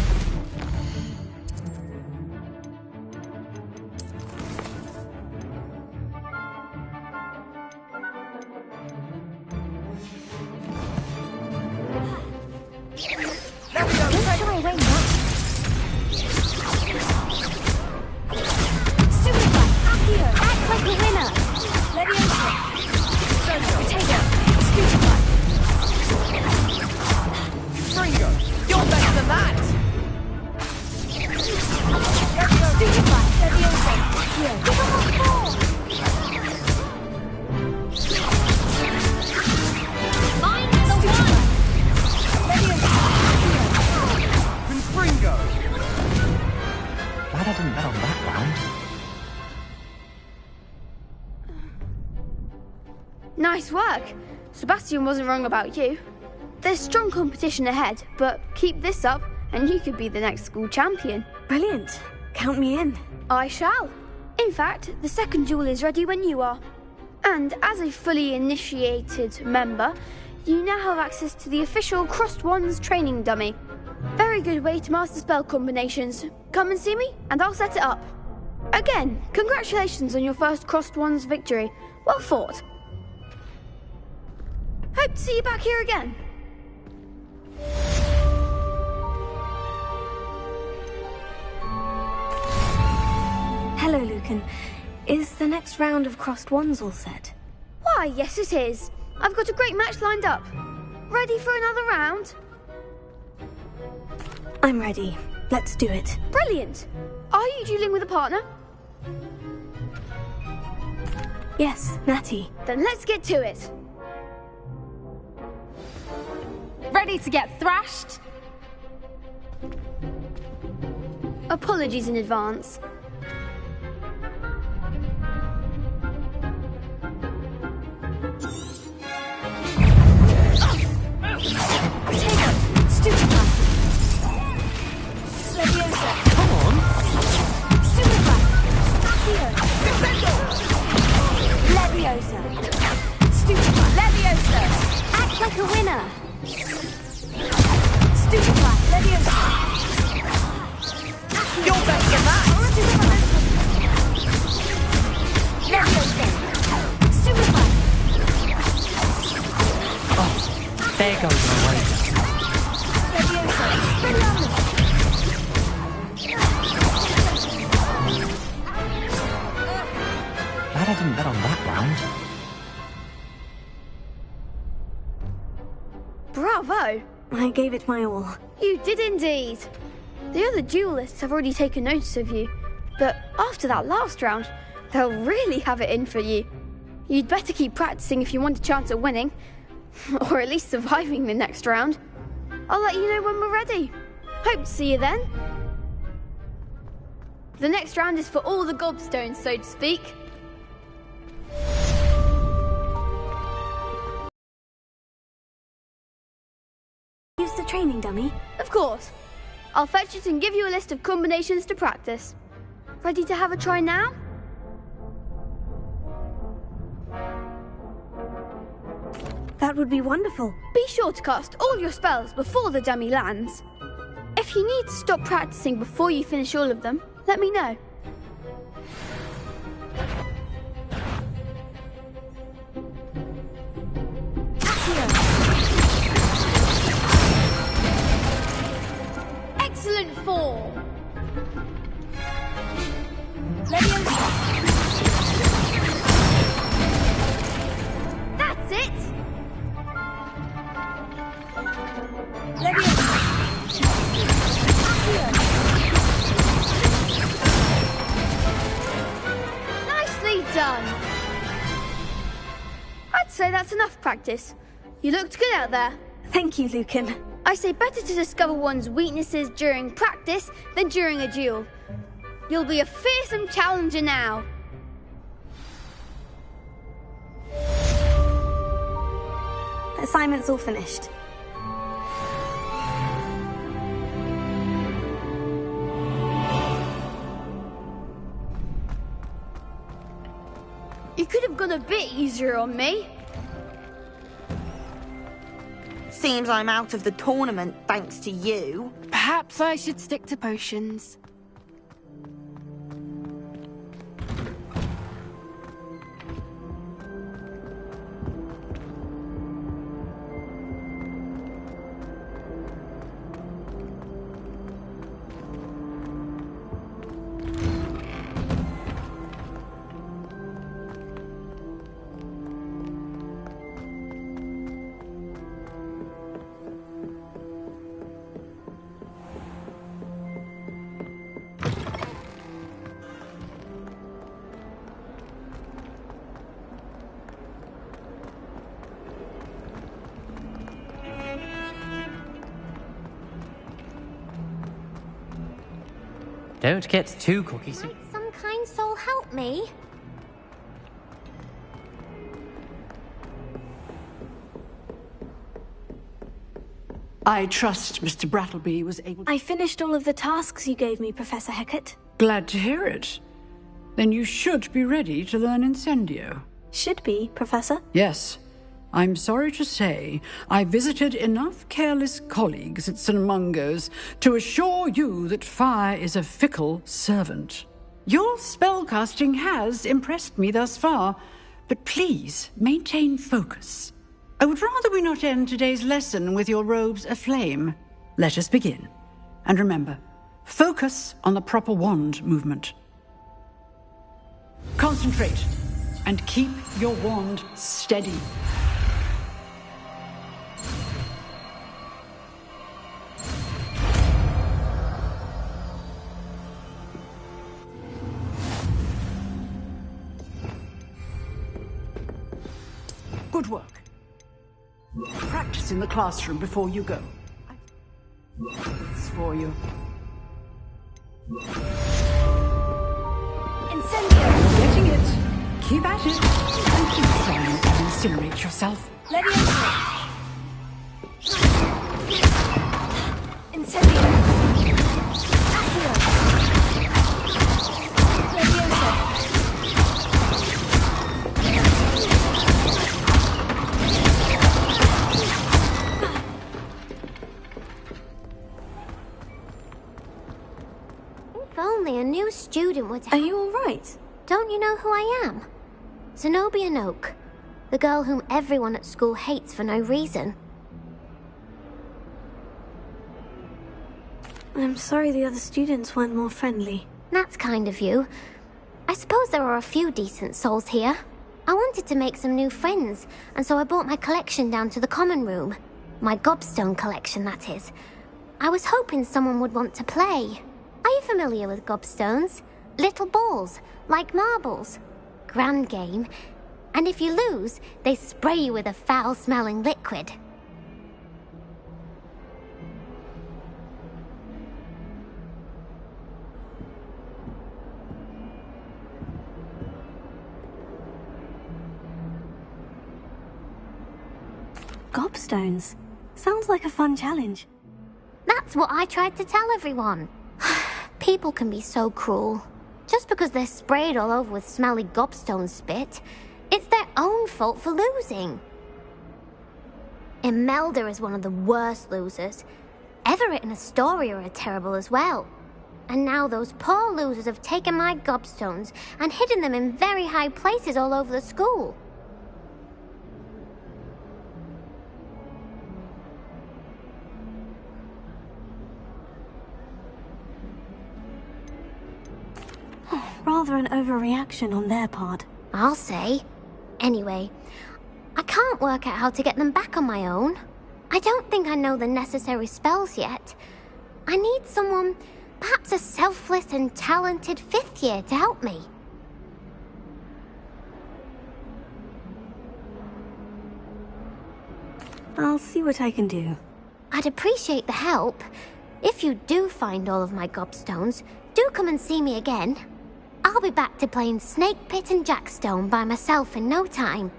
Nice work. Sebastian wasn't wrong about you. There's strong competition ahead, but keep this up and you could be the next school champion. Brilliant. Count me in. I shall. In fact, the second duel is ready when you are. And as a fully initiated member, you now have access to the official Crossed Wands training dummy. Very good way to master spell combinations. Come and see me, and I'll set it up. Again, congratulations on your first Crossed Wands victory. Well fought. Hope to see you back here again. Hello, Lucan. Is the next round of Crossed Wands all set? Why, yes it is. I've got a great match lined up. Ready for another round? I'm ready. Let's do it. Brilliant. Are you dueling with a partner? Yes, Natty. Then let's get to it. Ready to get thrashed? Apologies in advance. Leviosa. Come on. Stupefy. Accio. Defendo. Leviosa. Stupefy. Leviosa. Act like a winner. Stupefy. Leviosa. You're better than that. Leviosa. Stupefy. Oh, there goes my way. Leviosa. Expelliarmus. Glad I didn't bet on that round. Bravo! I gave it my all. You did indeed. The other duelists have already taken notice of you, but after that last round, they'll really have it in for you. You'd better keep practicing if you want a chance at winning, or at least surviving the next round. I'll let you know when we're ready. Hope to see you then. The next round is for all the gobstones, so to speak. Use the training dummy? Of course. I'll fetch it and give you a list of combinations to practice. Ready to have a try now? That would be wonderful. Be sure to cast all your spells before the dummy lands. If you need to stop practicing before you finish all of them, let me know. Excellent form. Leviosa. That's it. Leviosa. Nicely done. I'd say that's enough practice. You looked good out there. Thank you, Lucan. I say better to discover one's weaknesses during practice than during a duel. You'll be a fearsome challenger now. Assignment's all finished. You could have gone a bit easier on me. Seems I'm out of the tournament thanks to you. Perhaps I should stick to potions. Don't get too cocky. Might some kind soul help me? I trust Mr. Brattleby was able to... I finished all of the tasks you gave me, Professor Hecat. Glad to hear it. then you should be ready to learn Incendio. Should be, Professor? Yes. I'm sorry to say, I visited enough careless colleagues at St. Mungo's to assure you that fire is a fickle servant. Your spellcasting has impressed me thus far, but please maintain focus. I would rather we not end today's lesson with your robes aflame. Let us begin. And remember, focus on the proper wand movement. Concentrate, and keep your wand steady. Good work. Practice in the classroom before you go. It's for you. Incendio! Getting it. Keep at it. And keep trying to incinerate yourself. Leviosa! Incendio! Accio! Leviosa! If only a new student would... Are you all right? Don't you know who I am? Zenobia Noak. The girl whom everyone at school hates for no reason. I'm sorry the other students weren't more friendly. That's kind of you. I suppose there are a few decent souls here. I wanted to make some new friends, and so I brought my collection down to the common room. My gobstone collection, that is. I was hoping someone would want to play. Are you familiar with gobstones? Little balls, like marbles. Grand game. And if you lose, they spray you with a foul-smelling liquid. Gobstones. Sounds like a fun challenge. That's what I tried to tell everyone. People can be so cruel. Just because they're sprayed all over with smelly gobstone spit, it's their own fault for losing. Imelda is one of the worst losers. Everett and Astoria are terrible as well. And now those poor losers have taken my gobstones and hidden them in very high places all over the school. Rather an overreaction on their part. I'll say. Anyway, I can't work out how to get them back on my own. I don't think I know the necessary spells yet. I need someone, perhaps a selfless and talented 5th year to help me. I'll see what I can do. I'd appreciate the help. If you do find all of my gobstones, do come and see me again. I'll be back to playing Snake Pit and Jackstone by myself in no time.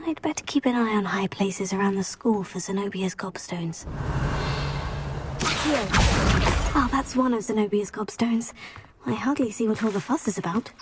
I'd better keep an eye on high places around the school for Zenobia's gobstones. Here. Oh, that's one of Zenobia's gobstones. I hardly see what all the fuss is about.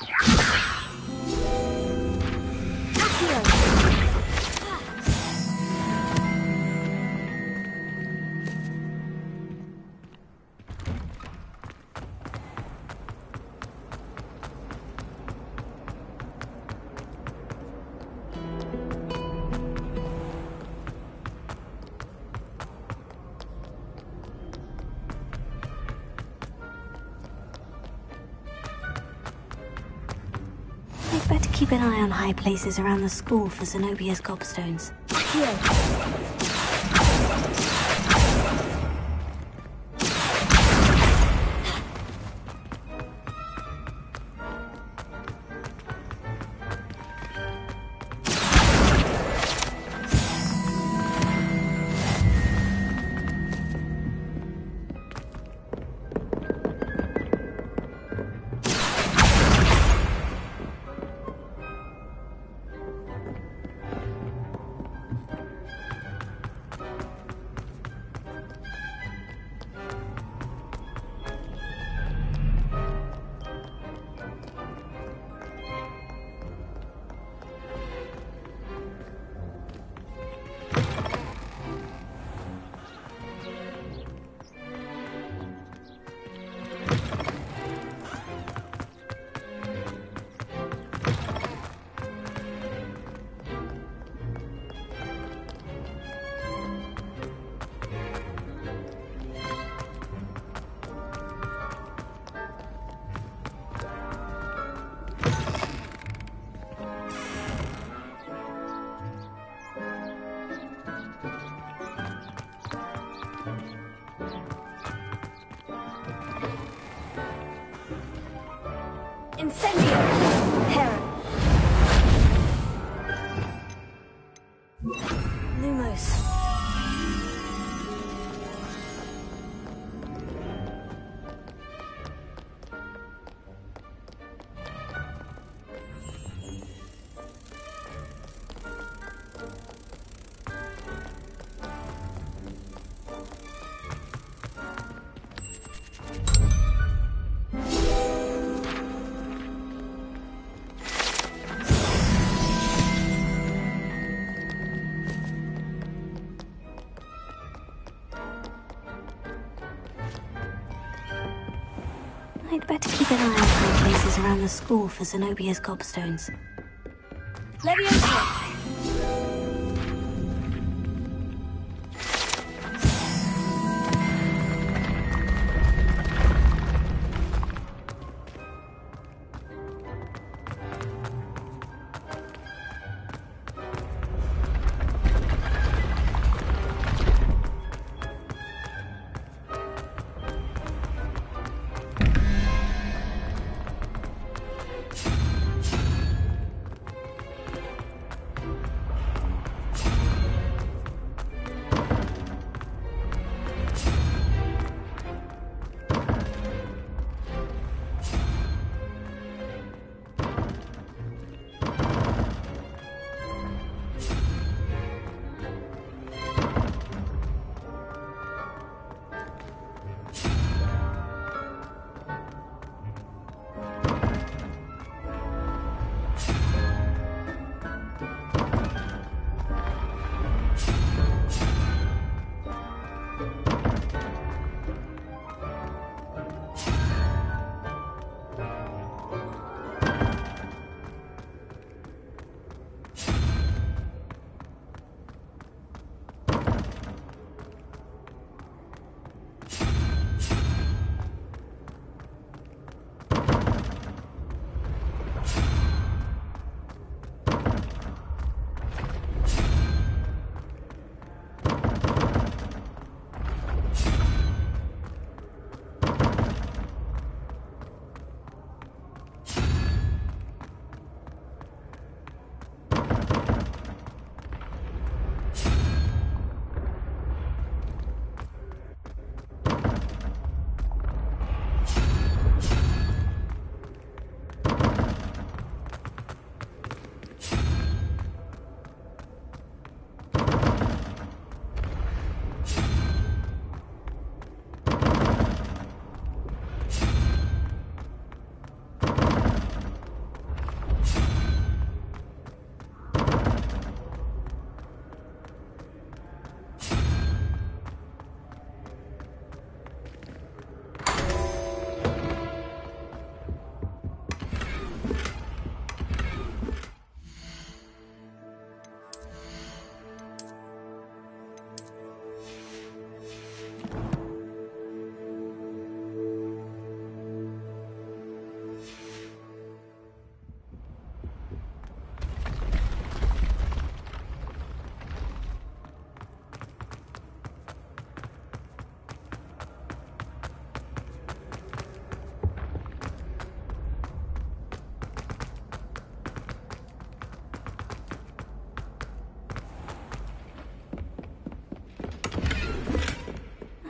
I'd better keep an eye on high places around the school for Zenobia's gobstones. Here. Incendio! Hera. Lumos. I'd better keep an eye on high places around the school for Zenobia's gobstones. Leviosa!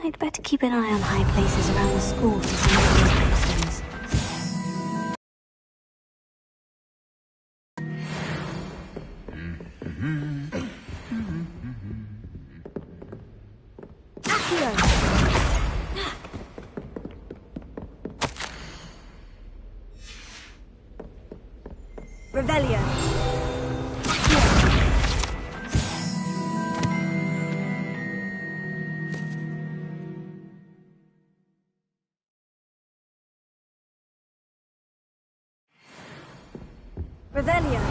I'd better keep an eye on high places around the school for some of these gobstones. Revelio. Revelio.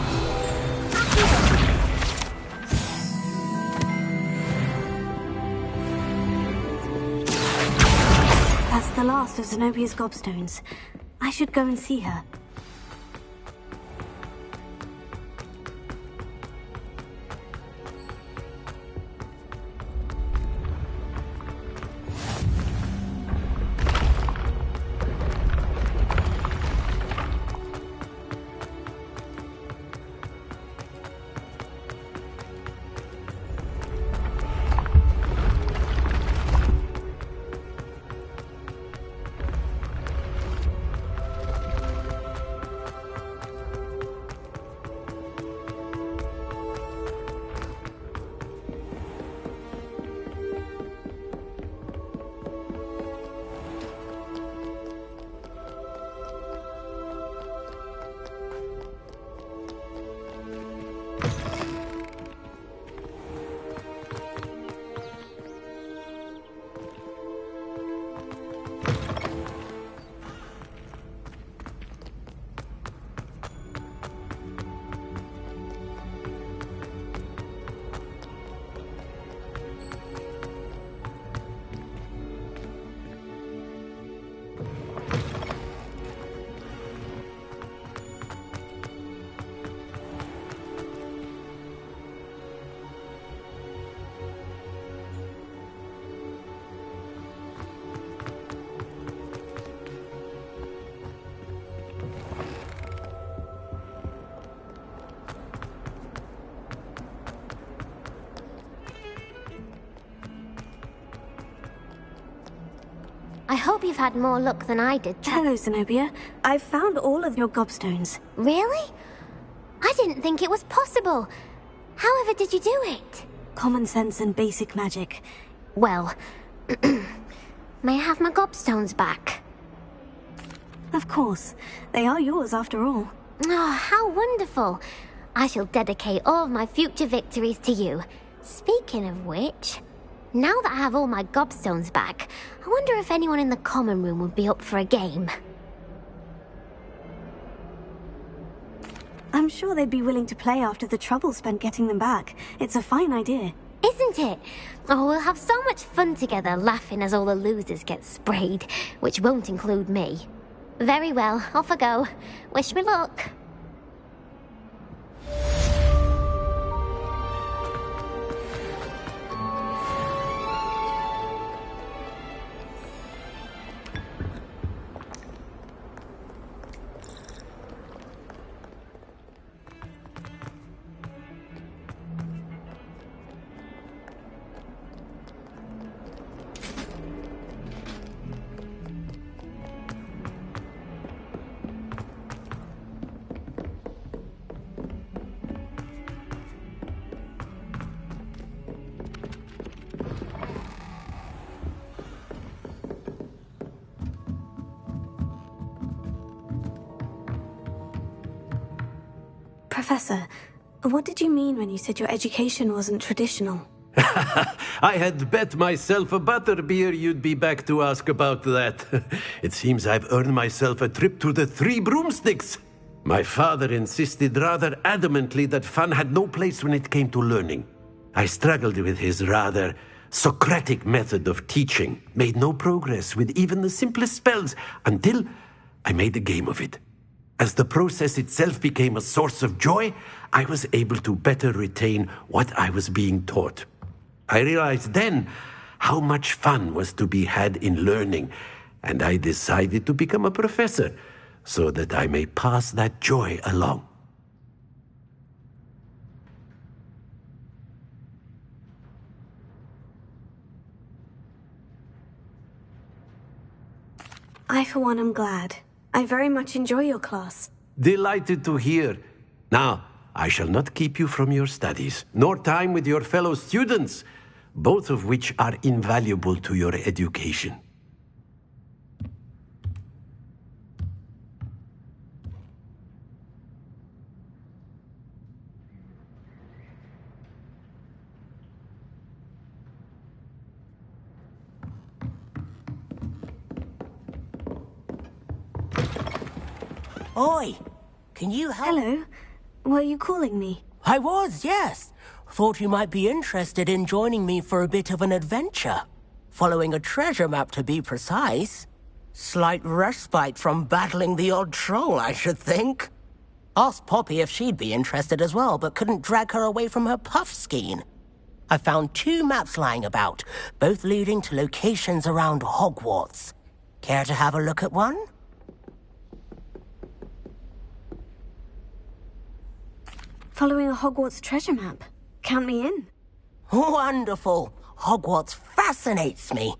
That's the last of Zenobia's gobstones. I should go and see her. I hope you've had more luck than I did. Hello, Zenobia. I've found all of your gobstones. Really? I didn't think it was possible. However did you do it? Common sense and basic magic. Well, may I have my gobstones back? Of course. They are yours after all. Oh, how wonderful. I shall dedicate all of my future victories to you. Speaking of which, now that I have all my gobstones back, I wonder if anyone in the common room would be up for a game. I'm sure they'd be willing to play after the trouble spent getting them back. It's a fine idea. Isn't it? Oh, we'll have so much fun together, laughing as all the losers get sprayed, which won't include me. Very well, off I go. Wish me luck. Professor, what did you mean when you said your education wasn't traditional? I had bet myself a butterbeer you'd be back to ask about that. It seems I've earned myself a trip to the Three Broomsticks. My father insisted rather adamantly that fun had no place when it came to learning. I struggled with his rather Socratic method of teaching, made no progress with even the simplest spells until I made a game of it. As the process itself became a source of joy, I was able to better retain what I was being taught. I realized then how much fun was to be had in learning, and I decided to become a professor so that I may pass that joy along. I, for one, am glad. I very much enjoy your class. Delighted to hear. Now, I shall not keep you from your studies, nor time with your fellow students, both of which are invaluable to your education. Oi! Can you help? Hello. Were you calling me? I was, yes. Thought you might be interested in joining me for a bit of an adventure. Following a treasure map, to be precise. Slight respite from battling the odd troll, I should think. Asked Poppy if she'd be interested as well, but couldn't drag her away from her puff skein. I found 2 maps lying about, both leading to locations around Hogwarts. Care to have a look at one? Following a Hogwarts treasure map. Count me in. Wonderful. Hogwarts fascinates me.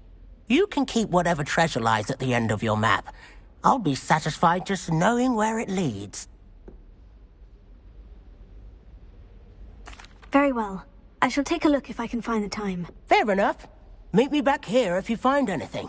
You can keep whatever treasure lies at the end of your map. I'll be satisfied just knowing where it leads. Very well. I shall take a look if I can find the time. Fair enough. Meet me back here if you find anything.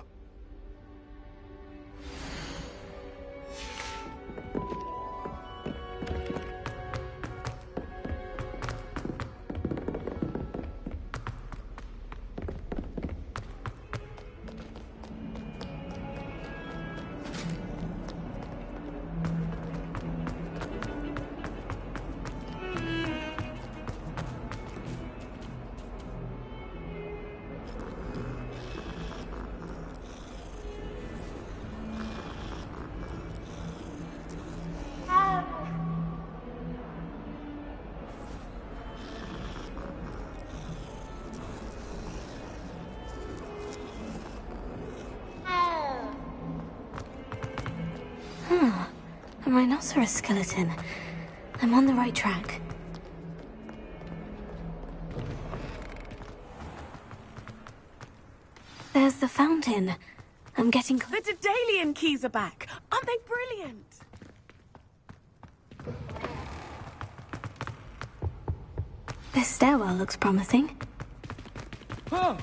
A rhinoceros skeleton. I'm on the right track. There's the fountain. I'm getting... The Daedalian keys are back. Aren't they brilliant? This stairwell looks promising. Oh.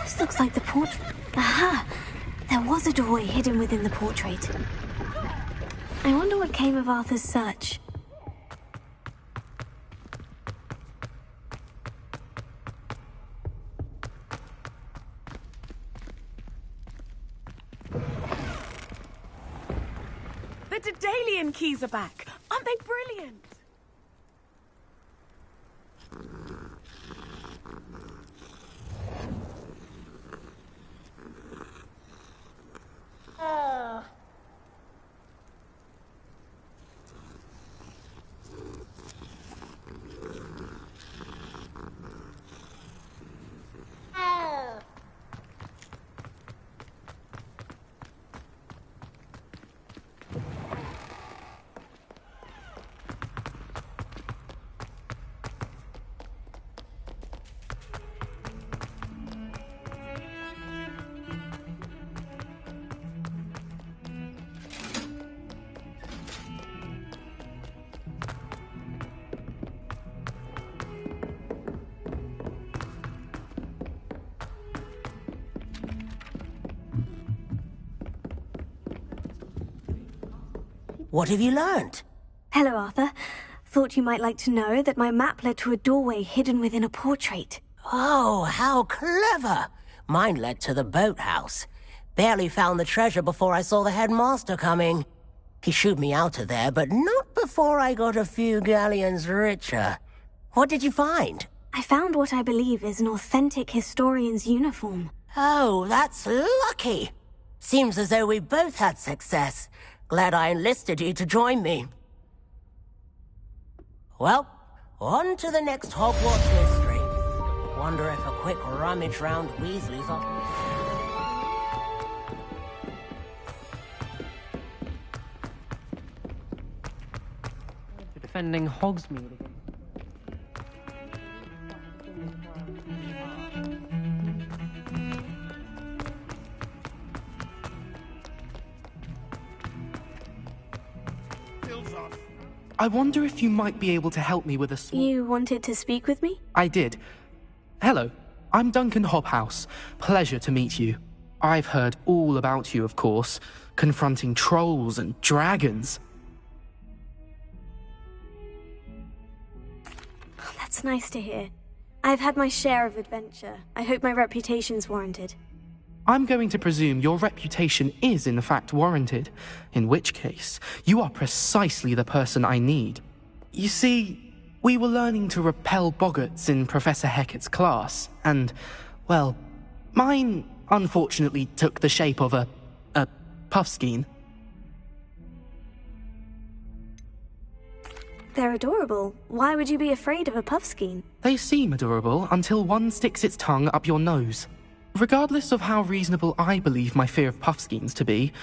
This looks like the portrait. Aha! There was a doorway hidden within the portrait. I wonder what came of Arthur's search. The Daedalian keys are back. Aren't they brilliant? What have you learned? Hello, Arthur. Thought you might like to know that my map led to a doorway hidden within a portrait. Oh, how clever! Mine led to the boathouse. Barely found the treasure before I saw the headmaster coming. He shooed me out of there, but not before I got a few galleons richer. What did you find? I found what I believe is an authentic historian's uniform. Oh, that's lucky. Seems as though we both had success. Glad I enlisted you to join me. Well, on to the next Hogwarts mystery. Wonder if a quick rummage round Weasley's Defending Hogsmeade again. I wonder if you might be able to help me with a small... You wanted to speak with me? I did. Hello, I'm Duncan Hobhouse. Pleasure to meet you. I've heard all about you, of course, confronting trolls and dragons. That's nice to hear. I've had my share of adventure. I hope my reputation's warranted. I'm going to presume your reputation is in fact warranted, in which case, you are precisely the person I need. You see, we were learning to repel boggarts in Professor Hecat's class, and, well, mine unfortunately took the shape of a puffskein. They're adorable. Why would you be afraid of a puffskein? They seem adorable until one sticks its tongue up your nose. Regardless of how reasonable I believe my fear of puffskeins to be,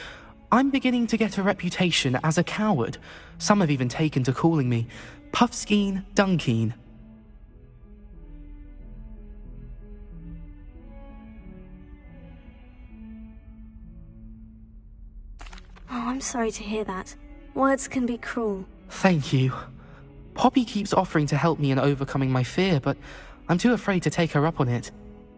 I'm beginning to get a reputation as a coward. Some have even taken to calling me Puffskein Dunkeen. Oh, I'm sorry to hear that. Words can be cruel. Thank you. Poppy keeps offering to help me in overcoming my fear, but I'm too afraid to take her up on it.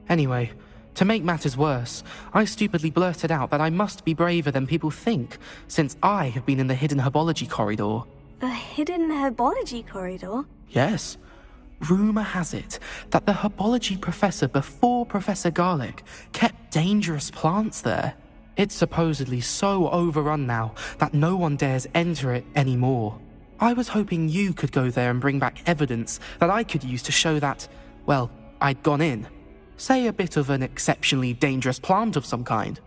Anyway, to make matters worse, I stupidly blurted out that I must be braver than people think, since I have been in the hidden herbology corridor. The hidden herbology corridor? Yes. Rumour has it that the herbology professor before Professor Garlick kept dangerous plants there. It's supposedly so overrun now that no one dares enter it anymore. I was hoping you could go there and bring back evidence that I could use to show that, well, I'd gone in. Say a bit of an exceptionally dangerous plant of some kind.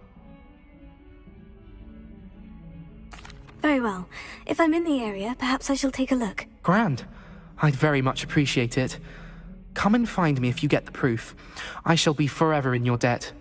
Very well. If I'm in the area, perhaps I shall take a look. Grand. I'd very much appreciate it. Come and find me if you get the proof. I shall be forever in your debt.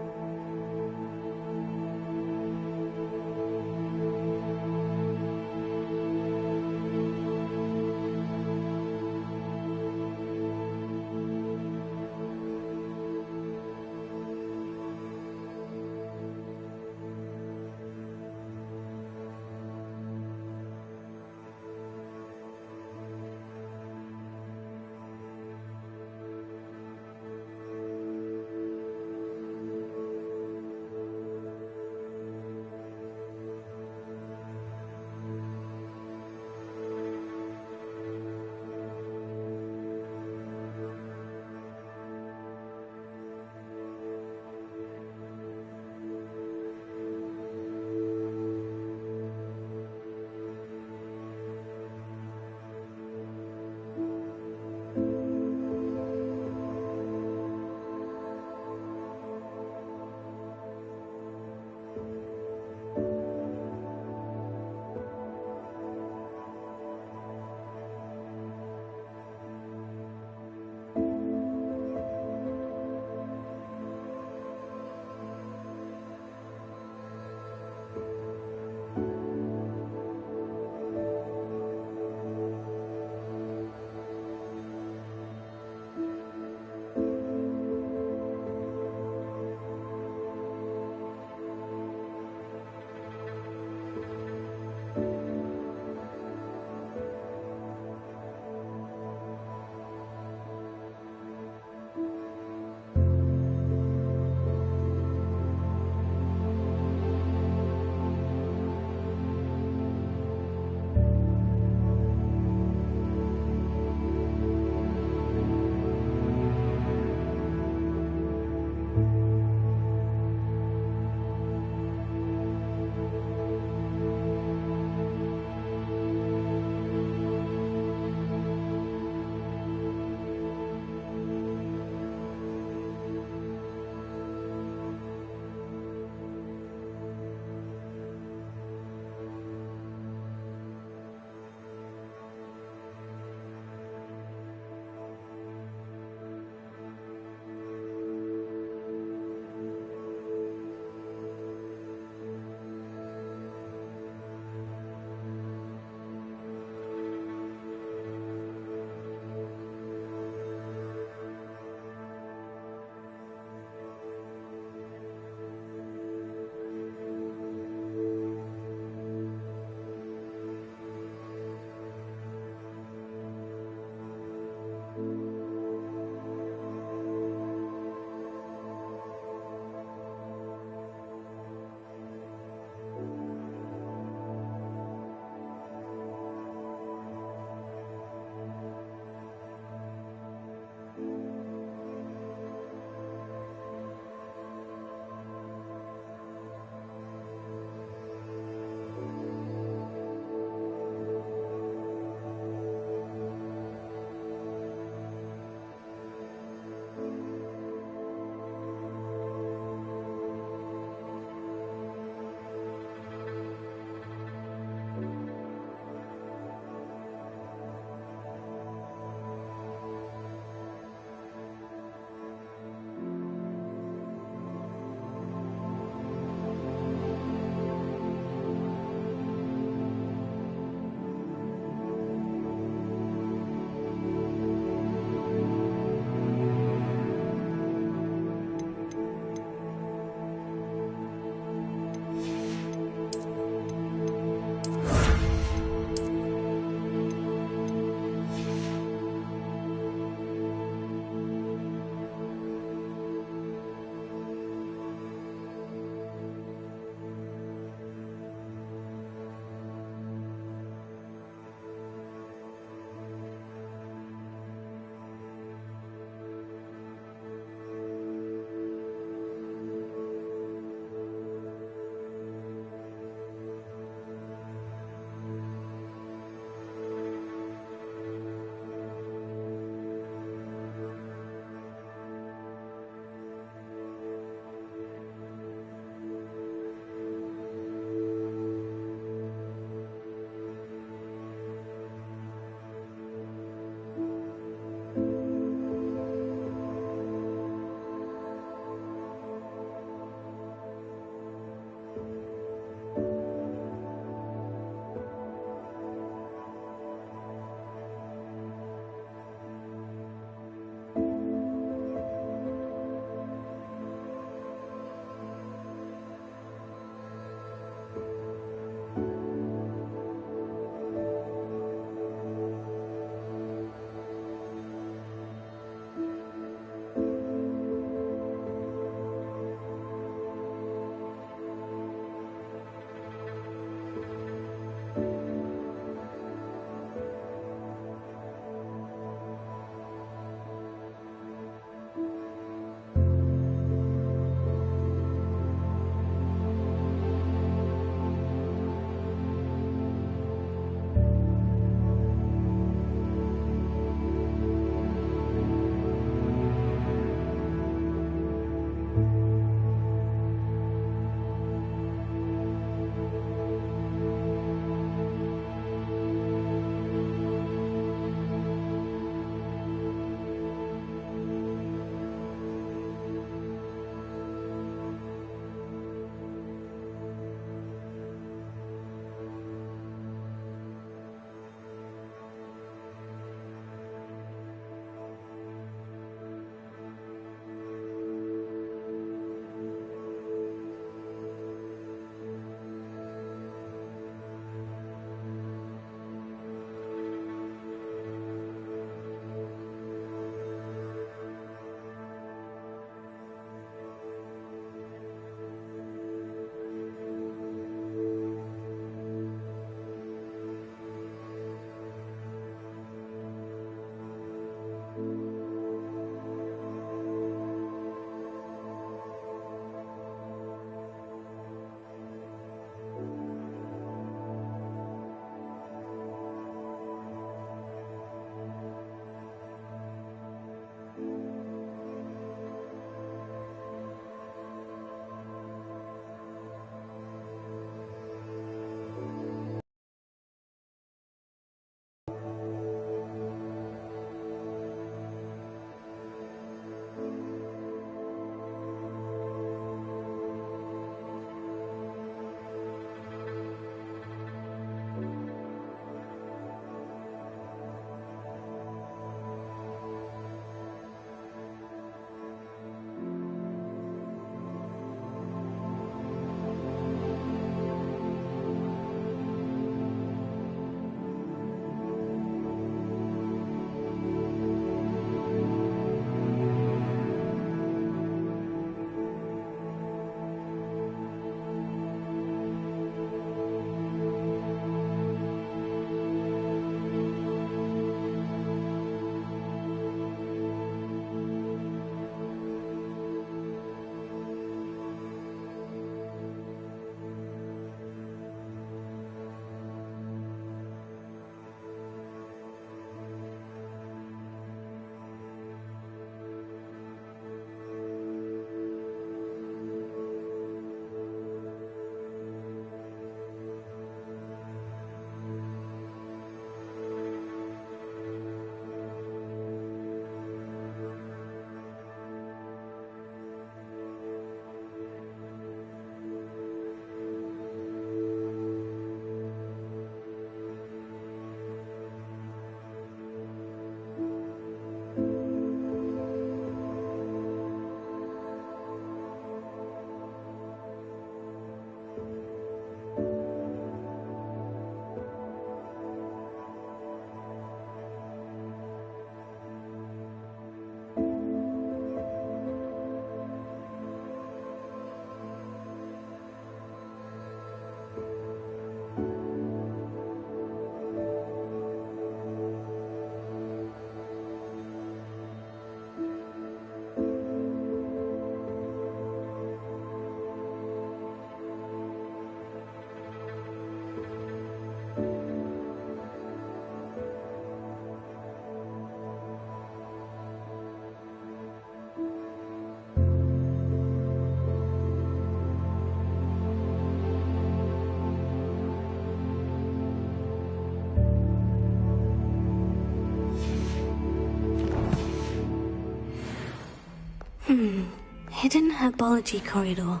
hidden herbology corridor.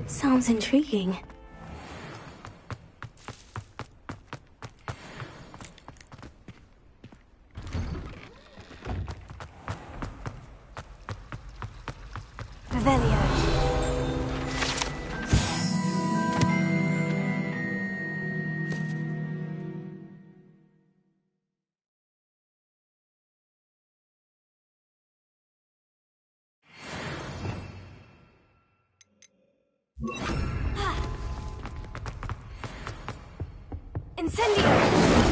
Sounds intriguing. Revelio. Incendio!